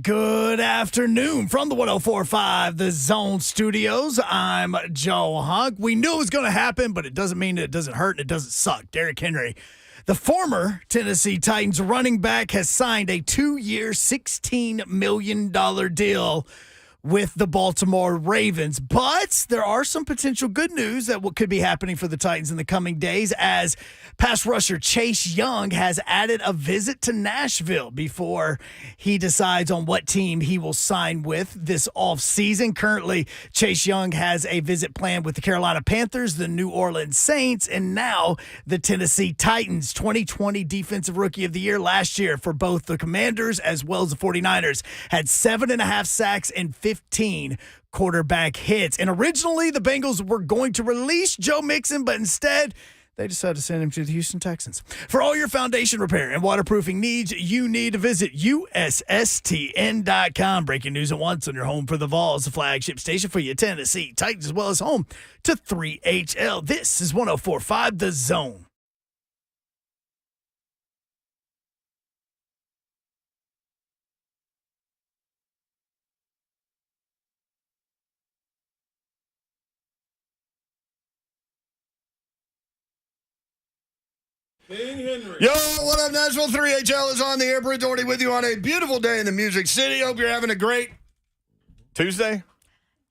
Good afternoon from the 104.5 The Zone Studios. I'm Joe Hunk. We knew it was going to happen, but it doesn't mean it doesn't hurt and it doesn't suck. Derrick Henry, the former Tennessee Titans running back, has signed a 2-year, $16 million deal with the Baltimore Ravens. But there are some potential good news that could be happening for the Titans in the coming days, as pass rusher Chase Young has added a visit to Nashville before he decides on what team he will sign with this offseason. Currently, Chase Young has a visit planned with the Carolina Panthers, the New Orleans Saints, and now the Tennessee Titans. 2020 Defensive Rookie of the Year last year for both the Commanders as well as the 49ers. Had 7.5 sacks and 15 quarterback hits. And originally, the Bengals were going to release Joe Mixon, but instead, they decided to send him to the Houston Texans. For all your foundation repair and waterproofing needs, you need to visit USSTN.com. Breaking news at once on your home for the Vols, the flagship station for your Tennessee Titans, as well as home to 3HL. This is 104.5 The Zone. King Henry. Yo, what up, Nashville? 3HL is on the air. Brent Doherty with you on a beautiful day in the Music City. Hope you're having a great Tuesday.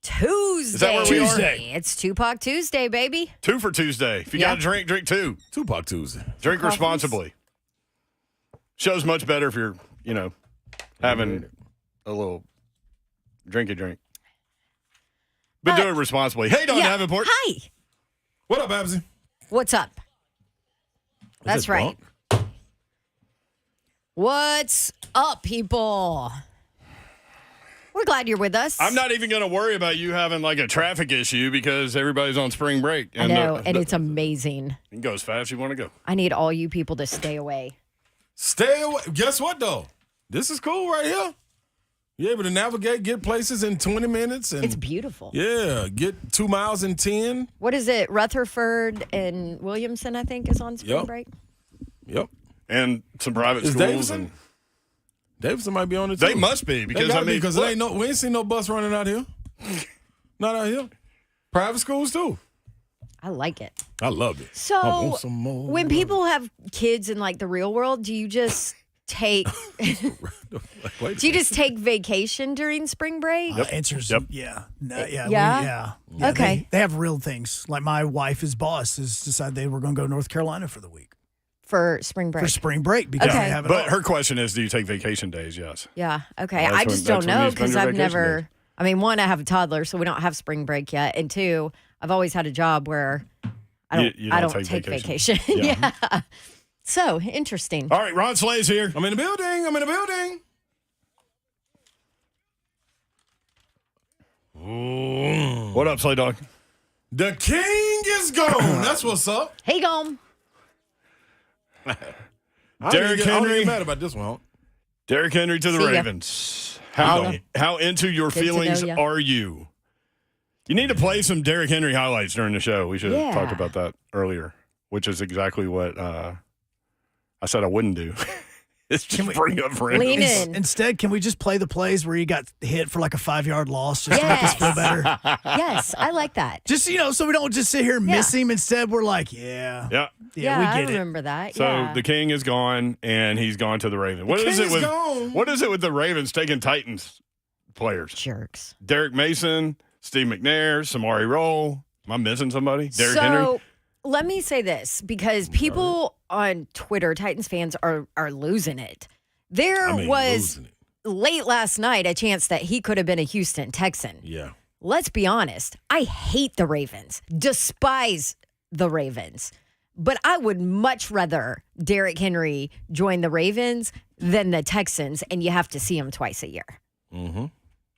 Tuesday. Is that where we are? Tuesday. It's Tupac Tuesday, baby. 2 for Tuesday. If you got a drink, drink 2. Tupac Tuesday. Drink responsibly. Show's much better if you're, having a little drinky drink. But do it responsibly. Hey, Don Davenport. Hi. What up, Babsy? What's up? That's right. What's up, people? We're glad you're with us. I'm not even going to worry about you having like a traffic issue because everybody's on spring break. I know, and it's amazing. You can go as fast as you want to go. I need all you people to stay away. Stay away. Guess what, though? This is cool right here. You're able to navigate, get places in 20 minutes. And It's beautiful. yeah, get 2 miles in 10. What is it? Rutherford and Williamson, I think, is on spring Yep. break. Yep. And some private Is schools. Davidson? And Davidson might be on it, too. they must be because because we ain't seen no bus running out here. Not out here. Private schools, too. I like it. I love it. I So want some more. when people have kids in like the real world, do you just take Wait, do you just take vacation during spring break? Answers, Yep. yeah. No, Yeah? yeah. Okay. They have real things. Like my wife, his boss, has decided they were going to go to North Carolina for the week. For spring break. For spring break because Okay. they have it But all. her question is, do you take vacation days? Yes. Yeah. Okay. That's I when- just don't that's when you know spend because your I've vacation never. days. I mean, one, I have a toddler, so we don't have spring break yet, and two, I've always had a job where I don't take vacation. Yeah. Yeah. So interesting. All right, Ron Slay's here. I'm in the building. What up, Slay Dog? The king is gone. That's what's up. Hey, Gom. Derrick I don't Henry. get mad about this one. Derrick Henry to the See ya. Ravens. How into your Good to feelings know ya. are you? You need to play some Derrick Henry highlights during the show. We should have Yeah. talked about that earlier, which is exactly what I said I wouldn't do. It's just bring up random. Lean in. Instead, can we just play the plays where he got hit for like a 5-yard loss just to make us feel Yes. better? Yes, I like that. Just, so we don't just sit here and miss him. Instead, we're like, yeah, Yeah. Yeah, we I get it. remember that. So yeah. the king is gone, and he's gone to the Ravens. What is king it is with gone. What is it with the Ravens taking Titans players? Jerks. Derek Mason, Steve McNair, Samari Roll. Am I missing somebody? Derrick Henry. So let me say this because people on Twitter, Titans fans, are losing it. There was losing it. late last night a chance that he could have been a Houston Texan. Yeah. Let's be honest. I hate the Ravens, despise the Ravens, but I would much rather Derrick Henry join the Ravens than the Texans, and you have to see him twice a year. Mm-hmm.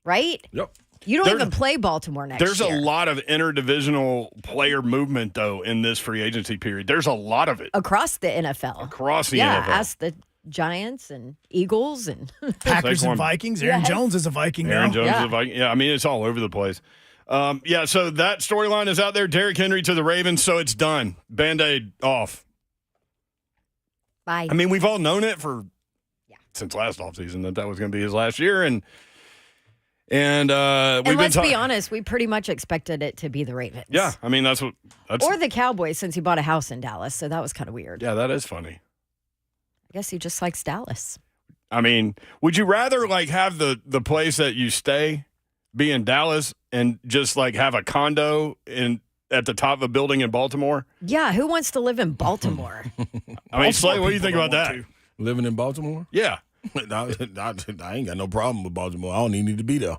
Right? Yep. You don't There- even play Baltimore next There's year. a lot of interdivisional player movement, though, in this free agency period. There's a lot of it Across the NFL. across the Yeah, NFL. ask the Giants and Eagles and Packers Saquon. and Vikings. Aaron Yes. Jones is a Viking Aaron now. Jones Yeah. is a Viking. Yeah, I mean, it's all over the place. So that storyline is out there. Derrick Henry to the Ravens, so it's done. Band-Aid off. bye. I mean, we've all known it for since last offseason that was going to be his last year. And let's be honest, we pretty much expected it to be the Ravens. Yeah, I mean, that's or the Cowboys, since he bought a house in Dallas, so that was kind of weird. Yeah, that is funny. I guess he just likes Dallas. I mean, would you rather like have the place that you stay be in Dallas and just like have a condo at the top of a building in Baltimore? Yeah, who wants to live in Baltimore? I mean, Slay, what do you think about that? Living in Baltimore? Yeah. I ain't got no problem with Baltimore. I don't even need to be there.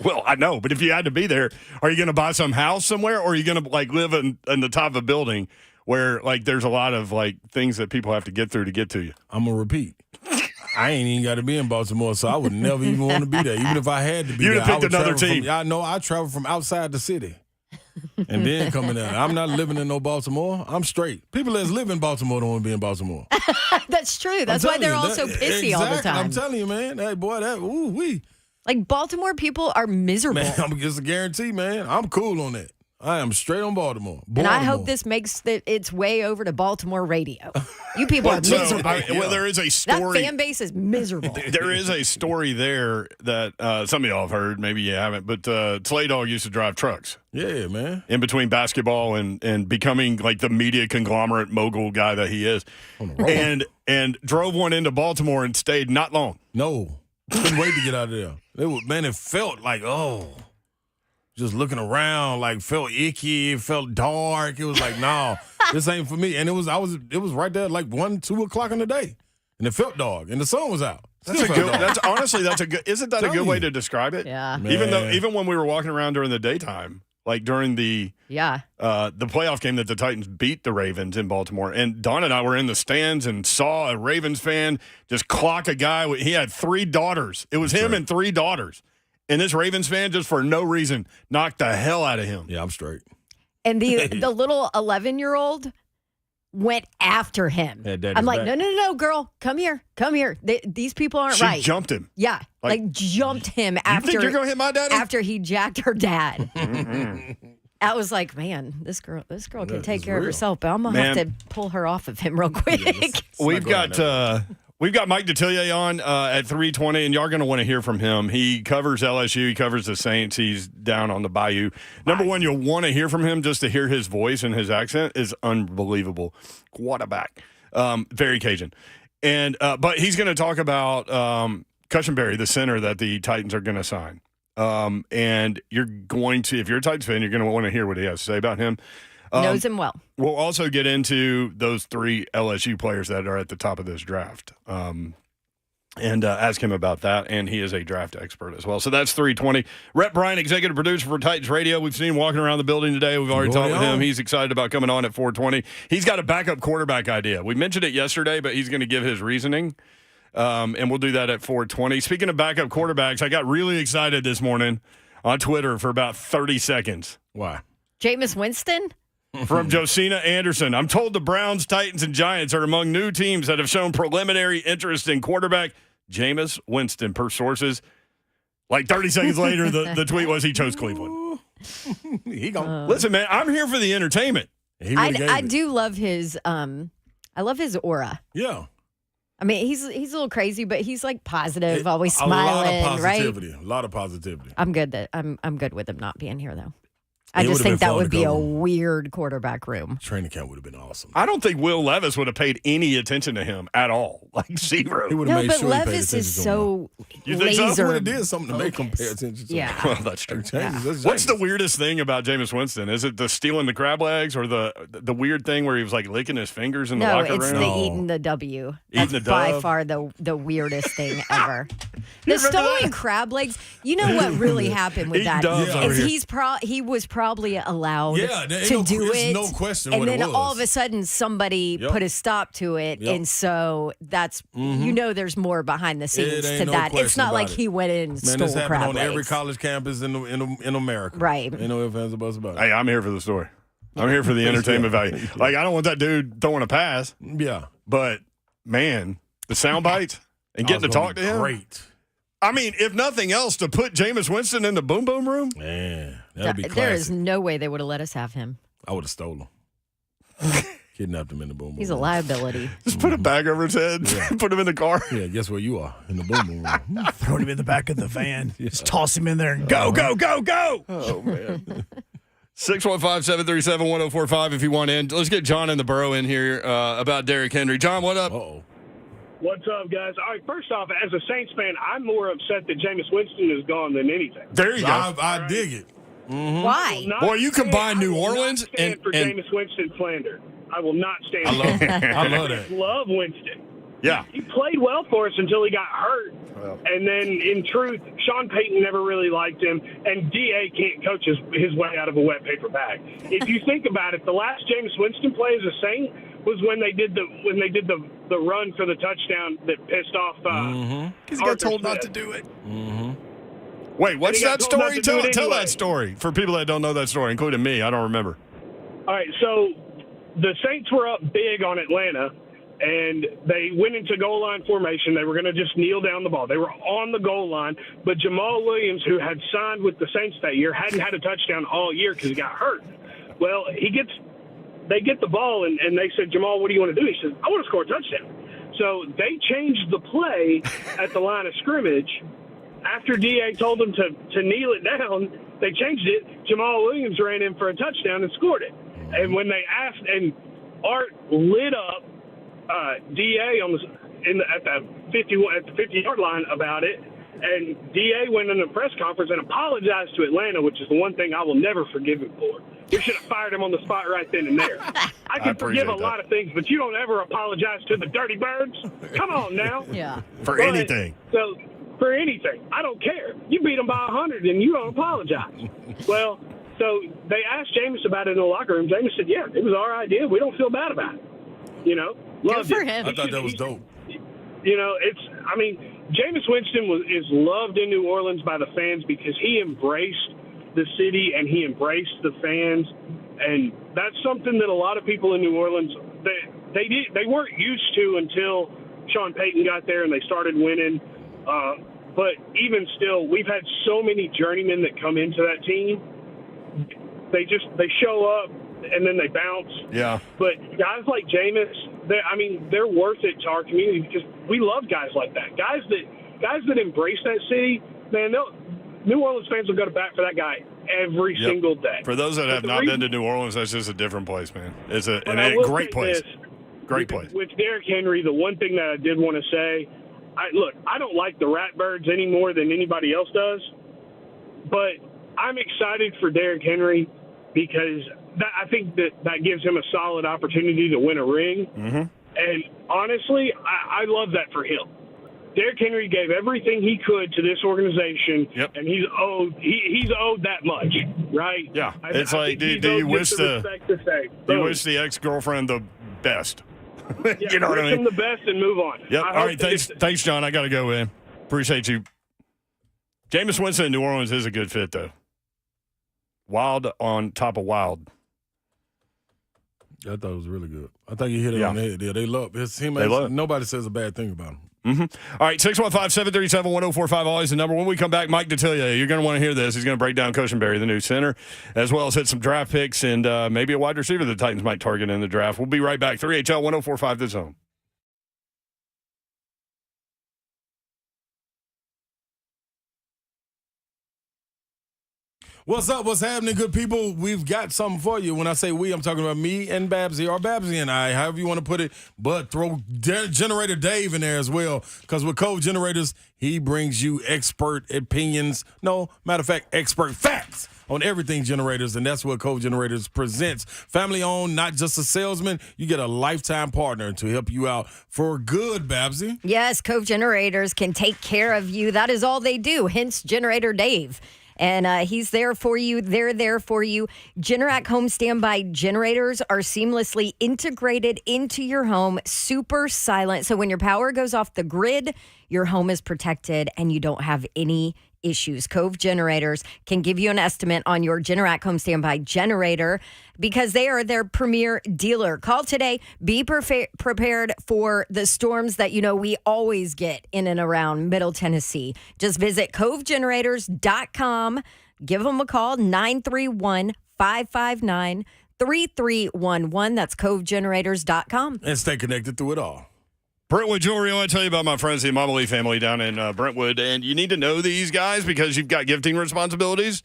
Well, I know, but if you had to be there, are you going to buy some house somewhere, or are you going to like live in the top of a building where like there's a lot of like things that people have to get through to get to you? I'm gonna repeat. I ain't even got to be in Baltimore, so I would never even want to be there. Even if I had to be You'd there, have picked another team. I know I travel from outside the city. And then coming in. I'm not living in no Baltimore. I'm straight. People that live in Baltimore don't want to be in Baltimore. That's true. That's why they're all so pissy all the time. I'm telling you, man. Hey, boy, Like, Baltimore people are miserable. Man, it's a guarantee, man. I'm cool on that. I am straight on Baltimore. And I hope this makes its way over to Baltimore radio. You people are miserable. There is a story. That fan base is miserable. There is a story there that some of y'all have heard. Maybe you haven't. But Slay Dog used to drive trucks. Yeah, man. In between basketball and becoming like the media conglomerate mogul guy that he is. And drove one into Baltimore and stayed not long. No. Couldn't wait to get out of there. It felt like, just looking around, like felt icky, it felt dark. It was like, no, this ain't for me. And it was right there like 1, 2 o'clock in the day. And it felt dark. And the sun was out. That's a good isn't that a good way to describe it? Yeah. Man. Even when we were walking around during the daytime, like during the playoff game that the Titans beat the Ravens in Baltimore, and Dawn and I were in the stands and saw a Ravens fan just clock a guy. He had 3 daughters. It was him and 3 daughters. And this Ravens fan, just for no reason, knocked the hell out of him. Yeah, I'm straight. And the little 11-year-old went after him. I'm like, no, girl, come here. These people aren't right. She jumped him. Yeah, like jumped him after. You think you're going to hit my daddy? After he jacked her dad. I was like, man, this girl can take care of herself, but I'm going to have to pull her off of him real quick. We've got Mike Detillier on at 3:20, and y'all are going to want to hear from him. He covers LSU. He covers the Saints. He's down on the Bayou. Number one, you'll want to hear from him just to hear his voice and his accent is unbelievable. Quarterback. Very Cajun. And but he's going to talk about Cushenberry, the center that the Titans are going to sign. And you're going to, if you're a Titans fan, you're going to want to hear what he has to say about him. Knows him well. We'll also get into those 3 LSU players that are at the top of this draft and ask him about that. And he is a draft expert as well. So that's 3:20. Rhett Bryant, executive producer for Titans Radio. We've seen him walking around the building today. We've already talked with him. He's excited about coming on at 4:20. He's got a backup quarterback idea. We mentioned it yesterday, but he's going to give his reasoning. And we'll do that at 4:20. Speaking of backup quarterbacks, I got really excited this morning on Twitter for about 30 seconds. Why? Jamus Winston? From Josina Anderson. I'm told the Browns, Titans, and Giants are among new teams that have shown preliminary interest in quarterback Jamus Winston, per sources. Like 30 seconds later, the tweet was he chose Cleveland. Listen, man, I'm here for the entertainment. I do love his I love his aura. Yeah. I mean, he's a little crazy, but he's like positive, always smiling, A lot of positivity. I'm good with him not being here though. I just think that would be a weird quarterback room. Training camp would have been awesome. I don't think Will Levis would have paid any attention to him at all. Like zero. But Levis is so laser. It is something to make him pay attention to. Yeah. Well, that's true. Yeah. What's the weirdest thing about Jamus Winston? Is it the stealing the crab legs or the weird thing where he was like licking his fingers in the locker room? No, it's the eating the W. That's by far the weirdest thing ever. The stolen crab legs. You know what really happened with that? Is he was probably allowed to do it. No question. And then all of a sudden somebody put a stop to it. And so that's, there's more behind the scenes to that. It's not like he went in and stole crab legs. This happened on every college campus in America. Right. Ain't no ifs, ands, or buts about it. Hey, I'm here for the story. I'm here for the entertainment value. Like, I don't want that dude throwing a pass. Yeah. But, man, the sound bites and getting to talk to him. Great. I mean, if nothing else, to put Jamus Winston in the boom boom room. Man, that'd be classic. There is no way they would have let us have him. I would have stolen him. Kidnapped him in the boom boom. He's a room. liability. Just put a bag over his head, put him in the car. Yeah, guess where you are in the boom boom room. Throw him in the back of the van. Just toss him in there and go, go, go, go. Oh, man. 615-737-1045 if you want in. Let's get John in the borough in here about Derrick Henry. John, what up? Uh-oh. What's up, guys? All right, first off, as a Saints fan, I'm more upset that Jamus Winston is gone than anything. There you go. I dig it. Why? Boy, you combine New Orleans and for and Jamus Winston slander. I will not stand. I love for it. I love that. love Winston. yeah. He played well for us until he got hurt. Well. And then, in truth, Sean Payton never really liked him, and D.A. can't coach his way out of a wet paper bag. If you think about it, the last Jamus Winston play as a Saint was when they did the run for the touchdown that pissed off. Because he got told not to do it. Wait, what's And he got that told not story? to do it Tell anyway. that story for people that don't know that story, including me. I don't remember. All right, so the Saints were up big on Atlanta, and they went into goal line formation. They were going to just kneel down the ball. They were on the goal line, but Jamal Williams, who had signed with the Saints that year, hadn't had a touchdown all year because he got hurt. Well, they get the ball, and they said, Jamal, what do you want to do? He says, I want to score a touchdown. So they changed the play at the line of scrimmage. After D.A. told them to kneel it down, they changed it. Jamal Williams ran in for a touchdown and scored it. And when they asked, and Art lit up D.A. at the 50-yard line about it, and D.A. went in a press conference and apologized to Atlanta, which is the one thing I will never forgive him for. We should have fired him on the spot right then and there. I can forgive a lot of things, but you don't ever apologize to the Dirty Birds. Come on now. Yeah. For But, anything. So, for anything. I don't care. You beat them by 100 and you don't apologize. Well, so they asked Jamus about it in the locker room. Jamus said, yeah, it was our idea. We don't feel bad about it. You know? Loved for it. him. I thought that was dope. You know, Jamus Winston is loved in New Orleans by the fans because he embraced the city and he embraced the fans. And that's something that a lot of people in New Orleans, they weren't used to until Sean Payton got there and they started winning. But even still, we've had so many journeymen that come into that team. They show up and then they bounce. Yeah. But guys like Jamus, they're worth it to our community because we love guys like that. Guys that embrace that city, man. New Orleans fans will go to bat for that guy every single day. For those that have the not reason- been to New Orleans, that's just a different place, man. It's a But I will great say place. this, Great place. With Derrick Henry, the one thing that I did want to say, I don't like the Ratbirds any more than anybody else does, but I'm excited for Derrick Henry because I think that gives him a solid opportunity to win a ring. Mm-hmm. And honestly, I love that for him. Derrick Henry gave everything he could to this organization, and he's owed that much, right? Yeah, I think do he's you owed wish just the respect to say, do you boom. wish the ex-girlfriend the best? Yeah, you know what I wish mean? him the best and move on. Yep. I All hope right. that Thanks, John. I got to go, man. Appreciate you. Jamus Winston in New Orleans is a good fit, though. Wild on top of wild. I thought it was really good. I think he hit it on the head. Yeah, they love his teammates. They love it. Nobody says a bad thing about him. Mm-hmm. All right, 615-737-1045, always the number. When we come back, Mike Detillier, you're going to want to hear this. He's going to break down Cushenberry, the new center, as well as hit some draft picks and maybe a wide receiver the Titans might target in the draft. We'll be right back. 3HL 1045 The Zone. What's up? What's happening, good people? We've got something for you. When I say we, I'm talking about me and Babsy, or Babsy and I, however you want to put it. But throw Generator Dave in there as well, because with Code Generators, he brings you expert opinions. No, matter of fact, expert facts on everything generators, and that's what Code Generators presents. Family owned, not just a salesman. You get a lifetime partner to help you out for good, Babsy. Yes, Cove Generators can take care of you. That is all they do, hence Generator Dave. And he's there for you. They're there for you. Generac home standby generators are seamlessly integrated into your home, super silent. So when your power goes off the grid, your home is protected and you don't have any issues. Cove Generators can give you an estimate on your Generac home standby generator because they are their premier dealer. Call today. Be prepared for the storms that we always get in and around Middle Tennessee. Just visit covegenerators.com. Give them a call, 931-559-3300. 3311. That's covegenerators.com. And stay connected through it all. Brentwood Jewelry. I want to tell you about my friends, the Imamali family down in Brentwood. And you need to know these guys because you've got gifting responsibilities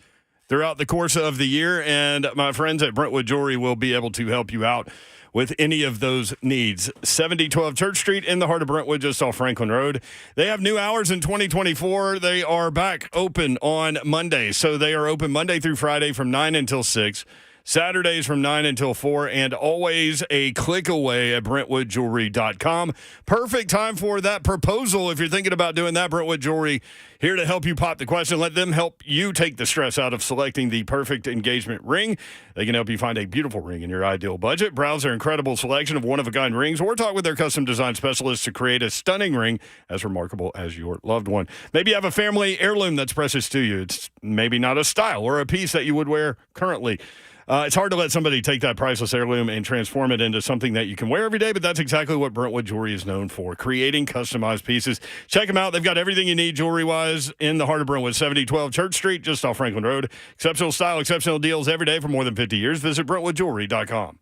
throughout the course of the year. And my friends at Brentwood Jewelry will be able to help you out with any of those needs. 7012 Church Street in the heart of Brentwood, just off Franklin Road. They have new hours in 2024. They are back open on Monday. So they are open Monday through Friday from 9 until 6. Saturdays from 9 until 4, and always a click away at BrentwoodJewelry.com. Perfect time for that proposal. If you're thinking about doing that, Brentwood Jewelry, here to help you pop the question. Let them help you take the stress out of selecting the perfect engagement ring. They can help you find a beautiful ring in your ideal budget. Browse their incredible selection of one-of-a-kind rings, or talk with their custom design specialists to create a stunning ring as remarkable as your loved one. Maybe you have a family heirloom that's precious to you. It's maybe not a style or a piece that you would wear currently. It's hard to let somebody take that priceless heirloom and transform it into something that you can wear every day, but that's exactly what Brentwood Jewelry is known for, creating customized pieces. Check them out. They've got everything you need jewelry-wise in the heart of Brentwood, 7012 Church Street, just off Franklin Road. Exceptional style, exceptional deals every day for more than 50 years. Visit BrentwoodJewelry.com.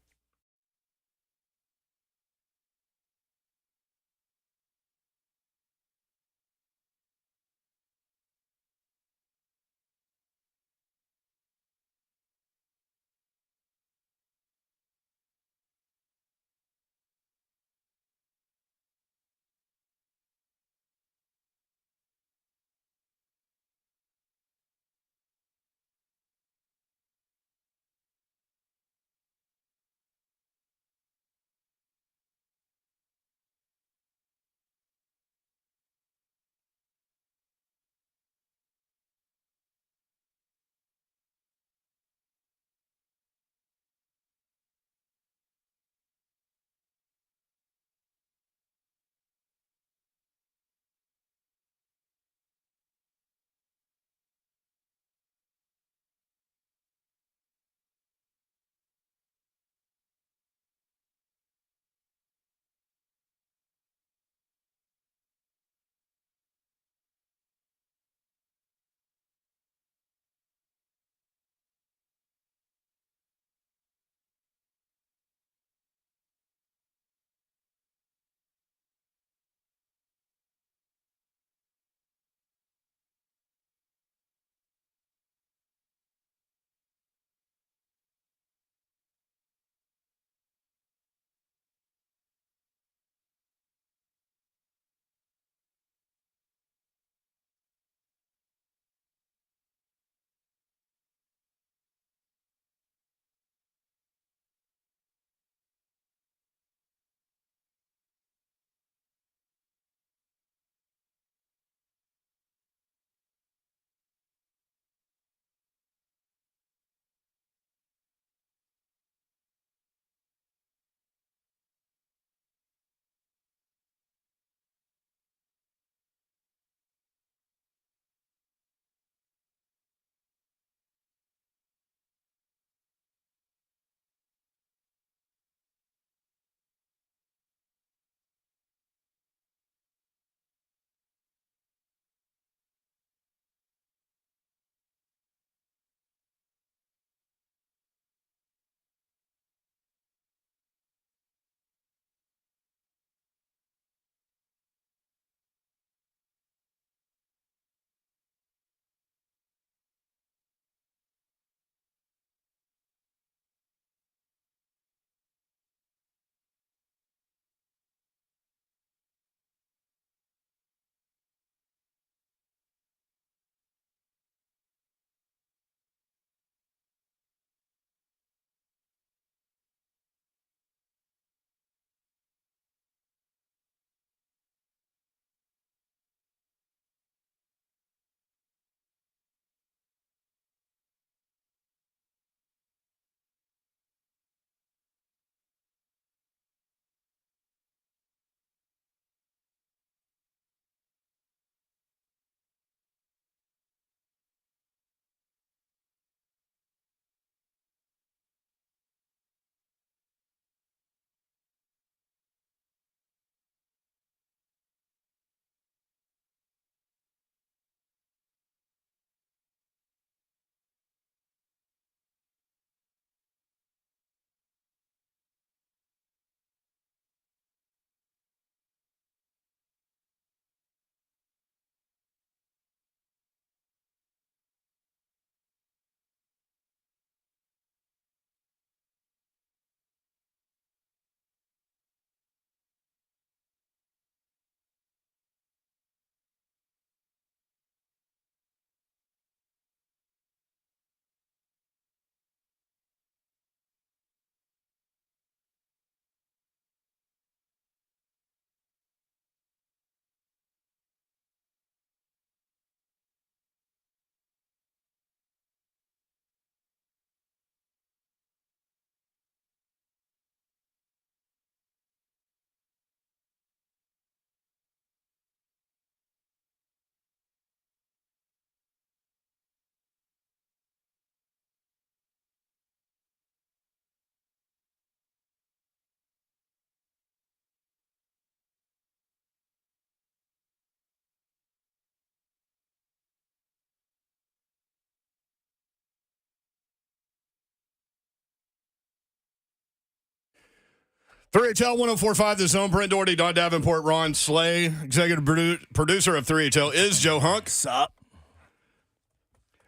3HL 1045, The Zone. Brent Doherty, Don Davenport, Ron Slay. Executive producer of 3HL is Joe Hunk. What's up?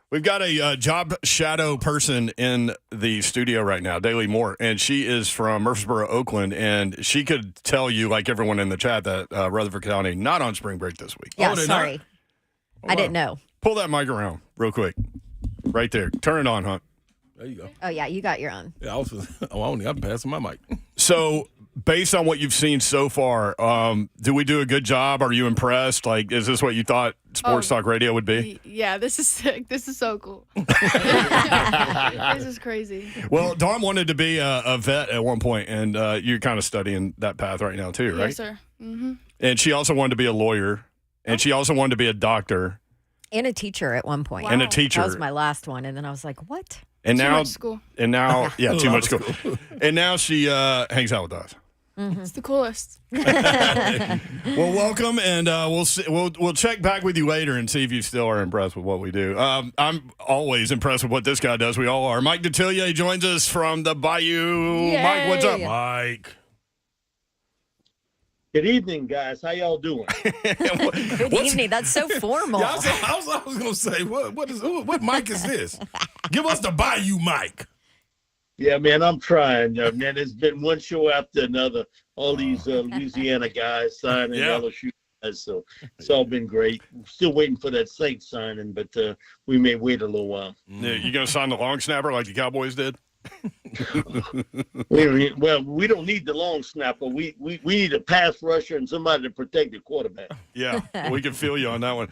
We've got a job shadow person in the studio right now, Daly Moore, and she is from Murfreesboro, Oakland, and she could tell you, like everyone in the chat, that Rutherford County not on spring break this week. Yeah, they're sorry. I didn't know. Pull that mic around real quick. Right there. Turn it on, Hunt. There you go. Oh, yeah, you got your own. Yeah, I'm passing my mic. So, based on what you've seen so far, do we do a good job? Are you impressed? Like, is this what you thought Sports Talk Radio would be? Yeah, this is sick. This is so cool. This is crazy. Well, Dawn wanted to be a vet at one point, and you're kind of studying that path right now, too, right? Yes, sir. Mm-hmm. And she also wanted to be a lawyer, and she also wanted to be a doctor. And a teacher at one point. Wow. And a teacher. That was my last one. And then I was like, what? And Too now, much school. And now, yeah, too much school. And now she hangs out with us. It's the coolest. Well, welcome, and we'll check back with you later and see if you still are impressed with what we do. I'm always impressed with what this guy does. We all are. Mike Detillier joins us from the Bayou. Yay. Mike, what's up? Mike. Good evening, guys. How y'all doing? Good evening. That's so formal. Yeah, I was going to say, what mic is this? Give us the Bayou mic. Yeah, man, I'm trying. Man, it's been one show after another. All these Louisiana guys signing LSU guys, so it's all been great. Still waiting for that Saints signing, but we may wait a little while. Yeah, you going to sign the long snapper like the Cowboys did? We don't need the long snapper. We need a pass rusher and somebody to protect the quarterback. Yeah, we can feel you on that one.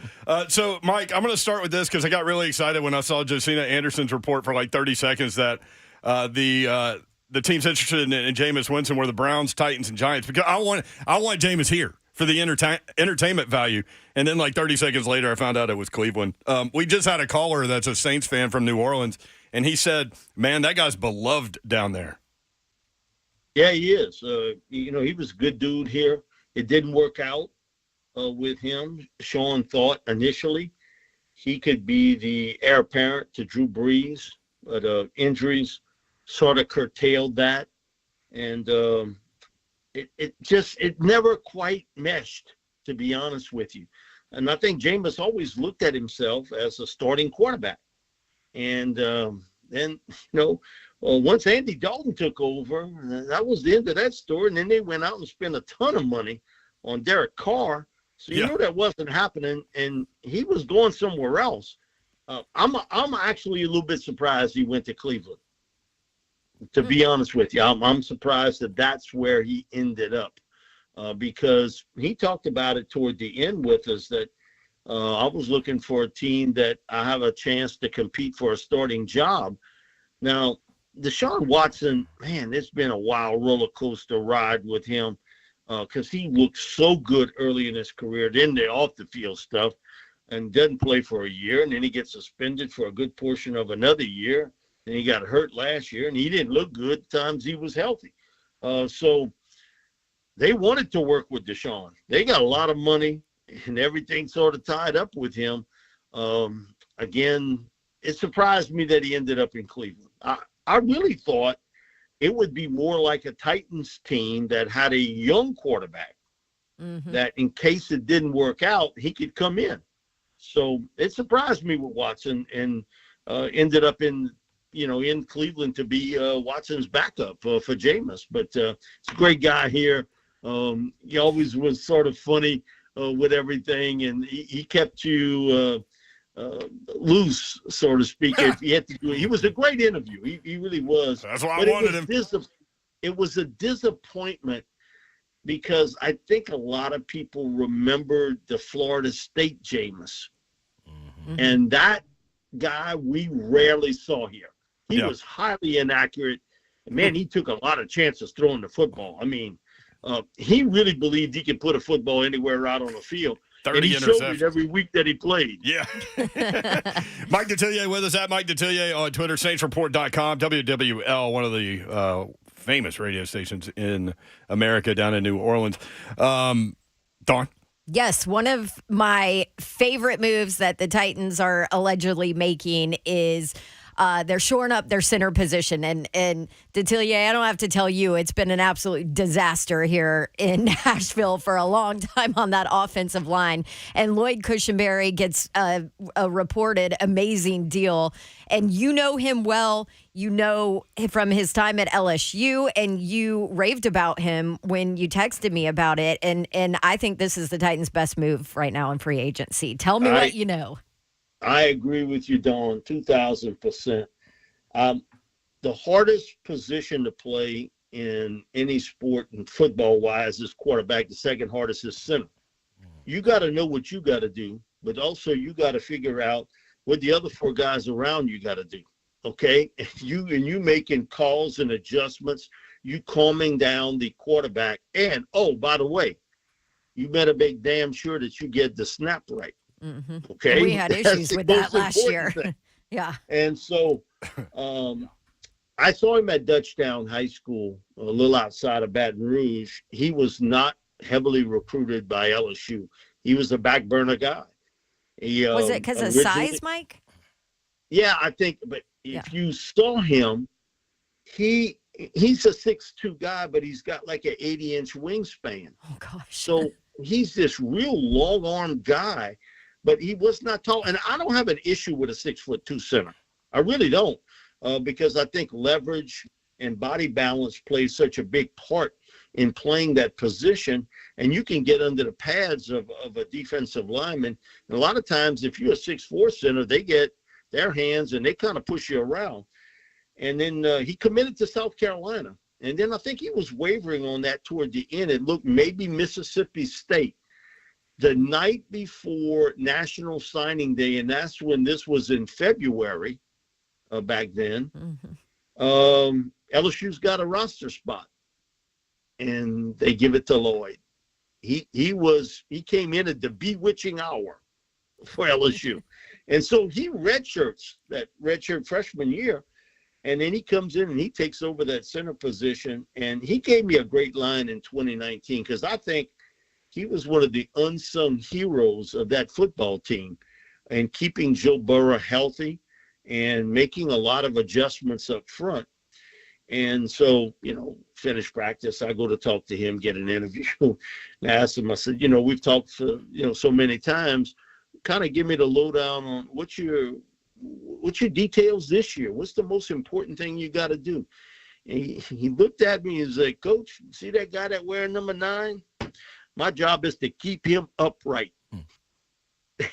So, Mike, I'm going to start with this because I got really excited when I saw Josina Anderson's report for like 30 seconds that the teams interested in Jamus Winston were the Browns, Titans, and Giants, because I want Jamus here for the entertainment value. And then like 30 seconds later, I found out it was Cleveland. We just had a caller that's a Saints fan from New Orleans, and he said, man, that guy's beloved down there. Yeah, he is. He was a good dude here. It didn't work out with him. Sean thought initially he could be the heir apparent to Drew Brees, but injuries sort of curtailed that. And it never quite meshed, to be honest with you. And I think Jamus always looked at himself as a starting quarterback. And then, once Andy Dalton took over, that was the end of that story. And then they went out and spent a ton of money on Derrick Carr. So you know that wasn't happening, and he was going somewhere else. I'm actually a little bit surprised he went to Cleveland. To be honest with you, I'm surprised that that's where he ended up, because he talked about it toward the end with us that I was looking for a team that I have a chance to compete for a starting job. Now, DeShaun Watson, man, it's been a wild roller coaster ride with him because he looked so good early in his career. Then the off the field stuff, and doesn't play for a year, and then he gets suspended for a good portion of another year. And he got hurt last year, and he didn't look good times he was healthy. So they wanted to work with DeShaun. They got a lot of money and everything sort of tied up with him. Again, it surprised me that he ended up in Cleveland. I really thought it would be more like a Titans team that had a young quarterback that in case it didn't work out, he could come in. So it surprised me with Watson and ended up in Cleveland to be Watson's backup for Jamus. But it's a great guy here. He always was sort of funny with everything, and he kept you loose, so to speak. If he had to do it, he was a great interview. He really was. That's why I wanted him. It was a disappointment because I think a lot of people remembered the Florida State Jamus, and that guy we rarely saw here. He was highly inaccurate. Man, he took a lot of chances throwing the football. I mean, he really believed he could put a football anywhere out on the field. 30 and he interceptions. showed it every week that he played. Yeah. Mike Detillier with us at Mike Detillier on Twitter, SaintsReport.com, WWL, one of the famous radio stations in America down in New Orleans. Dawn? Yes, one of my favorite moves that the Titans are allegedly making is They're shoring up their center position. And Detillier, I don't have to tell you, it's been an absolute disaster here in Nashville for a long time on that offensive line. And Lloyd Cushenberry gets a reported amazing deal. And you know him well. You know from his time at LSU, and you raved about him when you texted me about it. And I think this is the Titans' best move right now in free agency. Tell me what you know. I agree with you, Dawn, 2,000%. The hardest position to play in any sport, and football-wise, is quarterback. The second hardest is center. You got to know what you got to do, but also you got to figure out what the other four guys around you got to do. Okay, you making calls and adjustments, you calming down the quarterback, and by the way, you better make damn sure that you get the snap right. Mm-hmm. Okay, we had issues with that last year. Yeah, and so I saw him at Dutchtown High School, a little outside of Baton Rouge. He was not heavily recruited by LSU. He was a back burner guy. Was it because of size, Mike? Yeah, I think, but if you saw him, he's a 6'2" guy, but he's got like an 80-inch wingspan. Oh, gosh. So he's this real long-armed guy, but he was not tall. And I don't have an issue with a 6'2" center. I really don't, because I think leverage and body balance plays such a big part in playing that position, and you can get under the pads of a defensive lineman. And a lot of times, if you're a 6'4" center, they get their hands and they kind of push you around. And then he committed to South Carolina. And then I think he was wavering on that toward the end. It looked maybe Mississippi State. The night before National Signing Day, and that's when this was in February back then, LSU's got a roster spot. And they give it to Lloyd. He came in at the bewitching hour for LSU. And so he redshirts that redshirt freshman year, and then he comes in and he takes over that center position. And he gave me a great line in 2019 because I think he was one of the unsung heroes of that football team and keeping Joe Burrow healthy and making a lot of adjustments up front. And so, finish practice, I go to talk to him, get an interview, and I asked him, I said, we've talked for, so many times. Kind of give me the lowdown on what's your details this year. What's the most important thing you got to do? And he looked at me and he's like, Coach, see that guy that wearing number 9? My job is to keep him upright.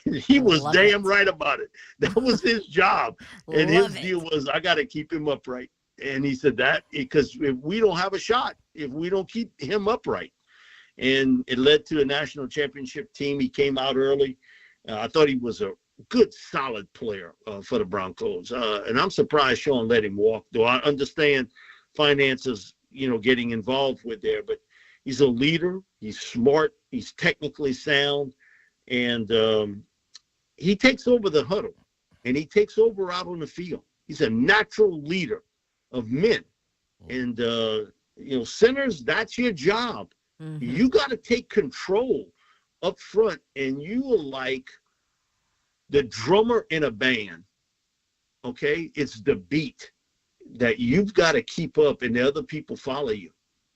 He was damn right about it. That was his job. And his deal was, I got to keep him upright. And he said that because if we don't have a shot, if we don't keep him upright. And it led to a national championship team. He came out early. I thought he was a good, solid player for the Broncos. And I'm surprised Sean let him walk, though I understand finances, getting involved with there. But he's a leader. He's smart. He's technically sound. And he takes over the huddle. And he takes over out on the field. He's a natural leader of men. And, centers, that's your job. Mm-hmm. You got to take control up front, and you are like the drummer in a band, okay? It's the beat that you've got to keep up, and the other people follow you.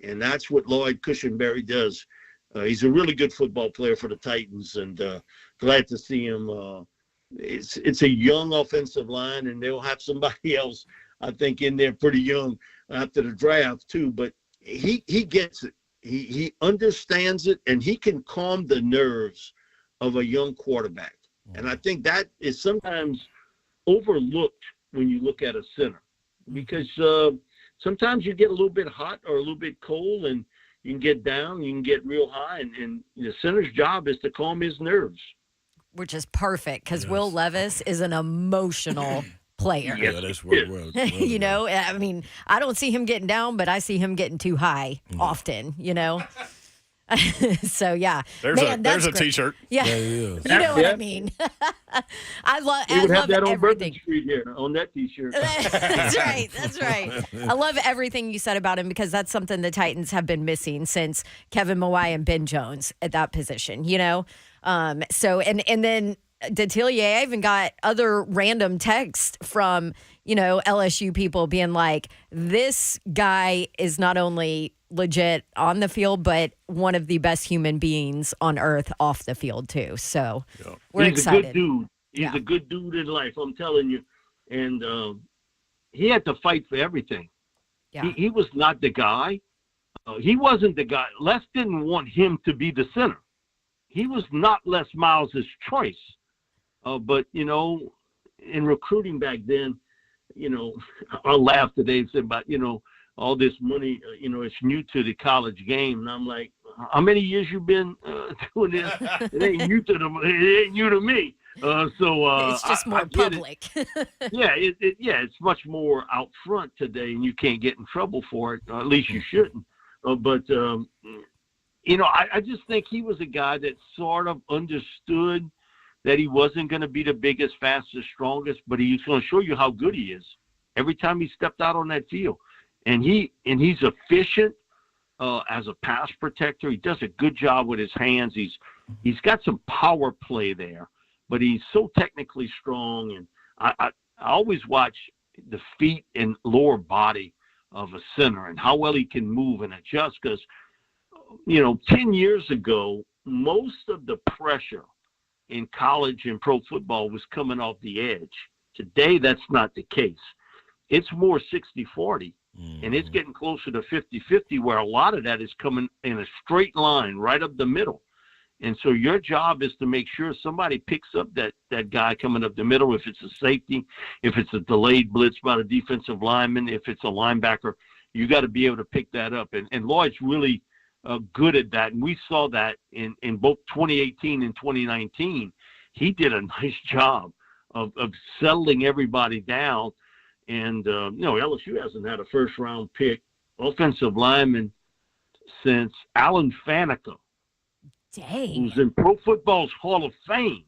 And that's what Lloyd Cushenberry does. He's a really good football player for the Titans, and glad to see him. It's a young offensive line, and they'll have somebody else, I think, in there pretty young after the draft too. But he gets it. He understands it, and he can calm the nerves of a young quarterback. And I think that is sometimes overlooked when you look at a center, because sometimes you get a little bit hot or a little bit cold, and you can get down, you can get real high, and the center's job is to calm his nerves. Which is perfect, because Will Levis is an emotional player. Yeah, that's well. I mean, I don't see him getting down, but I see him getting too high often, So, yeah. There's a T-shirt. Yeah. You know what I mean. I love that on everything. Street here, on that T-shirt. That's right. That's right. I love everything you said about him, because that's something the Titans have been missing since Kevin Mawai and Ben Jones at that position, So, and then Detillier. I even got other random texts from, LSU people being like, this guy is not only legit on the field, but one of the best human beings on earth off the field too. So we're excited. He's a good dude. He's a good dude in life, I'm telling you. And he had to fight for everything. Yeah. He was not the guy. He wasn't the guy. Les didn't want him to be the center. He was not Les Miles' choice. But, in recruiting back then, I'll laugh today and say about, all this money, it's new to the college game. And I'm like, how many years you been doing this? It ain't new to them. It ain't new to me. It's just more public. It's much more out front today, and you can't get in trouble for it. At least you shouldn't. I just think he was a guy that sort of understood that he wasn't going to be the biggest, fastest, strongest, but he's going to show you how good he is every time he stepped out on that field. And he's efficient as a pass protector. He does a good job with his hands. He's got some power play there, but he's so technically strong. And I always watch the feet and lower body of a center and how well he can move and adjust. Because 10 years ago, most of the pressure in college and pro football was coming off the edge. Today, that's not the case. It's more 60-40, and it's getting closer to 50-50, where a lot of that is coming in a straight line right up the middle. And so your job is to make sure somebody picks up that guy coming up the middle, if it's a safety, if it's a delayed blitz by the defensive lineman, if it's a linebacker, you got to be able to pick that up. And Lloyd's really good at that. And we saw that in both 2018 and 2019. He did a nice job of settling everybody down. And, LSU hasn't had a first-round pick offensive lineman since Alan Faneca. Dang. Who's in Pro Football's Hall of Fame.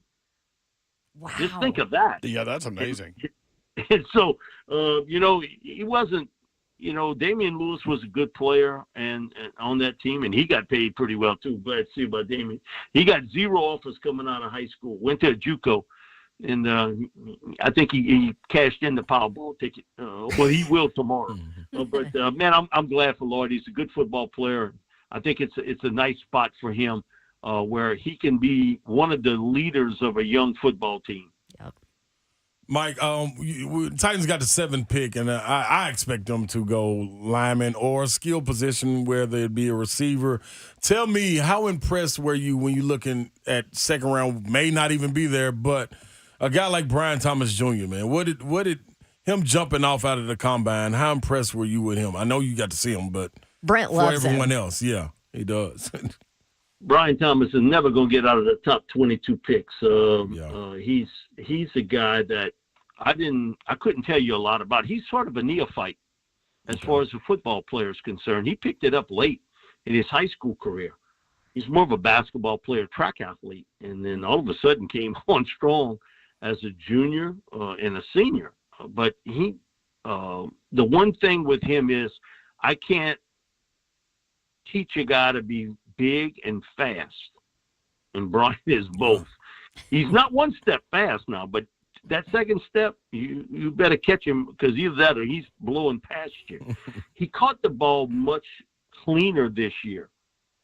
Wow. Just think of that. Yeah, that's amazing. And so, he wasn't, Damian Lewis was a good player and on that team, and he got paid pretty well too. Glad to see about Damian. He got 0 offers coming out of high school, went to a JUCO, and I think he cashed in the Powerball ticket. Well, he will tomorrow. Man, I'm glad for Lloyd. He's a good football player. I think it's a nice spot for him. Where he can be one of the leaders of a young football team. Yep. Mike, Titans got the 7th pick, and I expect them to go lineman or skill position, whether it be a receiver. Tell me, how impressed were you when you looking at second round? May not even be there, but a guy like Brian Thomas Jr., man, what did him jumping off out of the combine? How impressed were you with him? I know you got to see him, but Brent loves for everyone him. else, yeah, he does. Brian Thomas is never going to get out of the top 22 picks. He's a guy that I couldn't tell you a lot about. He's sort of a neophyte as far as a football player is concerned. He picked it up late in his high school career. He's more of a basketball player, track athlete, and then all of a sudden came on strong as a junior and a senior. But the one thing with him is I can't teach a guy to be big and fast, and Brian is both. He's not one step fast now, but that second step, you better catch him, because either that or he's blowing past you. He caught the ball much cleaner this year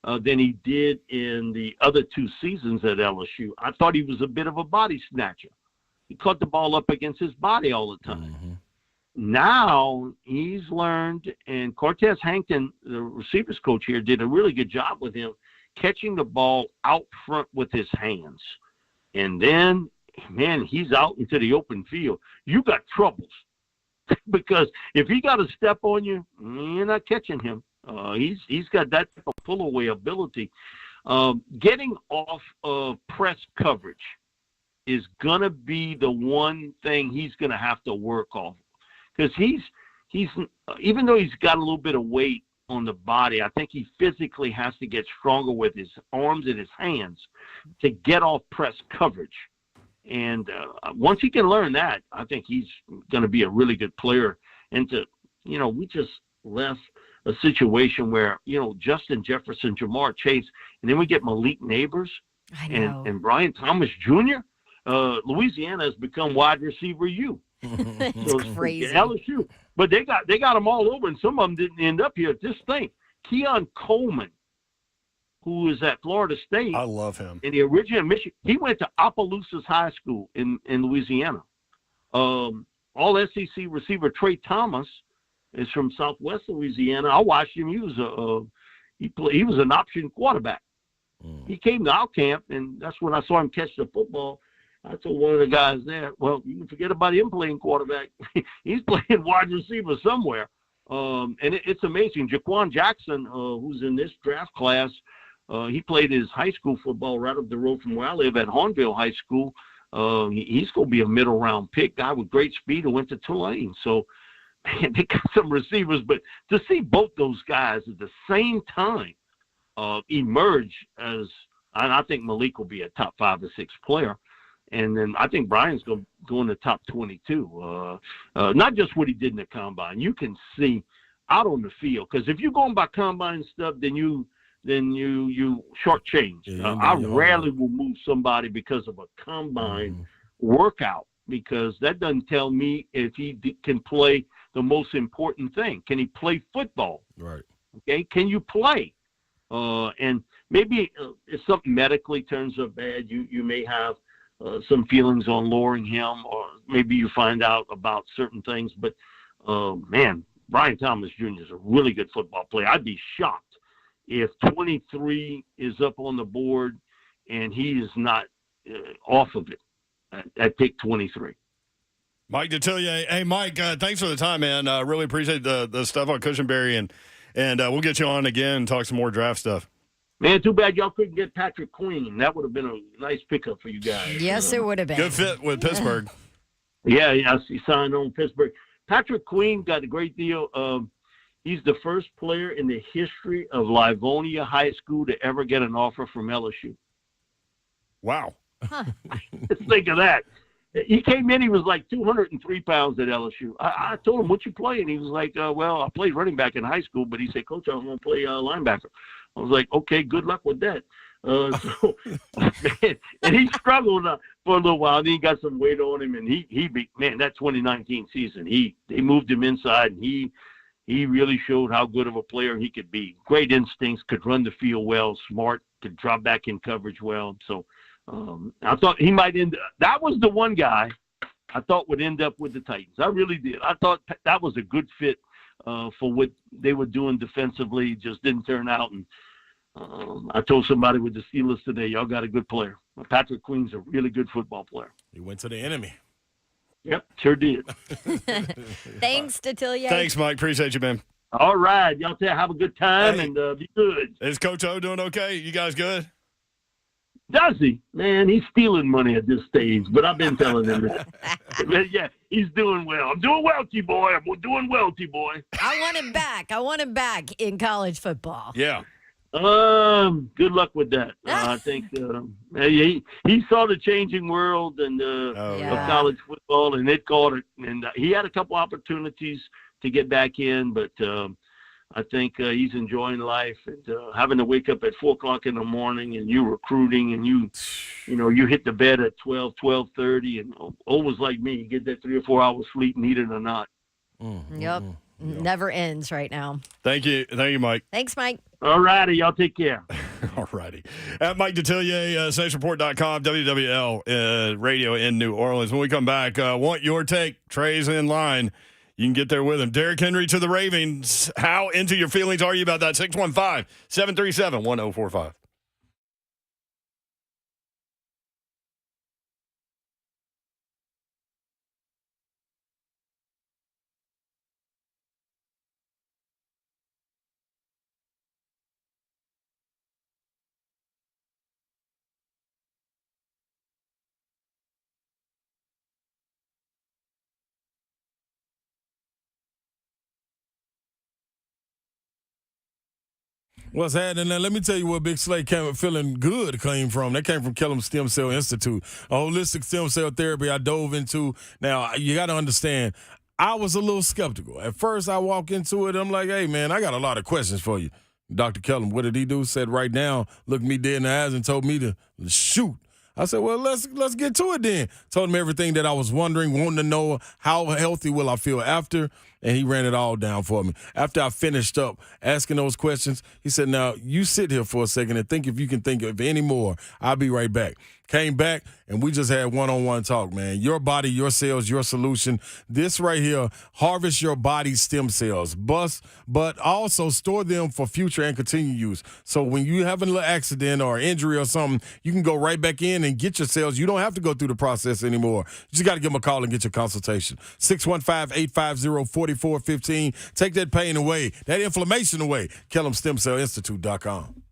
than he did in the other 2 seasons at LSU. I thought he was a bit of a body snatcher. He caught the ball up against his body all the time. Mm-hmm. Now he's learned, and Cortez Hankton, the receivers coach here, did a really good job with him catching the ball out front with his hands. And then, man, he's out into the open field. You got troubles because if he got a step on you, you're not catching him. He's got that type of pull-away ability. Getting off of press coverage is going to be the one thing he's going to have to work off. Because he's even though he's got a little bit of weight on the body, I think he physically has to get stronger with his arms and his hands to get off press coverage. And once he can learn that, I think he's going to be a really good player. And we just left a situation where, Justin Jefferson, Jamar Chase, and then we get Malik Neighbors and Brian Thomas Jr. Louisiana has become wide receiver U. It's crazy. LSU, but they got them all over, and some of them didn't end up here. Just think, Keon Coleman, who is at Florida State. I love him. In the original Michigan, he went to Opelousas High School in Louisiana. All SEC receiver Trey Thomas is from Southwest Louisiana. I watched him. He was an option quarterback. He came to our camp, and that's when I saw him catch the football. I told one of the guys there, well, you can forget about him playing quarterback. He's playing wide receiver somewhere. And it's amazing. Jaquan Jackson, who's in this draft class, he played his high school football right up the road from where I live at Hornville High School. He's going to be a middle-round pick, guy with great speed who went to Tulane. So, man, they got some receivers. But to see both those guys at the same time emerge as – and I think Malik will be a top 5 or 6 player. And then I think Brian's going to go in the top 22. Not just what he did in the combine. You can see out on the field. Because if you're going by combine stuff, then you shortchange. I rarely will move somebody because of a combine workout, because that doesn't tell me if he can play the most important thing. Can he play football? Right. Okay. Can you play? And maybe if something medically turns up bad, you may have some feelings on lowering him, or maybe you find out about certain things. But, man, Brian Thomas Jr. is a really good football player. I'd be shocked if 23 is up on the board and he is not off of it at pick 23. Mike Detillier. Hey, Mike, thanks for the time, man. Really appreciate the stuff on Cushenberry, and we'll get you on again and talk some more draft stuff. Man, too bad y'all couldn't get Patrick Queen. That would have been a nice pickup for you guys. Yes, it would have been. Good fit with Pittsburgh. Yeah, he signed on Pittsburgh. Patrick Queen got a great deal. He's the first player in the history of Livonia High School to ever get an offer from LSU. Wow. Let's think of that. He came in, he was like 203 pounds at LSU. I told him, what you play? And he was like, well, I played running back in high school, but he said, Coach, I was going to play linebacker. I was like, okay, good luck with that. Man, and he struggled for a little while. Then he got some weight on him, and that 2019 season, they moved him inside, and he really showed how good of a player he could be. Great instincts, could run the field well, smart, could drop back in coverage well. So I thought he might end. That was the one guy I thought would end up with the Titans. I really did. I thought that was a good fit for what they were doing defensively. It just didn't turn out. And I told somebody with the Steelers today, y'all got a good player. Patrick Queen's a really good football player. He went to the enemy. Yep, sure did. Thanks, Detillier. Thanks, Mike. Appreciate you, man. All right. Y'all have a good time and be good. Is Coach O doing okay? You guys good? Does he? Man, he's stealing money at this stage, but I've been telling him that. But yeah, he's doing well. I'm doing well, T-Boy. I'm doing well, T-Boy. I want him back. I want him back in college football. Yeah. Good luck with that. I think he saw the changing world and of college football, and it caught it. And he had a couple opportunities to get back in, but I think he's enjoying life and having to wake up at 4:00 in the morning, and you recruiting, and you hit the bed at 12:30, and always like me, you get that 3 or 4 hours sleep, need it or not. Yep. Never ends right now. Thank you, Mike. Thanks, Mike. All righty, y'all take care. All righty. At Mike Detillier, SageReport.com, WWL radio in New Orleans. When we come back, want your take. Trey's in line. You can get there with him. Derrick Henry to the Ravens. How into your feelings are you about that? 615-737-1045. What's happening? Now, let me tell you where Big Slay came feeling good came from. That came from Kellum Stem Cell Institute, a holistic stem cell therapy I dove into. Now, you got to understand, I was a little skeptical. At first, I walk into it, I'm like, hey, man, I got a lot of questions for you. Dr. Kellum, what did he do? Said right now, looked me dead in the eyes and told me to shoot. I said, well, let's get to it then. Told him everything that I was wondering, wanting to know how healthy will I feel after, and he ran it all down for me. After I finished up asking those questions, he said, now, you sit here for a second and think if you can think of any more. I'll be right back. Came back, and we just had one-on-one talk, man. Your body, your cells, your solution. This right here, harvest your body's stem cells, but also store them for future and continued use. So when you have a little accident or injury or something, you can go right back in and get your cells. You don't have to go through the process anymore. You just got to give them a call and get your consultation. 615-850-4415. Take that pain away, that inflammation away. KellumStemCellInstitute.com.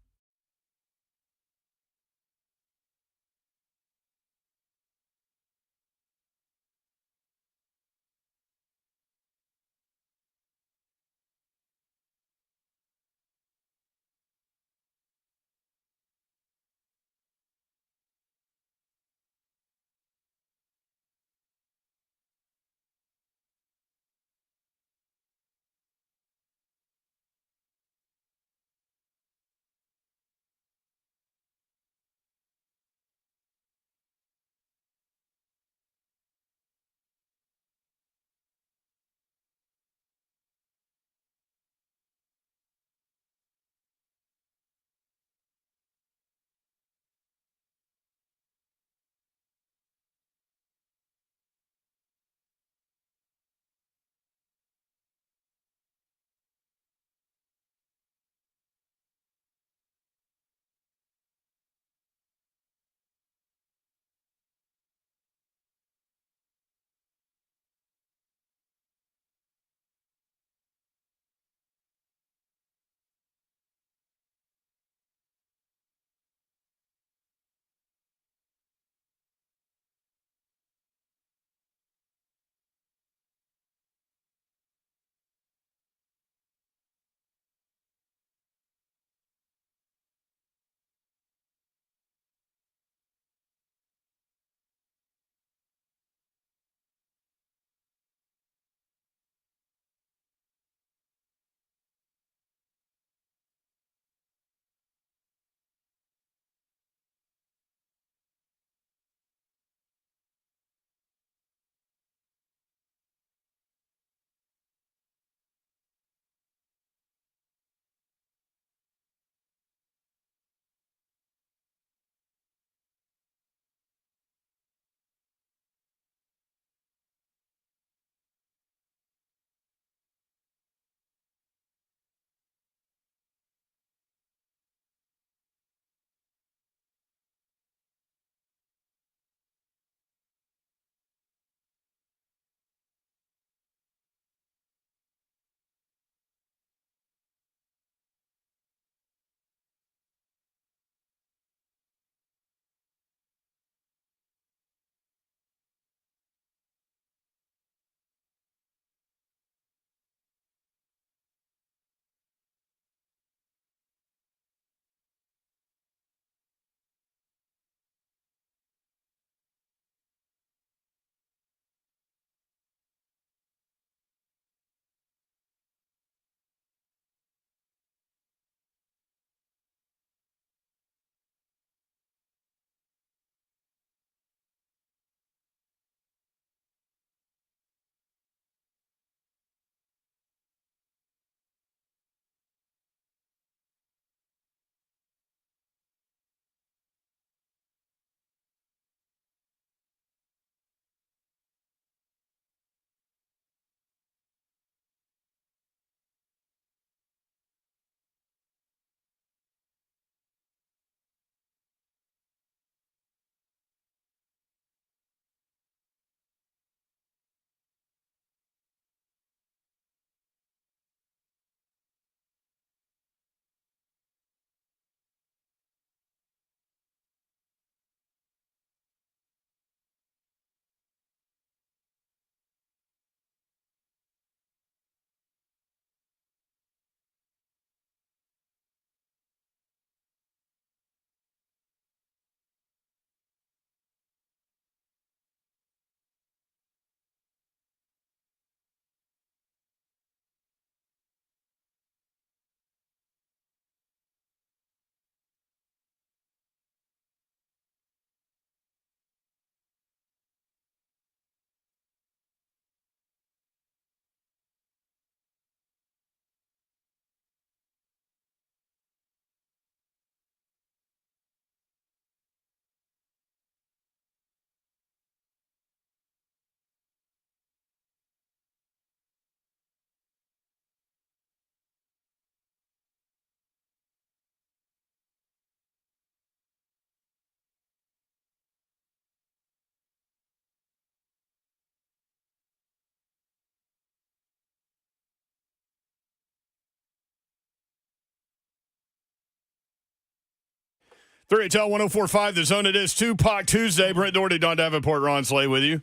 3HL 1045, the zone. It is Tupac Tuesday. Brent Doherty, Don Davenport, Ron Slay with you.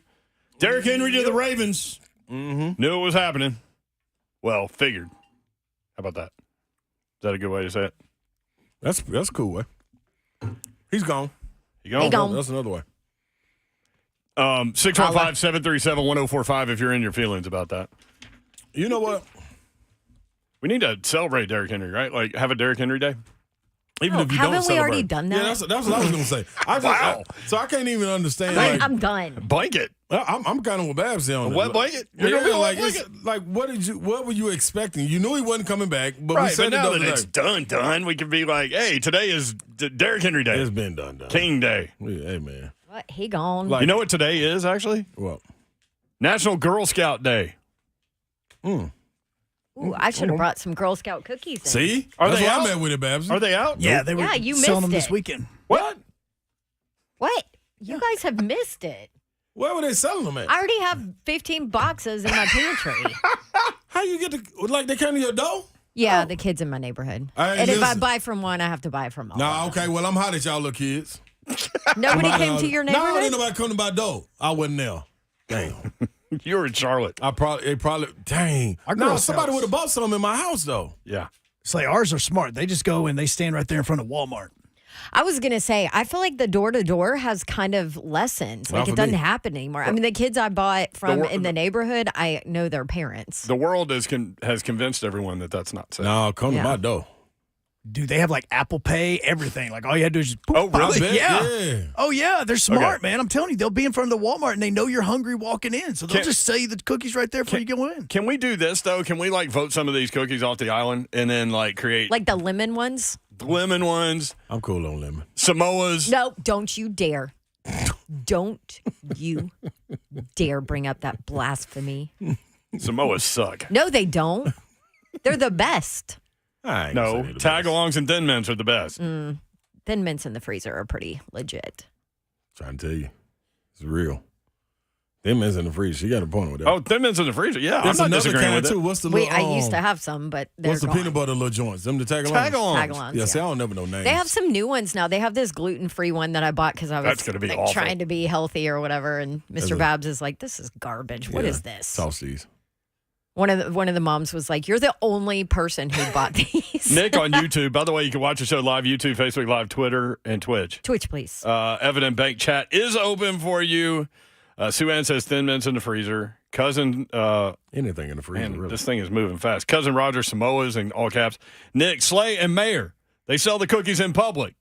Derrick Henry to the Ravens. Knew it was happening. Well, figured. How about that? Is that a good way to say it? That's a cool way. He's gone. He gone? That's another way. 615-737-1045 if you're in your feelings about that. You know what? We need to celebrate Derrick Henry, right? Like, have a Derrick Henry Day. Even if you haven't don't we already celebrate. done that? Yeah, that's what I was going to say. Wow. So I can't even understand. I'm done. Blanket. I'm kind of with Babsy on A it. wet blanket? Yeah, You're gonna be a wet it's like what were you expecting? You knew he wasn't coming back, but we Right, said but it now the that other it's day. done, we can be like, hey, today is Derrick Henry Day. It's been done. King Day. Yeah, hey, man. What? He gone. Like- You know what today is, actually? Well, National Girl Scout Day. Ooh, I should have brought some Girl Scout cookies in. see? Are That's they why out? I'm at with it, Babsy. Are they out? Yeah, they were Yeah, you selling them missed this it. weekend. What? What? You guys have missed it. Where were they selling them at? I already have 15 boxes in my pantry. How you get like they came to your door? Yeah, the kids in my neighborhood. Hey, And if I listen. buy from one, I have to buy from all. Nah, of them. okay. Well, I'm hot at y'all little kids. Nobody came to your No, neighborhood? ain't nobody come to my door. I wasn't there. Damn. You were in Charlotte. Dang. Our No, Girl somebody Scouts. would have bought some in my house though. Yeah. It's like ours are smart. They just go and they stand right there in front of Walmart. I was going to say, I feel like the door-to-door has kind of lessened. Not Like, for it doesn't me. happen anymore. I mean, the kids I bought from wor- in the neighborhood, I know their parents. The world has convinced everyone that that's not safe. No, come Yeah. to my door. Dude, they have like Apple Pay, everything. Like all you had to do is just. Oh, really? I bet, Yeah. Oh yeah, they're smart, Okay. man. I'm telling you, they'll be in front of the Walmart and they know you're hungry walking in, so they'll Can- just sell you the cookies right there before you go in. Can we do this, though? Can we, like, vote some of these cookies off the island and then, like, create Like the lemon ones? lemon ones, I'm cool on lemon. Samoas? No, don't you dare. Don't you dare bring up that blasphemy. Samoas suck. No, they don't. They're the best. I ain't No, gonna say the best. tag-alongs and thin mints are the best. Thin mints in the freezer are pretty legit. Trying to tell you. It's real. Them is in the freezer. She got a point with that. Oh, thin mints in the freezer. Yeah, There's I'm not another disagreeing kind with too. it. What's the Wait, little, I used to have some, but they're what's the gone. peanut butter little joints? Them the tag-alongs? Tag-alongs. Tag-alongs, Yeah, see, I yeah. don't never know names. They have some new ones now. They have this gluten-free one that I bought because I was That's gonna be like, awful. trying to be healthy or whatever. And Mr. a- Babs is like, "This is garbage. What Yeah, is this?" Toss these. One of the moms was like, "You're the only person who bought these." Nick on YouTube. By the way, you can watch the show live, YouTube, Facebook Live, Twitter, and Twitch. Twitch, please. Evident Bank chat is open for you. Sue Ann says thin mints in the freezer. Cousin, Anything in the freezer, man, really. this thing is moving fast. Cousin Roger, Samoas in all caps. Nick, Slay, and Mayor. They sell the cookies in public.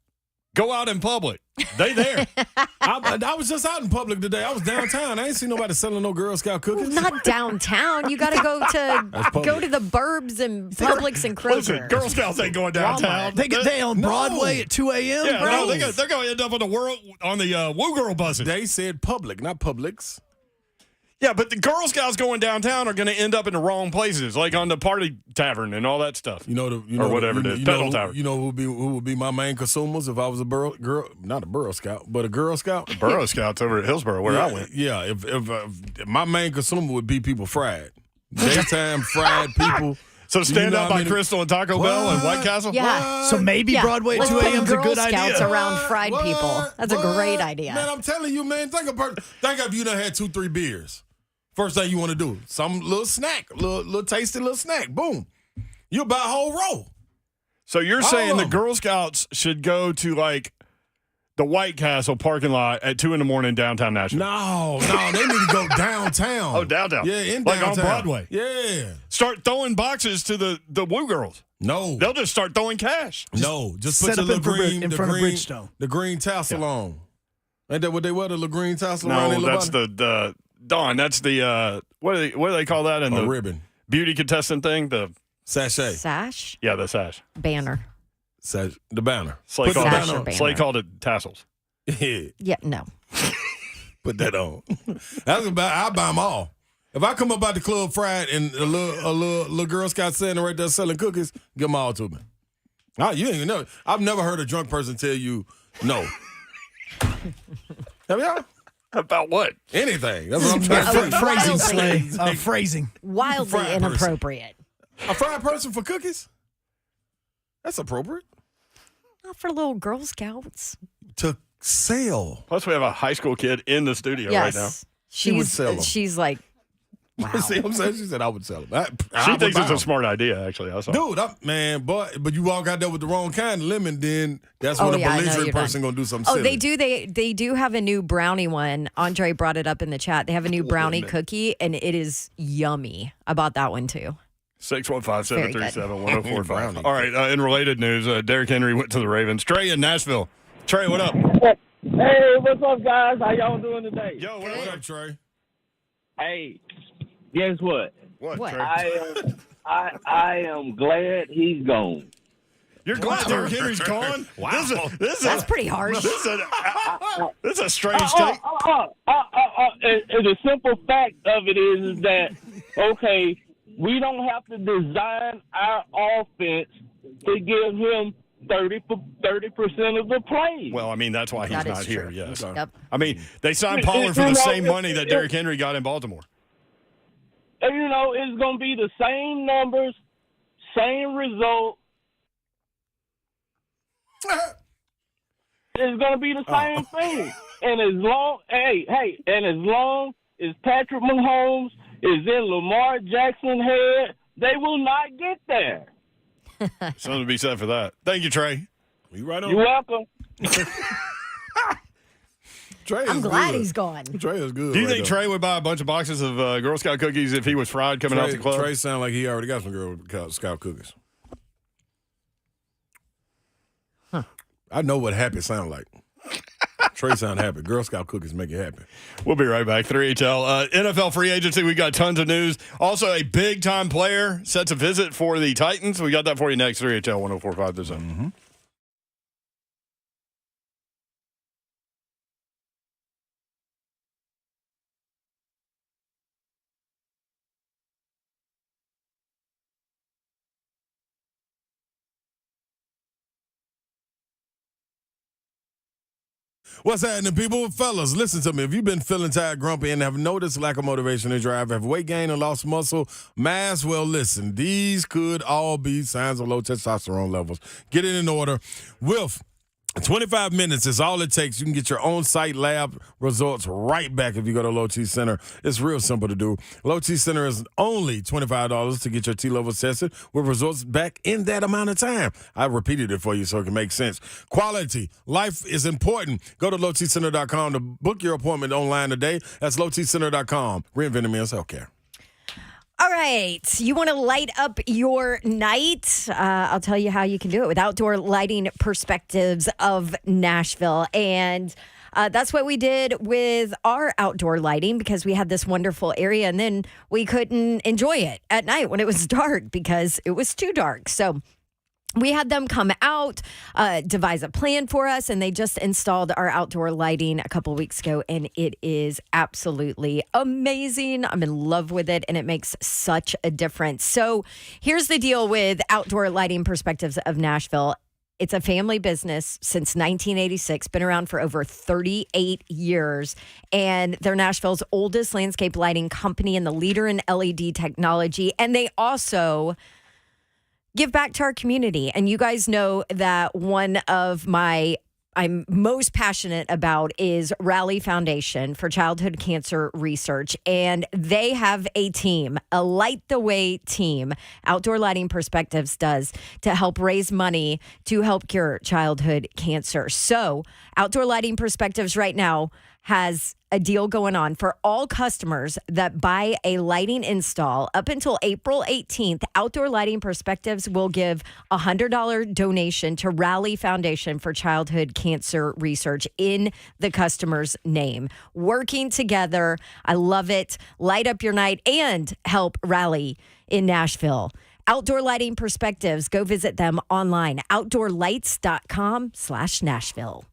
Go out in public. They there. I was just out in public today. I was downtown. I ain't seen nobody selling no Girl Scout cookies. Not downtown. You got to go public. to the Burbs and Publix and Kroger. Listen, Girl Scouts ain't going downtown. They on No. Broadway at 2 a.m. Yeah, bro. no, they're going to end up on the Woo Girl buses. They said public, not Publix. Yeah, but the Girl Scouts going downtown are going to end up in the wrong places, like on the party tavern and all that stuff. You know Or whatever it is, Pedal Tower. You know who would be my main consumers if I was a girl, not a Girl Scout, but a Girl Scout. Burrow Scouts over at Hillsboro, where I went. Yeah, if my main consumer would be people fried, daytime fried people. So stand You know up how by many- Crystal and Taco Bell and White Castle? Yeah. So maybe Yeah, Broadway at let's 2 put a.m. is a Girl good Scouts idea. around fried people. That's a great idea. Man, I'm telling you, man. Think if you done had 2-3 beers. First thing you want to do, some little snack, little tasty little snack. Boom, you buy a whole row. So you're All saying of the them. Girl Scouts should go to like the White Castle parking lot at 2 a.m. downtown Nashville? No, they need to go downtown. Oh, downtown. Yeah, in Like on downtown. Broadway. Yeah. Start throwing boxes to the Woo Girls. No. They'll just start throwing cash. No, just set put your up little in green, in the front of green, Bridgestone. the green tassel on. Ain't that what they wear? The little green tassel around No, their little that's body? the Don. That's the what do they call that in a the ribbon, beauty contestant thing? The sachet, Sash? sash. Banner. the banner. Slay Put the called, Sash banner or on. banner. Slay called it tassels. Yeah, Yeah, no. put that on. That's about. I buy them all. If I come up out the club fried and a little Girl Scout standing right there selling cookies, give them all to me. Oh, you ain't even know. I've never heard a drunk person tell you no. Have y'all? About what? Anything. That's what I'm trying to Yeah, say. Phrasing, Wildly. Slay. Phrasing. Wildly Fried person. inappropriate. A fried person for cookies? That's appropriate. Not for little Girl Scouts. To sell. Plus, we have a high school kid in the studio right now. She would sell 'em. She's like, wow. See what I'm saying? She said I would sell them. She thinks it's a smart idea, actually. I saw. Dude, but you walk out there with the wrong kind of lemon, then that's when a belligerent person gonna do something silly. They do have a new brownie one. Andre brought it up in the chat. They have a new brownie cookie, and it is yummy. I bought that one too. 615-737-1045. All right, in related news, Derrick Henry went to the Ravens. Trey in Nashville. Trey, what up? Hey, what's up, guys? How y'all doing today? Yo, What up, Trey? Hey, guess what? What? What? Trey? I am glad he's gone. You're glad Derrick Henry's gone? Wow. That's pretty harsh. This is a strange take. And the simple fact of it is that, okay, we don't have to design our offense to give him 30% of the plays. Well, I mean, that's why he's That is not here, true. yes. Yep. I mean, they signed Pollard for the same money that Derrick Henry got in Baltimore. And, it's going to be the same numbers, same result. It's going to be the same thing. And as long as Patrick Mahomes is in Lamar Jackson's head, they will not get there. Something to be said for that. Thank you, Trey. You right on. You're welcome. Trey I'm is glad good. he's gone. Trey is good. Do you right think there. Trey would buy a bunch of boxes of Girl Scout cookies if he was fried coming out the club? Trey sound like he already got some Girl Scout cookies. I know what happy sound like. Trey sound happy. Girl Scout cookies make you happy. We'll be right back. 3HL. NFL free agency, we got tons of news. Also, a big-time player set to visit for the Titans. We got that for you next. 3HL 1045 The Zone. Mm-hmm. What's happening, people? Fellas, listen to me. If you've been feeling tired, grumpy, and have noticed lack of motivation and drive, have weight gain or lost muscle mass, well, listen, these could all be signs of low testosterone levels. Get it in order with 25 minutes is all it takes. You can get your own site lab results right back if you go to Low T Center. It's real simple to do. Low T Center is only $25 to get your T levels tested with results back in that amount of time. I repeated it for you so it can make sense. Quality. Life is important. Go to lowtcenter.com to book your appointment online today. That's lowtcenter.com. Reinventing men's healthcare. All right. You want to light up your night? I'll tell you how you can do it with Outdoor Lighting Perspectives of Nashville. And that's what we did with our outdoor lighting because we had this wonderful area and then we couldn't enjoy it at night when it was dark because it was too dark. So we had them come out, devise a plan for us, and they just installed our outdoor lighting a couple weeks ago, and it is absolutely amazing. I'm in love with it, and it makes such a difference. So here's the deal with Outdoor Lighting Perspectives of Nashville. It's a family business since 1986, been around for over 38 years, and they're Nashville's oldest landscape lighting company and the leader in LED technology, and they also give back to our community. And you guys know that one of I'm most passionate about is Rally Foundation for Childhood Cancer Research. And they have a team, a Light the Way team, Outdoor Lighting Perspectives does, to help raise money to help cure childhood cancer. So Outdoor Lighting Perspectives right now has a deal going on for all customers that buy a lighting install up until April 18th. Outdoor Lighting Perspectives will give a $100 donation to Rally Foundation for Childhood Cancer Research in the customer's name. Working together, I love it. Light up your night and help Rally in Nashville. Outdoor Lighting Perspectives, go visit them online, outdoorlights.com/Nashville.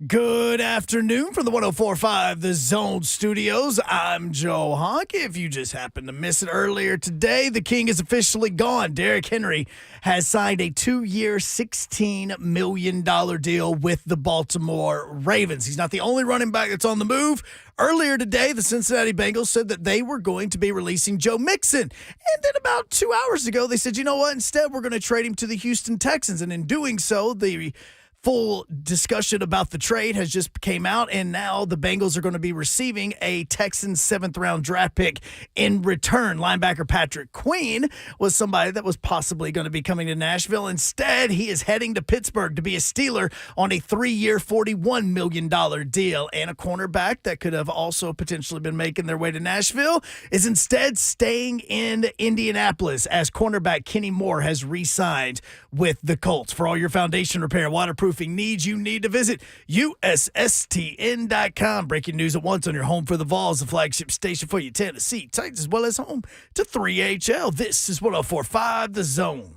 Good afternoon from the 104.5 The Zone Studios. I'm Joe Honk. If you just happened to miss it earlier today, the king is officially gone. Derrick Henry has signed a 2-year, $16 million deal with the Baltimore Ravens. He's not the only running back that's on the move. Earlier today, the Cincinnati Bengals said that they were going to be releasing Joe Mixon. And then about 2 hours ago, they said, you know what? Instead, we're going to trade him to the Houston Texans. And in doing so, the full discussion about the trade has just came out, and now the Bengals are going to be receiving a Texans 7th-round draft pick in return. Linebacker Patrick Queen was somebody that was possibly going to be coming to Nashville. Instead, he is heading to Pittsburgh to be a Steeler on a 3-year, $41 million deal. And a cornerback that could have also potentially been making their way to Nashville is instead staying in Indianapolis as cornerback Kenny Moore has re-signed with the Colts. For all your foundation repair, waterproofing needs, you need to visit USSTN.com. Breaking news at once on your home for the Vols, the flagship station for your Tennessee Titans, as well as home to 3HL. This is 104.5 The Zone.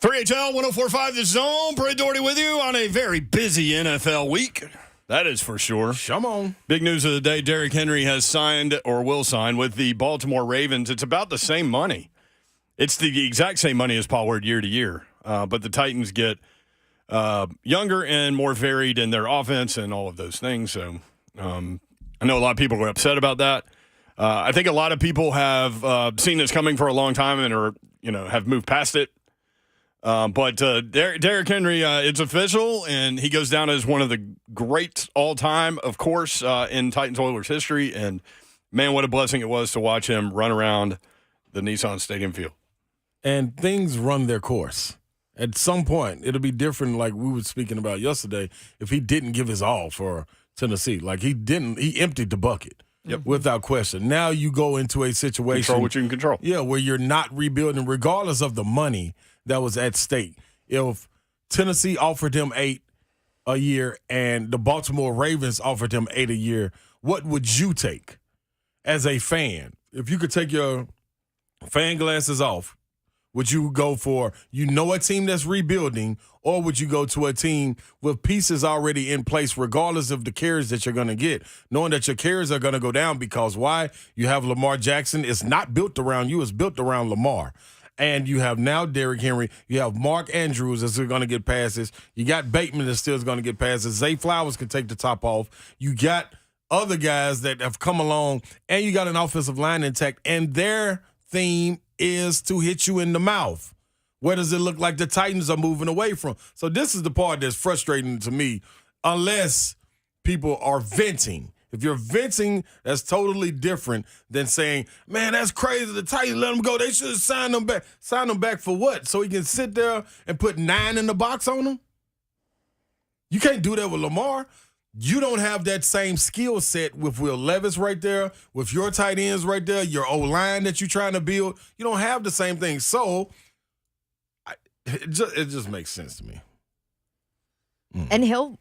HL 104.5 The Zone. Bray Doherty with you on a very busy NFL week. That is for sure. Come on. Big news of the day, Derrick Henry has signed or will sign with the Baltimore Ravens. It's about the same money. It's the exact same money as Pollard year to year. But the Titans get younger and more varied in their offense and all of those things. So I know a lot of people are upset about that. I think a lot of people have seen this coming for a long time and are, have moved past it. But Derrick Henry, it's official, and he goes down as one of the greats all-time, of course, in Titans-Oilers history. And, man, what a blessing it was to watch him run around the Nissan Stadium field. And things run their course. At some point, it'll be different, like we were speaking about yesterday, if he didn't give his all for Tennessee. Like, he emptied the bucket. Yep. Without question. Now you go into a situation. Control what you can control. Yeah, where you're not rebuilding, regardless of the money that was at stake. If Tennessee offered him $8 a year and the Baltimore Ravens offered him $8 a year, what would you take as a fan? If you could take your fan glasses off, would you go for, a team that's rebuilding, or would you go to a team with pieces already in place, regardless of the carries that you're going to get, knowing that your carries are going to go down because why? You have Lamar Jackson. It's not built around you. It's built around Lamar. And you have now Derrick Henry. You have Mark Andrews that's going to get passes. You got Bateman that's still going to get passes. Zay Flowers can take the top off. You got other guys that have come along, and you got an offensive line intact, and their theme is to hit you in the mouth. Where does it look like the Titans are moving away from? So this is the part that's frustrating to me, unless people are venting. If you're venting, that's totally different than saying, man, that's crazy. The Titans let him go. They should have signed him back. Sign him back for what? So he can sit there and put 9 in the box on him? You can't do that with Lamar. You don't have that same skill set with Will Levis right there, with your tight ends right there, your O-line that you're trying to build. You don't have the same thing. So it just makes sense to me. And he'll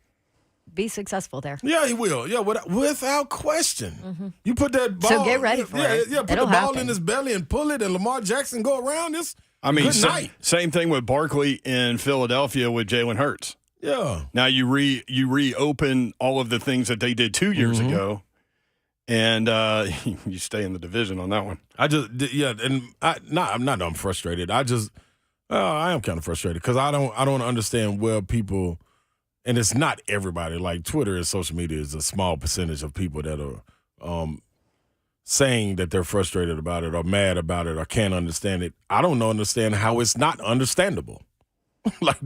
be successful there. Yeah, he will. Yeah, without question. Mm-hmm. You put that ball. So get ready for it. Yeah, put the ball in his belly and pull it, and Lamar Jackson go around this. Good night. Same thing with Barkley in Philadelphia with Jalen Hurts. Yeah. Now you reopen all of the things that they did 2 years ago, and you stay in the division on that one. I'm frustrated. I am kind of frustrated because I don't understand where people, and it's not everybody. Like Twitter and social media is a small percentage of people that are saying that they're frustrated about it or mad about it or can't understand it. I don't understand how it's not understandable. Like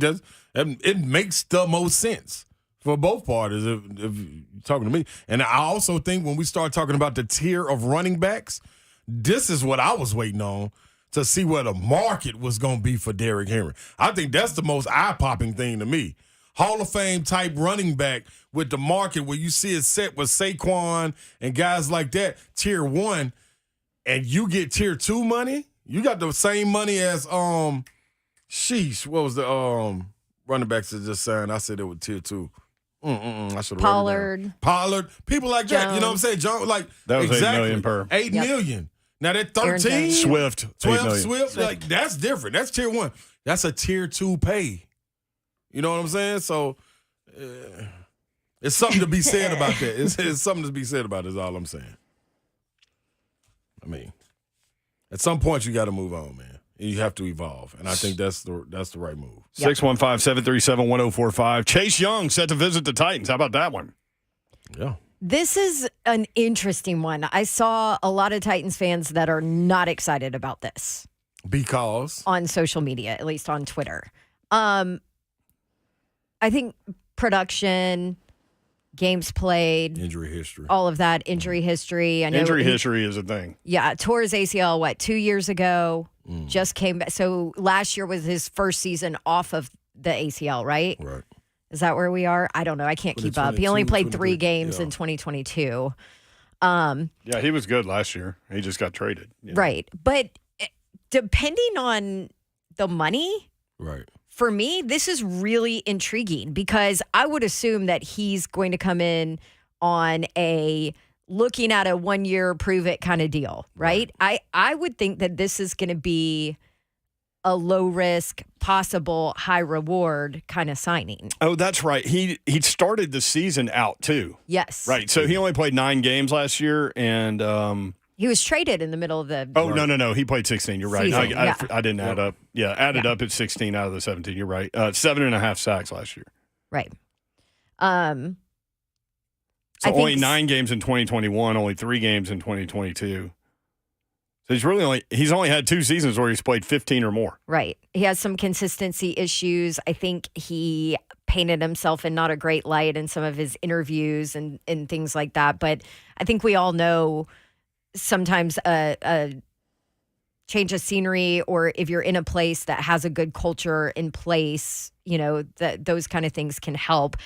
it makes the most sense for both parties if you're talking to me. And I also think when we start talking about the tier of running backs, this is what I was waiting on to see where the market was going to be for Derrick Henry. I think that's the most eye-popping thing to me. Hall of Fame type running back with the market where you see it set with Saquon and guys like that, tier 1, and you get tier 2 money. You got the same money as what was the running backs that just signed? I said it was tier 2. I should have Pollard. Pollard. People like that. You know what I'm saying? John, like That was exactly. $8 million per. $8 million. Now that Aaron 13. Jones. Swift. 12 $8 million. Swift. Like that's different. That's tier 1. That's a tier 2 pay. You know what I'm saying? So it's something to be said about that. It's something to be said about it, is all I'm saying. I mean, at some point you got to move on, man. You have to evolve, and I think that's the right move. 615-737-1045. Chase Young set to visit the Titans. How about that one? Yeah. This is an interesting one. I saw a lot of Titans fans that are not excited about this Because on social media, at least on Twitter. I think production, games played, injury history. all of that, injury history. I know Injury history is a thing. Yeah, tore his ACL, 2 years ago? Just came back. So last year was his first season off of the ACL, right? Right. Is that where we are? I don't know. I can't keep up. He only played 3 games in 2022. Yeah, he was good last year. He just got traded. You know? Right. But depending on the money, Right. for me, this is really intriguing because I would assume that he's going to come in on looking at a 1-year prove it kind of deal, right? I would think that this is going to be a low risk, possible high reward kind of signing. Oh, that's right. He started the season out too. Yes. Right. So he only played 9 games last year, and he was traded in the middle of the. Oh no, he played 16. You're right. Season, I didn't add up. Yeah, added up at 16 out of the 17. You're right. 7.5 sacks last year. Right. So only 9 games in 2021, only 3 games in 2022. So he's only had 2 seasons where he's played 15 or more. Right. He has some consistency issues. I think he painted himself in not a great light in some of his interviews and things like that. But I think we all know sometimes a change of scenery, or if you're in a place that has a good culture in place, those kind of things can help.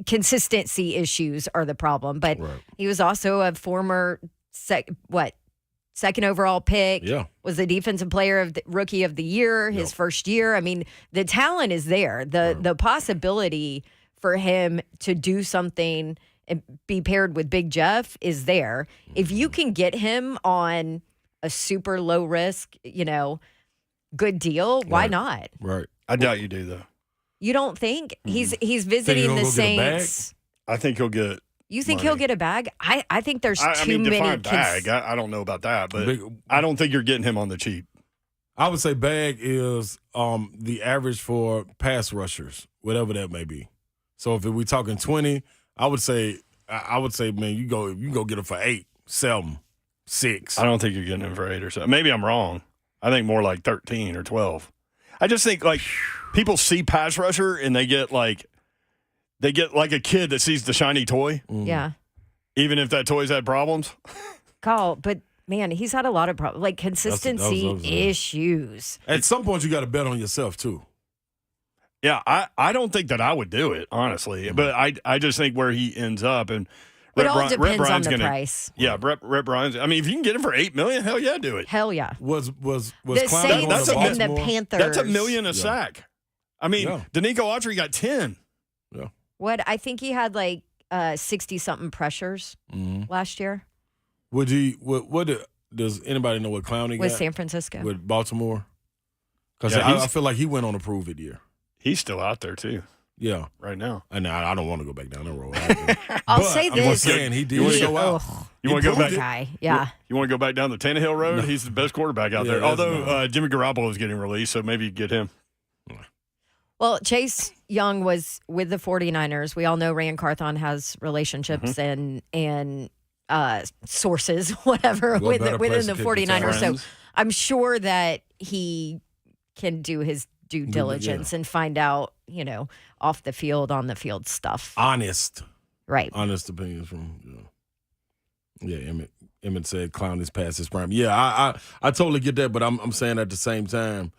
Consistency issues are the problem. But he was also a former second overall pick. Yeah. Was the defensive player of the rookie of the year his first year. I mean, the talent is there. The possibility for him to do something and be paired with Big Jeff is there. If you can get him on a super low risk, good deal, why not? Right. I doubt you do though. You don't think? He's visiting the Saints. I think he'll get. You think he'll get a bag? I think there's too many. Define bag. I don't know about that, but I don't think you're getting him on the cheap. I would say bag is the average for pass rushers, whatever that may be. So if we're talking 20, I would say, man, you go get him for 8, 7, 6. I don't think you're getting him for 8 or so. Maybe I'm wrong. I think more like 13 or 12. I just think people see pass rusher and they get like a kid that sees the shiny toy. Yeah. Even if that toy's had problems. But man, he's had a lot of problems, like consistency issues. At some point, you got to bet on yourself too. Yeah, I don't think that I would do it, honestly. But I just think where he ends up, and It all depends on the price. Yeah, Rhett Bryan's. I mean, if you can get him for $8 million, hell yeah, do it. Hell yeah. Was the Clowney Saints and the Panthers? That's $1 million a sack. I mean, Danico Autry got 10. Yeah. What I think he had 60-something pressures last year. Would he? What does anybody know what Clowney with got San Francisco with Baltimore? Because I feel like he went on a prove it year. He's still out there too. Yeah, right now. And I don't want to go back down that road. I'll say this: I'm just saying he did show out. You want to go back? Guy. Yeah. You want to go back down the Tannehill road? No. He's the best quarterback out there. Although Jimmy Garoppolo is getting released, so maybe you get him. Well, Chase Young was with the 49ers. We all know Rand Carthon has relationships and sources, whatever, within the 49ers. So I'm sure that he can do his due diligence and find out, off the field, on the field stuff. Honest opinions from Emmett said Clowney's past his prime. Yeah, I totally get that, but I'm saying at the same time,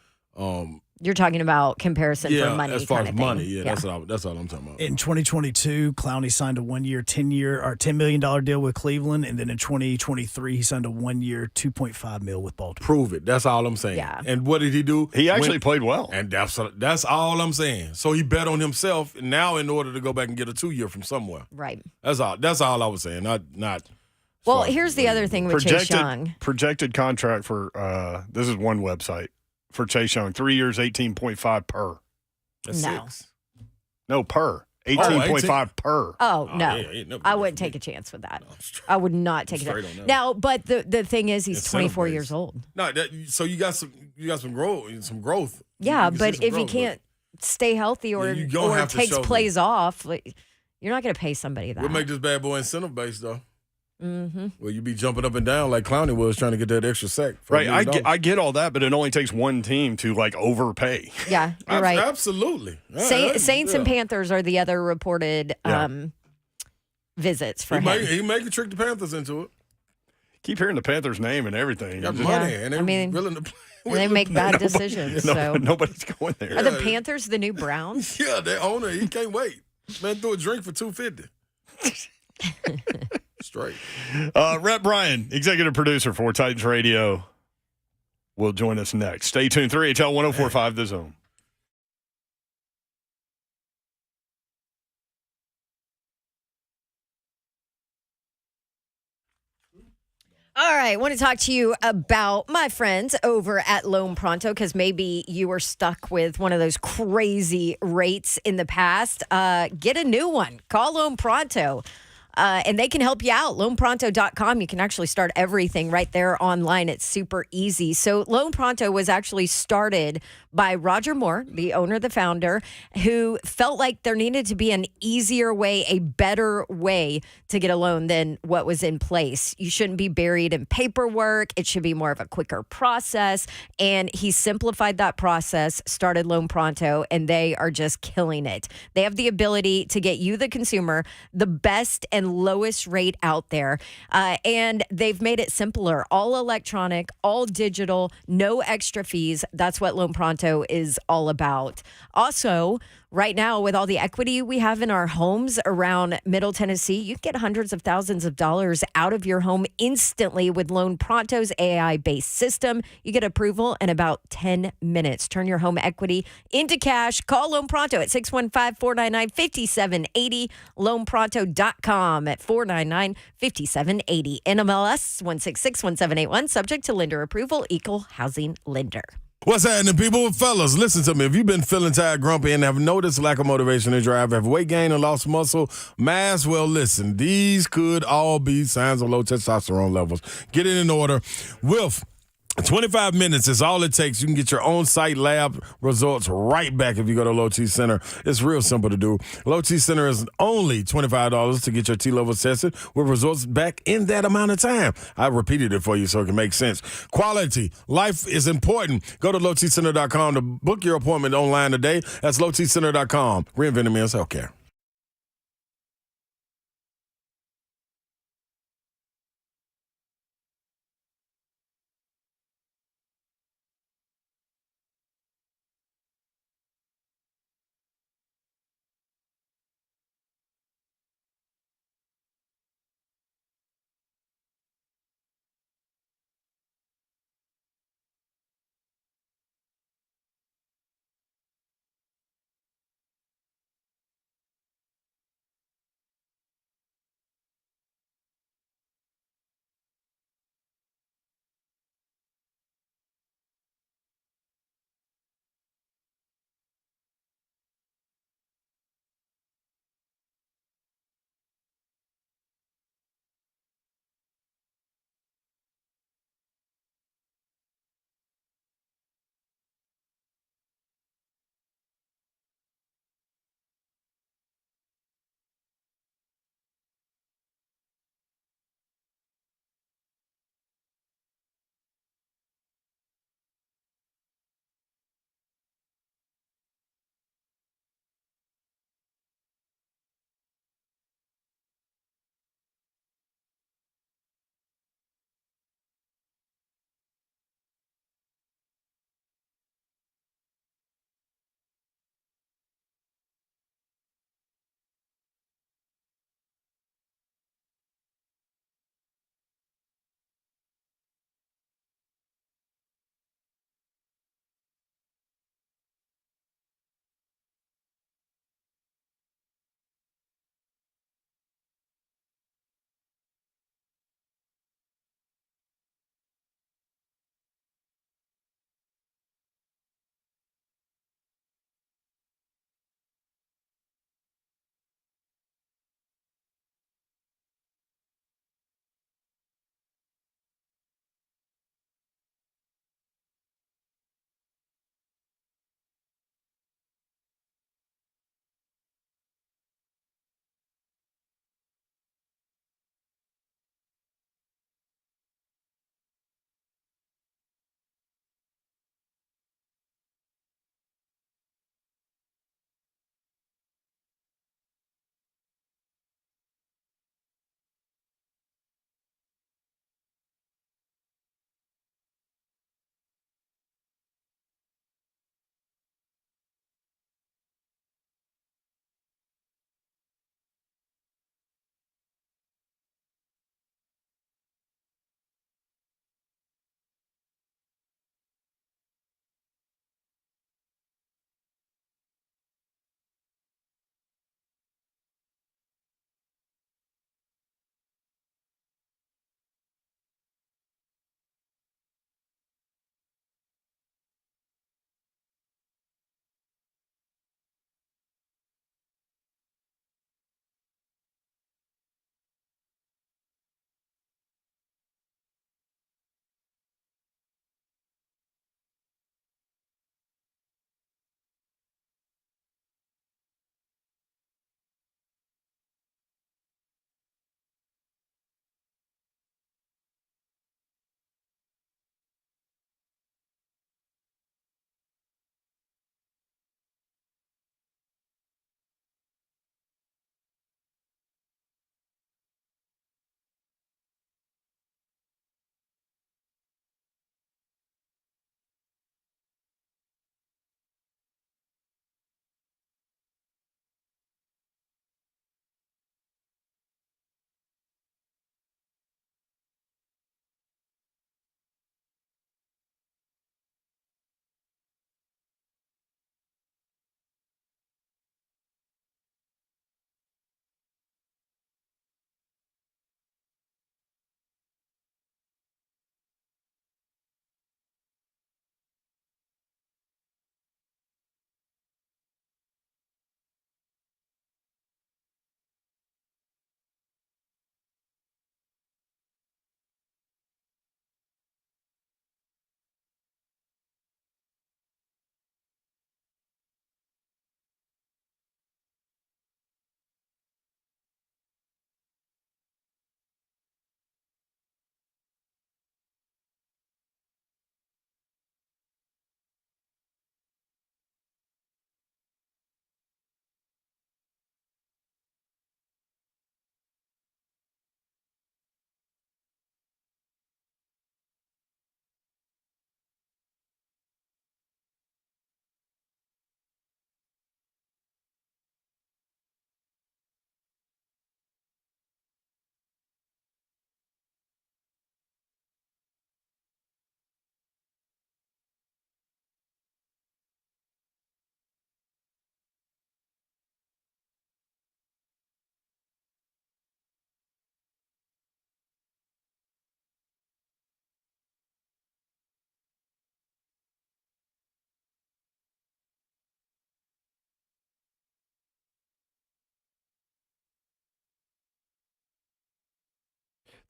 You're talking about comparison for money. as far kind as of thing. money, that's all I'm talking about. In 2022, Clowney signed a 1-year, $10 million deal with Cleveland, and then in 2023, he signed a 1-year, $2.5 million with Baltimore. Prove it. That's all I'm saying. Yeah. And what did he do? He actually played well. And that's all I'm saying. So he bet on himself now in order to go back and get a 2-year from somewhere. Right. That's all I was saying. Not. Well, here's the other thing with Chase Young. Projected contract for this is one website for Chase Young, 3 years, 18.5 per. That's No. 6. No, per 18.5 per. Oh, no. ain't never I been wouldn't for me. take a chance with that. I would not take a straight chance. on that. Now, but the thing is, he's Incentive 24 based. years old. No, so you got some growth. Yeah, You can see but some if he growth, can't stay healthy or, you gonna or have to takes show plays off, you're not going to pay somebody that. We'll make this bad boy incentive based though. Mm-hmm. Well, you be jumping up and down like Clowney was trying to get that extra sack. for Right, $1 million. I get all that, but it only takes one team to overpay. Yeah, you're right. Absolutely. Saints and Panthers are the other reported visits for him. He may trick the Panthers into it. Keep hearing the Panthers' name and everything. Got Just- money, Yeah, and they're I mean, willing to play. And they make bad decisions. So Nobody's going there. are the Panthers the new Browns? Yeah, their owner, he can't wait. Man threw a drink for $250. Straight. Rhett Bryan, executive producer for Titans Radio, will join us next. Stay tuned. 3HL 1045 The Zone. All right, I want to talk to you about my friends over at Loan Pronto because maybe you were stuck with one of those crazy rates in the past. Get a new one. Call Loan Pronto. And they can help you out. LoanPronto.com. You can actually start everything right there online. It's super easy. So Loan Pronto was actually started by Roger Moore, the owner, the founder, who felt like there needed to be an easier way, a better way to get a loan than what was in place. You shouldn't be buried in paperwork. It should be more of a quicker process. And he simplified that process, started Loan Pronto, and they are just killing it. They have the ability to get you, the consumer, the best and lowest rate out there. And they've made it simpler, all electronic, all digital, no extra fees. That's what Loan Pronto is all about. Also, right now, with all the equity we have in our homes around Middle Tennessee, you can get hundreds of thousands of dollars out of your home instantly with Loan Pronto's AI-based system. You get approval in about 10 minutes. Turn your home equity into cash. Call Loan Pronto at 615-499-5780, loanpronto.com at 499-5780. NMLS 1661781, subject to lender approval, equal housing lender. What's happening, people? Fellas, listen to me. If you've been feeling tired, grumpy, and have noticed lack of motivation and drive, have weight gain or lost muscle mass, well, listen, these could all be signs of low testosterone levels. Get it in order with 25 minutes is all it takes. You can get your own site lab results right back if you go to Low T Center. It's real simple to do. Low T Center is only $25 to get your T levels tested with results back in that amount of time. I repeated it for you so it can make sense. Quality. Life is important. Go to lowtcenter.com to book your appointment online today. That's lowtcenter.com. Reinventing men's healthcare.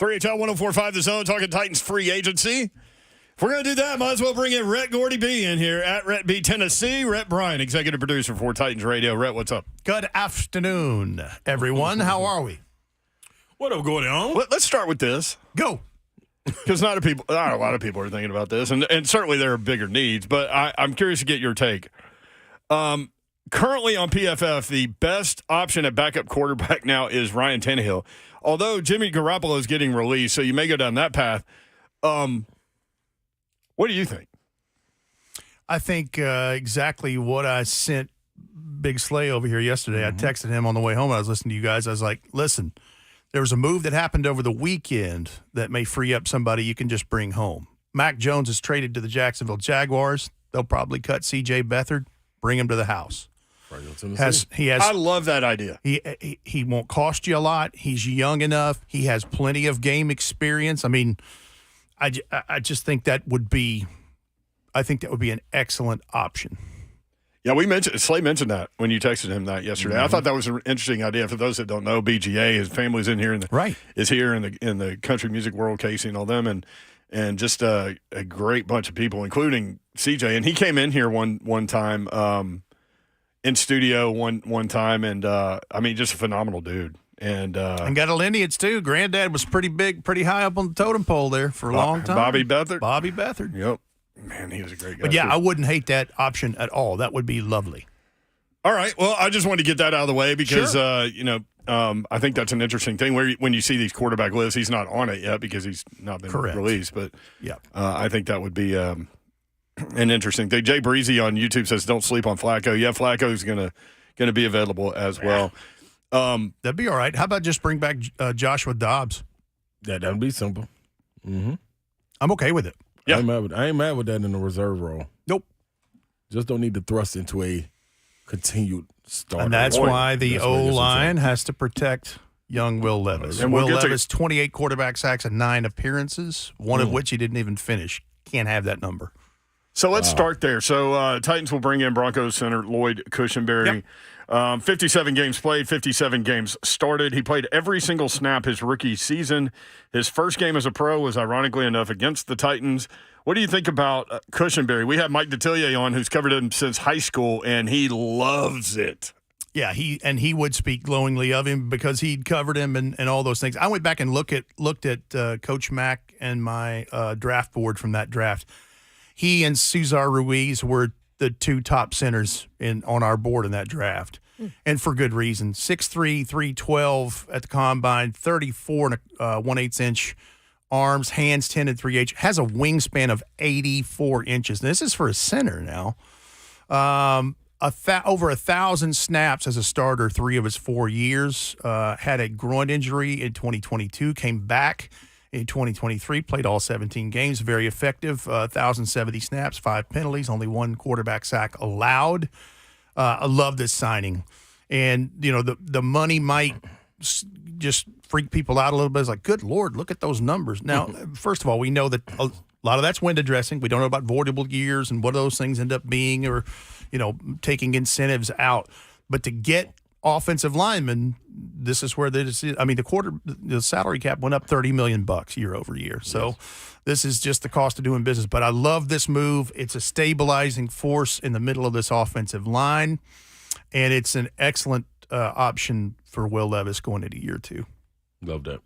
3HL 1045 The Zone, talking Titans free agency. If we're going to do that, might as well bring in Rhett Gordy B in here at Rhett B Tennessee. Rhett Bryan, executive producer for Titans Radio. Rhett, what's up? Good afternoon, everyone. How are we? What up, going on? Let's start with this. Go. Because not a lot of people are thinking about this, and certainly there are bigger needs, but I'm curious to get your take. Currently on PFF, the best option at backup quarterback now is Ryan Tannehill. Although Jimmy Garoppolo is getting released, so you may go down that path. What do you think? I think exactly what I sent Big Slay over here yesterday. I texted him on the way home. I was listening to you guys. I was like, listen, there was a move that happened over the weekend that may free up somebody you can just bring home. Mac Jones is traded to the Jacksonville Jaguars. They'll probably cut C.J. Beathard, bring him to the house. I love that idea. He won't cost you a lot. He's young enough. He has plenty of game experience. I mean, I just think that would be an excellent option. Yeah, Slay mentioned that when you texted him that yesterday. I thought that was an interesting idea. For those that don't know, BGA, his family's in here is here in the country music world, Casey and all them, and just a great bunch of people, including CJ. And he came in here one time in studio one time, and I mean, just a phenomenal dude. And got a lineage too. Granddad was pretty big, pretty high up on the totem pole there for a long time. Bobby Beathard. Yep. Man, he was a great guy. But yeah, I wouldn't hate that option at all. That would be lovely. All right. Well, I just wanted to get that out of the way because I think that's an interesting thing. When you see these quarterback lists, he's not on it yet because he's not been released. But yeah, I think that would be an interesting thing. Jay Breezy on YouTube says, "Don't sleep on Flacco." Yeah, Flacco's gonna be available as well. That'd be all right. How about just bring back Joshua Dobbs? That'd be simple. Mm-hmm. I'm okay with it. Yeah. I ain't mad with that in the reserve role. Nope. Just don't need to thrust into a continued starter. And that's why the O-line has to protect young Will Levis. And Will Levis, 28 quarterback sacks and 9 appearisses, one of Mm. which he didn't even finish. Can't have that number. So let's start there. So Titans will bring in Broncos center Lloyd Cushenberry. 57 games played, 57 games started. He played every single snap his rookie season. His first game as a pro was, ironically enough, against the Titans. What do you think about Cushenberry? We have Mike Detillier on, who's covered him since high school, and he loves it. Yeah, he would speak glowingly of him because he'd covered him and all those things. I went back and looked at Coach Mack and my draft board from that draft. He and Cesar Ruiz were the 2 top centers on our board in that draft, and for good reason. 6'3", 312 at the combine, 34 and 1/8 inch arms, hands 10 and 3/8, has a wingspan of 84 inches. And this is for a center now. Over 1,000 snaps as a starter 3 of his 4 years. Had a groin injury in 2022, came back in 2023, played all 17 games, very effective, 1,070 snaps, 5 penalties, only 1 quarterback sack allowed. I love this signing. And, the money might just freak people out a little bit. It's like, good Lord, look at those numbers. Now, first of all, we know that a lot of that's window dressing. We don't know about voidable years and what those things end up being or, taking incentives out. But to get offensive linemen, this is where the salary cap went up $30 million year over year. So this is just the cost of doing business. But I love this move. It's a stabilizing force in the middle of this offensive line, and it's an excellent option for Will Levis going into year 2. Love that.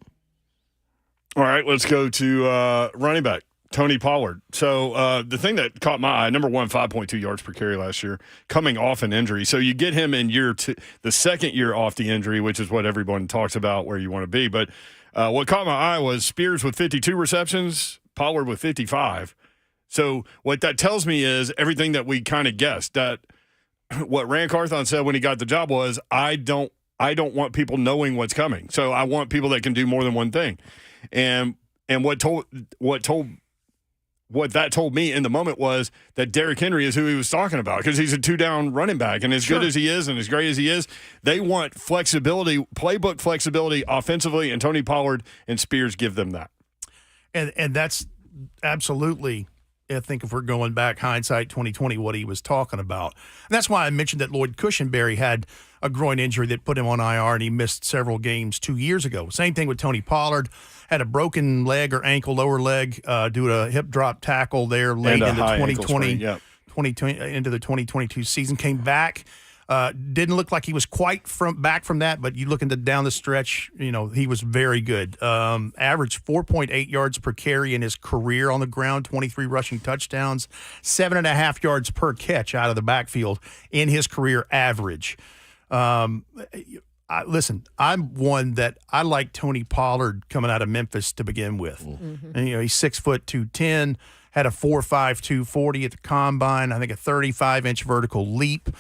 All right, let's go to running back, Tony Pollard. So the thing that caught my eye, number one, 5.2 yards per carry last year, coming off an injury. So you get him in year 2, the second year off the injury, which is what everyone talks about where you want to be. But what caught my eye was Spears with 52 receptions, Pollard with 55. So what that tells me is everything that we kind of guessed, that what Rand Carthon said when he got the job was, I don't want people knowing what's coming. So I want people that can do more than one thing. And what that told me in the moment was that Derrick Henry is who he was talking about because he's a 2-down running back. And as good as he is and as great as he is, they want flexibility, playbook flexibility offensively, and Tony Pollard and Spears give them that. And that's absolutely I think if we're going back hindsight 2020, what he was talking about. And that's why I mentioned that Lloyd Cushenberry had a groin injury that put him on IR and he missed several games 2 years ago. Same thing with Tony Pollard. Had a broken leg or ankle, lower leg, due to a hip drop tackle there late in the 2020, into the 2022 season. Came back. Didn't look like he was quite back from that, but you look down the stretch, he was very good. Averaged 4.8 yards per carry in his career on the ground, 23 rushing touchdowns, 7.5 yards per catch out of the backfield in his career average. Listen, I'm one that I like Tony Pollard coming out of Memphis to begin with. Mm-hmm. And, he's 6'2", had a 4.5 240 at the combine. I think a 35-inch vertical leap.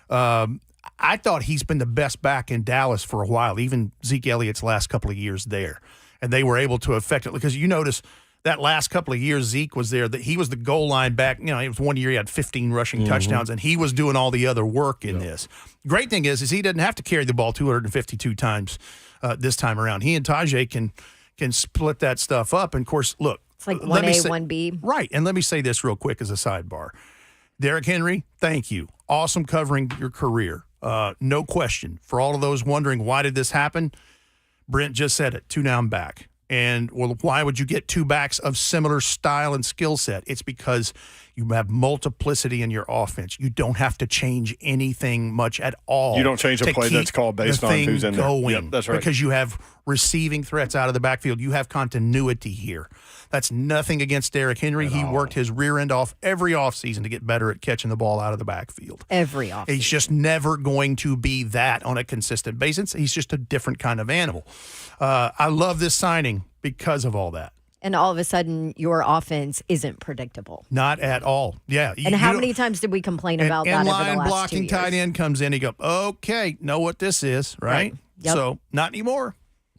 I thought he's been the best back in Dallas for a while, even Zeke Elliott's last couple of years there. And they were able to effectively, because you notice that last couple of years Zeke was there, that he was the goal line back. It was 1 year he had 15 rushing touchdowns, and he was doing all the other work in this. Great thing is he doesn't have to carry the ball 252 times this time around. He and Tajay can split that stuff up. And, of course, look. It's like 1A, 1B. Right. And let me say this real quick as a sidebar. Derrick Henry, thank you. Awesome covering your career. No question. For all of those wondering, why did this happen? Brent just said it, 2 down back. And, well, why would you get 2 backs of similar style and skill set? It's because you have multiplicity in your offense. You don't have to change anything much at all. You don't change a play that's called based on who's in there. Yep, that's right. Because you have receiving threats out of the backfield. You have continuity here. That's nothing against Derrick Henry. He worked his rear end off every offseason to get better at catching the ball out of the backfield. Every offseason. He's just never going to be that on a consistent basis. He's just a different kind of animal. I love this signing because of all that. And all of a sudden, your offense isn't predictable. Not at all. Yeah. And how many times did we complain about that over the last 2 years? Inline blocking tight end comes in. You go, okay, know what this is, right? Yep. So not anymore.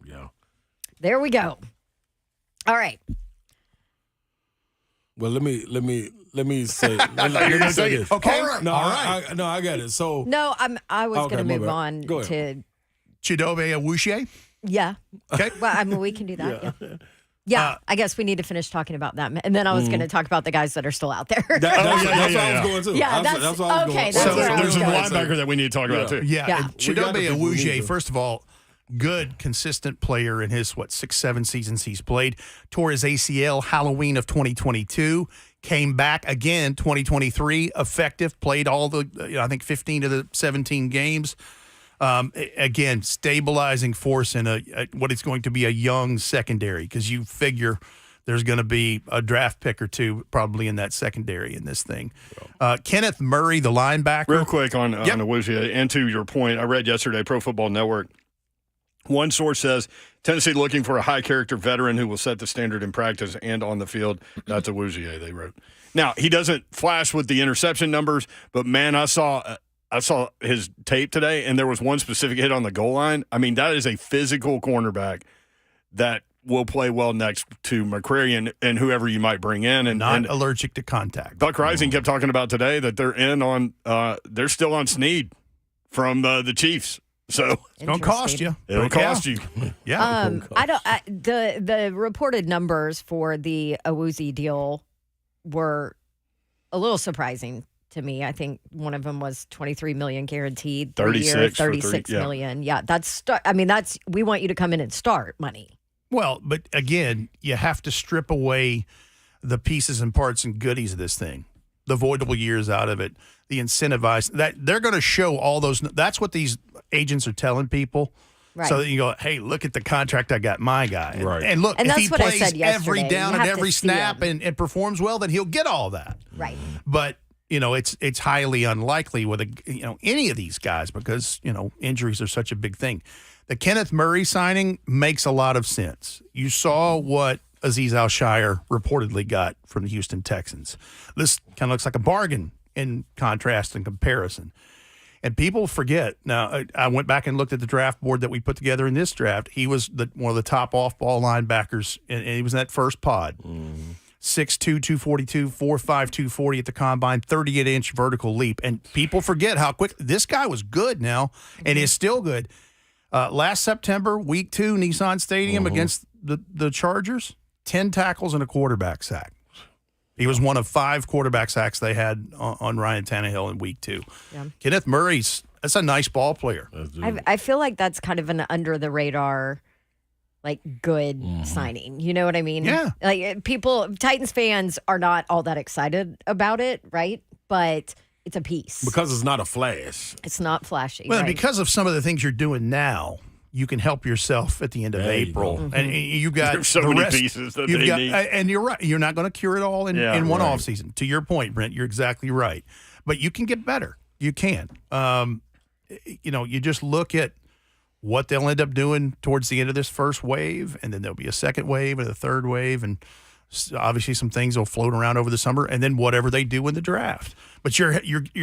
Yeah. There we go. All right. Well, let me say. let me say this. Okay. All right. No, all right. I got it. So no, I was going to move on to Chidobe Awuzie. Yeah. Okay. Well, we can do that. Yeah. I guess we need to finish talking about that, and then I was going to talk about the guys that are still out there. That's what I was going to. Yeah, that's what I was So going. there's a linebacker that we need to talk about too. Yeah. Chidobe Awuzie, first of all, good, consistent player in his, 6-7 seasons he's played. Tore his ACL Halloween of 2022. Came back again 2023. Effective. Played all the, I think, 15 of the 17 games. Again, stabilizing force in what is going to be a young secondary, because you figure there's going to be a draft pick or two probably in that secondary in this thing. Kenneth Murray, the linebacker. Real quick on Awuzie, and to your point, I read yesterday Pro Football Network. One source says Tennessee looking for a high-character veteran who will set the standard in practice and on the field. That's Awuzie, they wrote. Now, he doesn't flash with the interception numbers, but, man, I saw his tape today, and there was one specific hit on the goal line. I mean, that is a physical cornerback that will play well next to McCrary and whoever you might bring in. And not allergic to contact. Buck Rising kept talking about today that they're still on Snead from the Chiefs. So it's going to cost you. It'll cost you. Yeah. The reported numbers for the Awuzie deal were a little surprising to me. I think one of them was $23 million guaranteed, 36 million. Yeah, that's we want you to come in and start money. Well, but again, you have to strip away the pieces and parts and goodies of this thing. The voidable years out of it, the incentivized, that they're going to show all those. That's what these agents are telling people. Right. So that you go, hey, look at the contract I got my guy. Right. And look, and if that's he what I plays said yesterday. every down You and have every to see snap him. and performs well, then he'll get all that. Right. But, it's highly unlikely with any of these guys because, injuries are such a big thing. The Kenneth Murray signing makes a lot of sense. You saw what Azeez Al-Shire reportedly got from the Houston Texans. This kind of looks like a bargain in contrast and comparison. And people forget. Now, I went back and looked at the draft board that we put together in this draft. He was one of the top off-ball linebackers, and he was in that first pod. 6'2", 242, 4'5", 240 at the combine, 38-inch vertical leap. And people forget how quick this guy was good now and is still good. Last September, week 2, Nissan Stadium against the Chargers, 10 tackles and a quarterback sack. He was one of 5 quarterback sacks they had on Ryan Tannehill in week 2. Yeah. Kenneth Murray's that's a nice ball player. I feel like that's kind of an under the radar, like good signing. You know what I mean? Yeah. Like Titans fans are not all that excited about it, right? But it's a piece. Because it's not a flash. It's not flashy. Well, right? because of some of the things you're doing now, you can help yourself at the end of There you April. go. And you got There's so the many rest, pieces that you've they got, need. And you're right. You're not going to cure it all in one right. offseason. To your point, Brent, you're exactly right. But you can get better. You can. You just look at what they'll end up doing towards the end of this first wave, and then there'll be a second wave and a third wave, and obviously some things will float around over the summer, and then whatever they do in the draft. But you're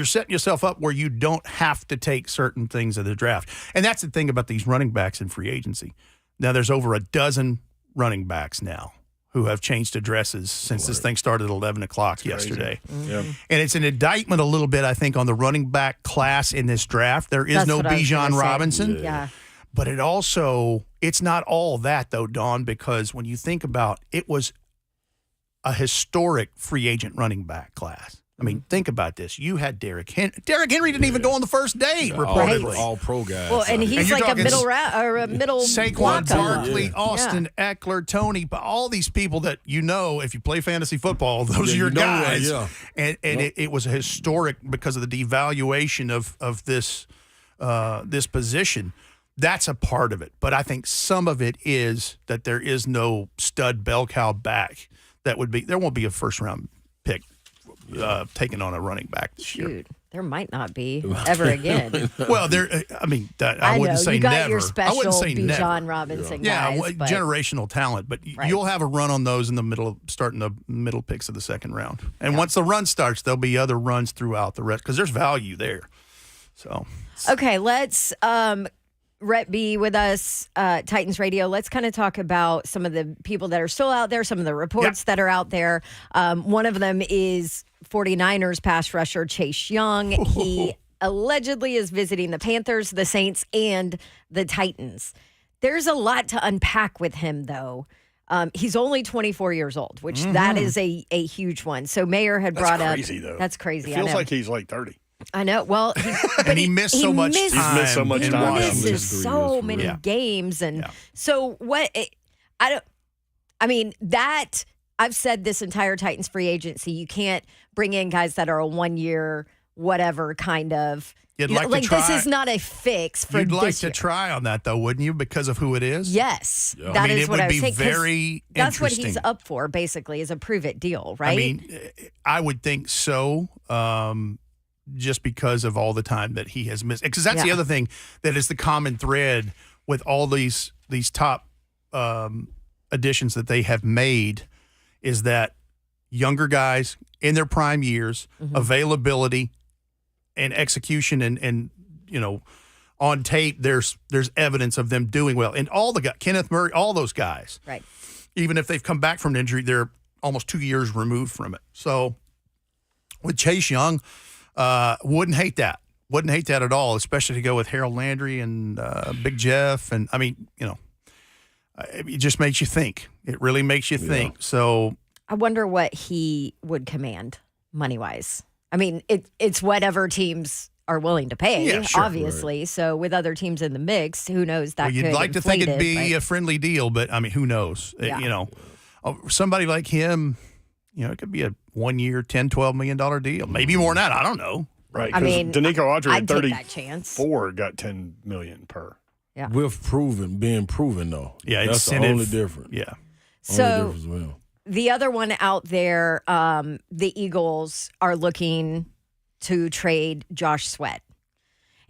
setting yourself up where you don't have to take certain things in the draft. And that's the thing about these running backs in free agency. Now there's over a dozen running backs now who have changed addresses since this thing started at 11 o'clock yesterday. Yeah. And it's an indictment a little bit, I think, on the running back class in this draft. There is That's no what I was gonna Bijan say. Robinson. Yeah. But it's not all that, though, Dawn, because when you think about it was a historic free agent running back class. I mean, think about this. You had Derrick Henry. Derrick Henry didn't even go on the first day, reportedly. All pro guys. Well, and he's you're like a talking middle or a middle Saquon block of them. Barkley, Austin Eckler, Tony, but all these people that if you play fantasy football, those are your guys. And it was historic because of the devaluation of this position. That's a part of it. But I think some of it is that there is no stud bell cow back there won't be a first round pick taken on a running back this year. Shoot, there might not be ever again. Well, I wouldn't know, say you got never. your I special wouldn't say never. Bijan Robinson Yeah, guys. But generational talent, but Right. you'll have a run on those in the middle, starting the middle picks of the second round. And once the run starts, there'll be other runs throughout the rest because there's value there. So okay, let's Rhett be with us, Titans Radio. Let's kind of talk about some of the people that are still out there, some of the reports that are out there. One of them is 49ers pass rusher Chase Young. He allegedly is visiting the Panthers, the Saints, and the Titans. There's a lot to unpack with him, though. He's only 24 years old, which that is a huge one. So Mayer had brought up. That's crazy, though. That's crazy. It feels I know. like he's like 30. I know. Well, and he missed so much time. He's missed so much He time. misses so many games, and so what? That I've said this entire Titans free agency. You can't bring in guys that are a 1 year whatever kind of. You'd like to try. This is not a fix for you'd this like to year. try on that, though, wouldn't you? Because of who it is. Yes, Yeah. that I mean, is it what would I was be saying. 'Cause very that's what he's interesting. up for. Basically, is a prove it deal, right? I mean, I would think so. Just because of all the time that he has missed. Because that's the other thing that is the common thread with all these top additions that they have made is that younger guys in their prime years, availability and execution and on tape, there's evidence of them doing well. And all the guys, Kenneth Murray, all those guys, right. even if they've come back from an injury, they're almost 2 years removed from it. So with Chase Young, wouldn't hate that. Wouldn't hate that at all, especially to go with Harold Landry and Big Jeff. And I mean, it just makes you think. It really makes you think. So I wonder what he would command money wise. I mean, it's whatever teams are willing to pay, Yeah, sure. obviously. So with other teams in the mix, who knows? That you'd could like to think it'd inflate be it, a friendly deal, but I mean, who knows? Yeah. Somebody like him, it could be a 1 year, $10, $12 million deal. Maybe more than that. I don't know. Right. I mean, Danico Audrey I'd at take that chance. 34 got $10 million per. Yeah. With being proven, though. Yeah, That's the incentive. only difference. Yeah. So Only difference, well. the other one out there, the Eagles are looking to trade Josh Sweat.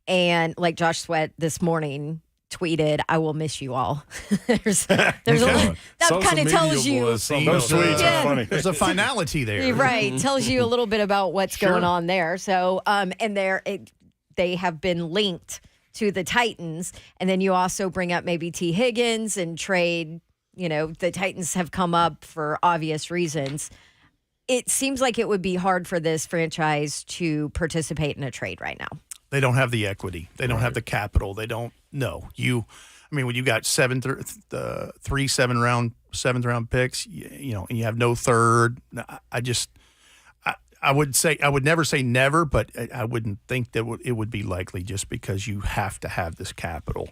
And like Josh Sweat this morning tweeted, "I will miss you all." there's a lot, that Social kind of media tells you. boys, some Those of tweets Yeah. are funny. There's a finality there. Right. Tells you a little bit about what's going on there. So, and they have been linked to the Titans. And then you also bring up maybe T. Higgins and trade, the Titans have come up for obvious reasons. It seems like it would be hard for this franchise to participate in a trade right now. They don't have the equity. They don't have the capital. They don't know. I mean, when you got seventh round picks, and you have no third, I would never say never, but I wouldn't think that it would be likely just because you have to have this capital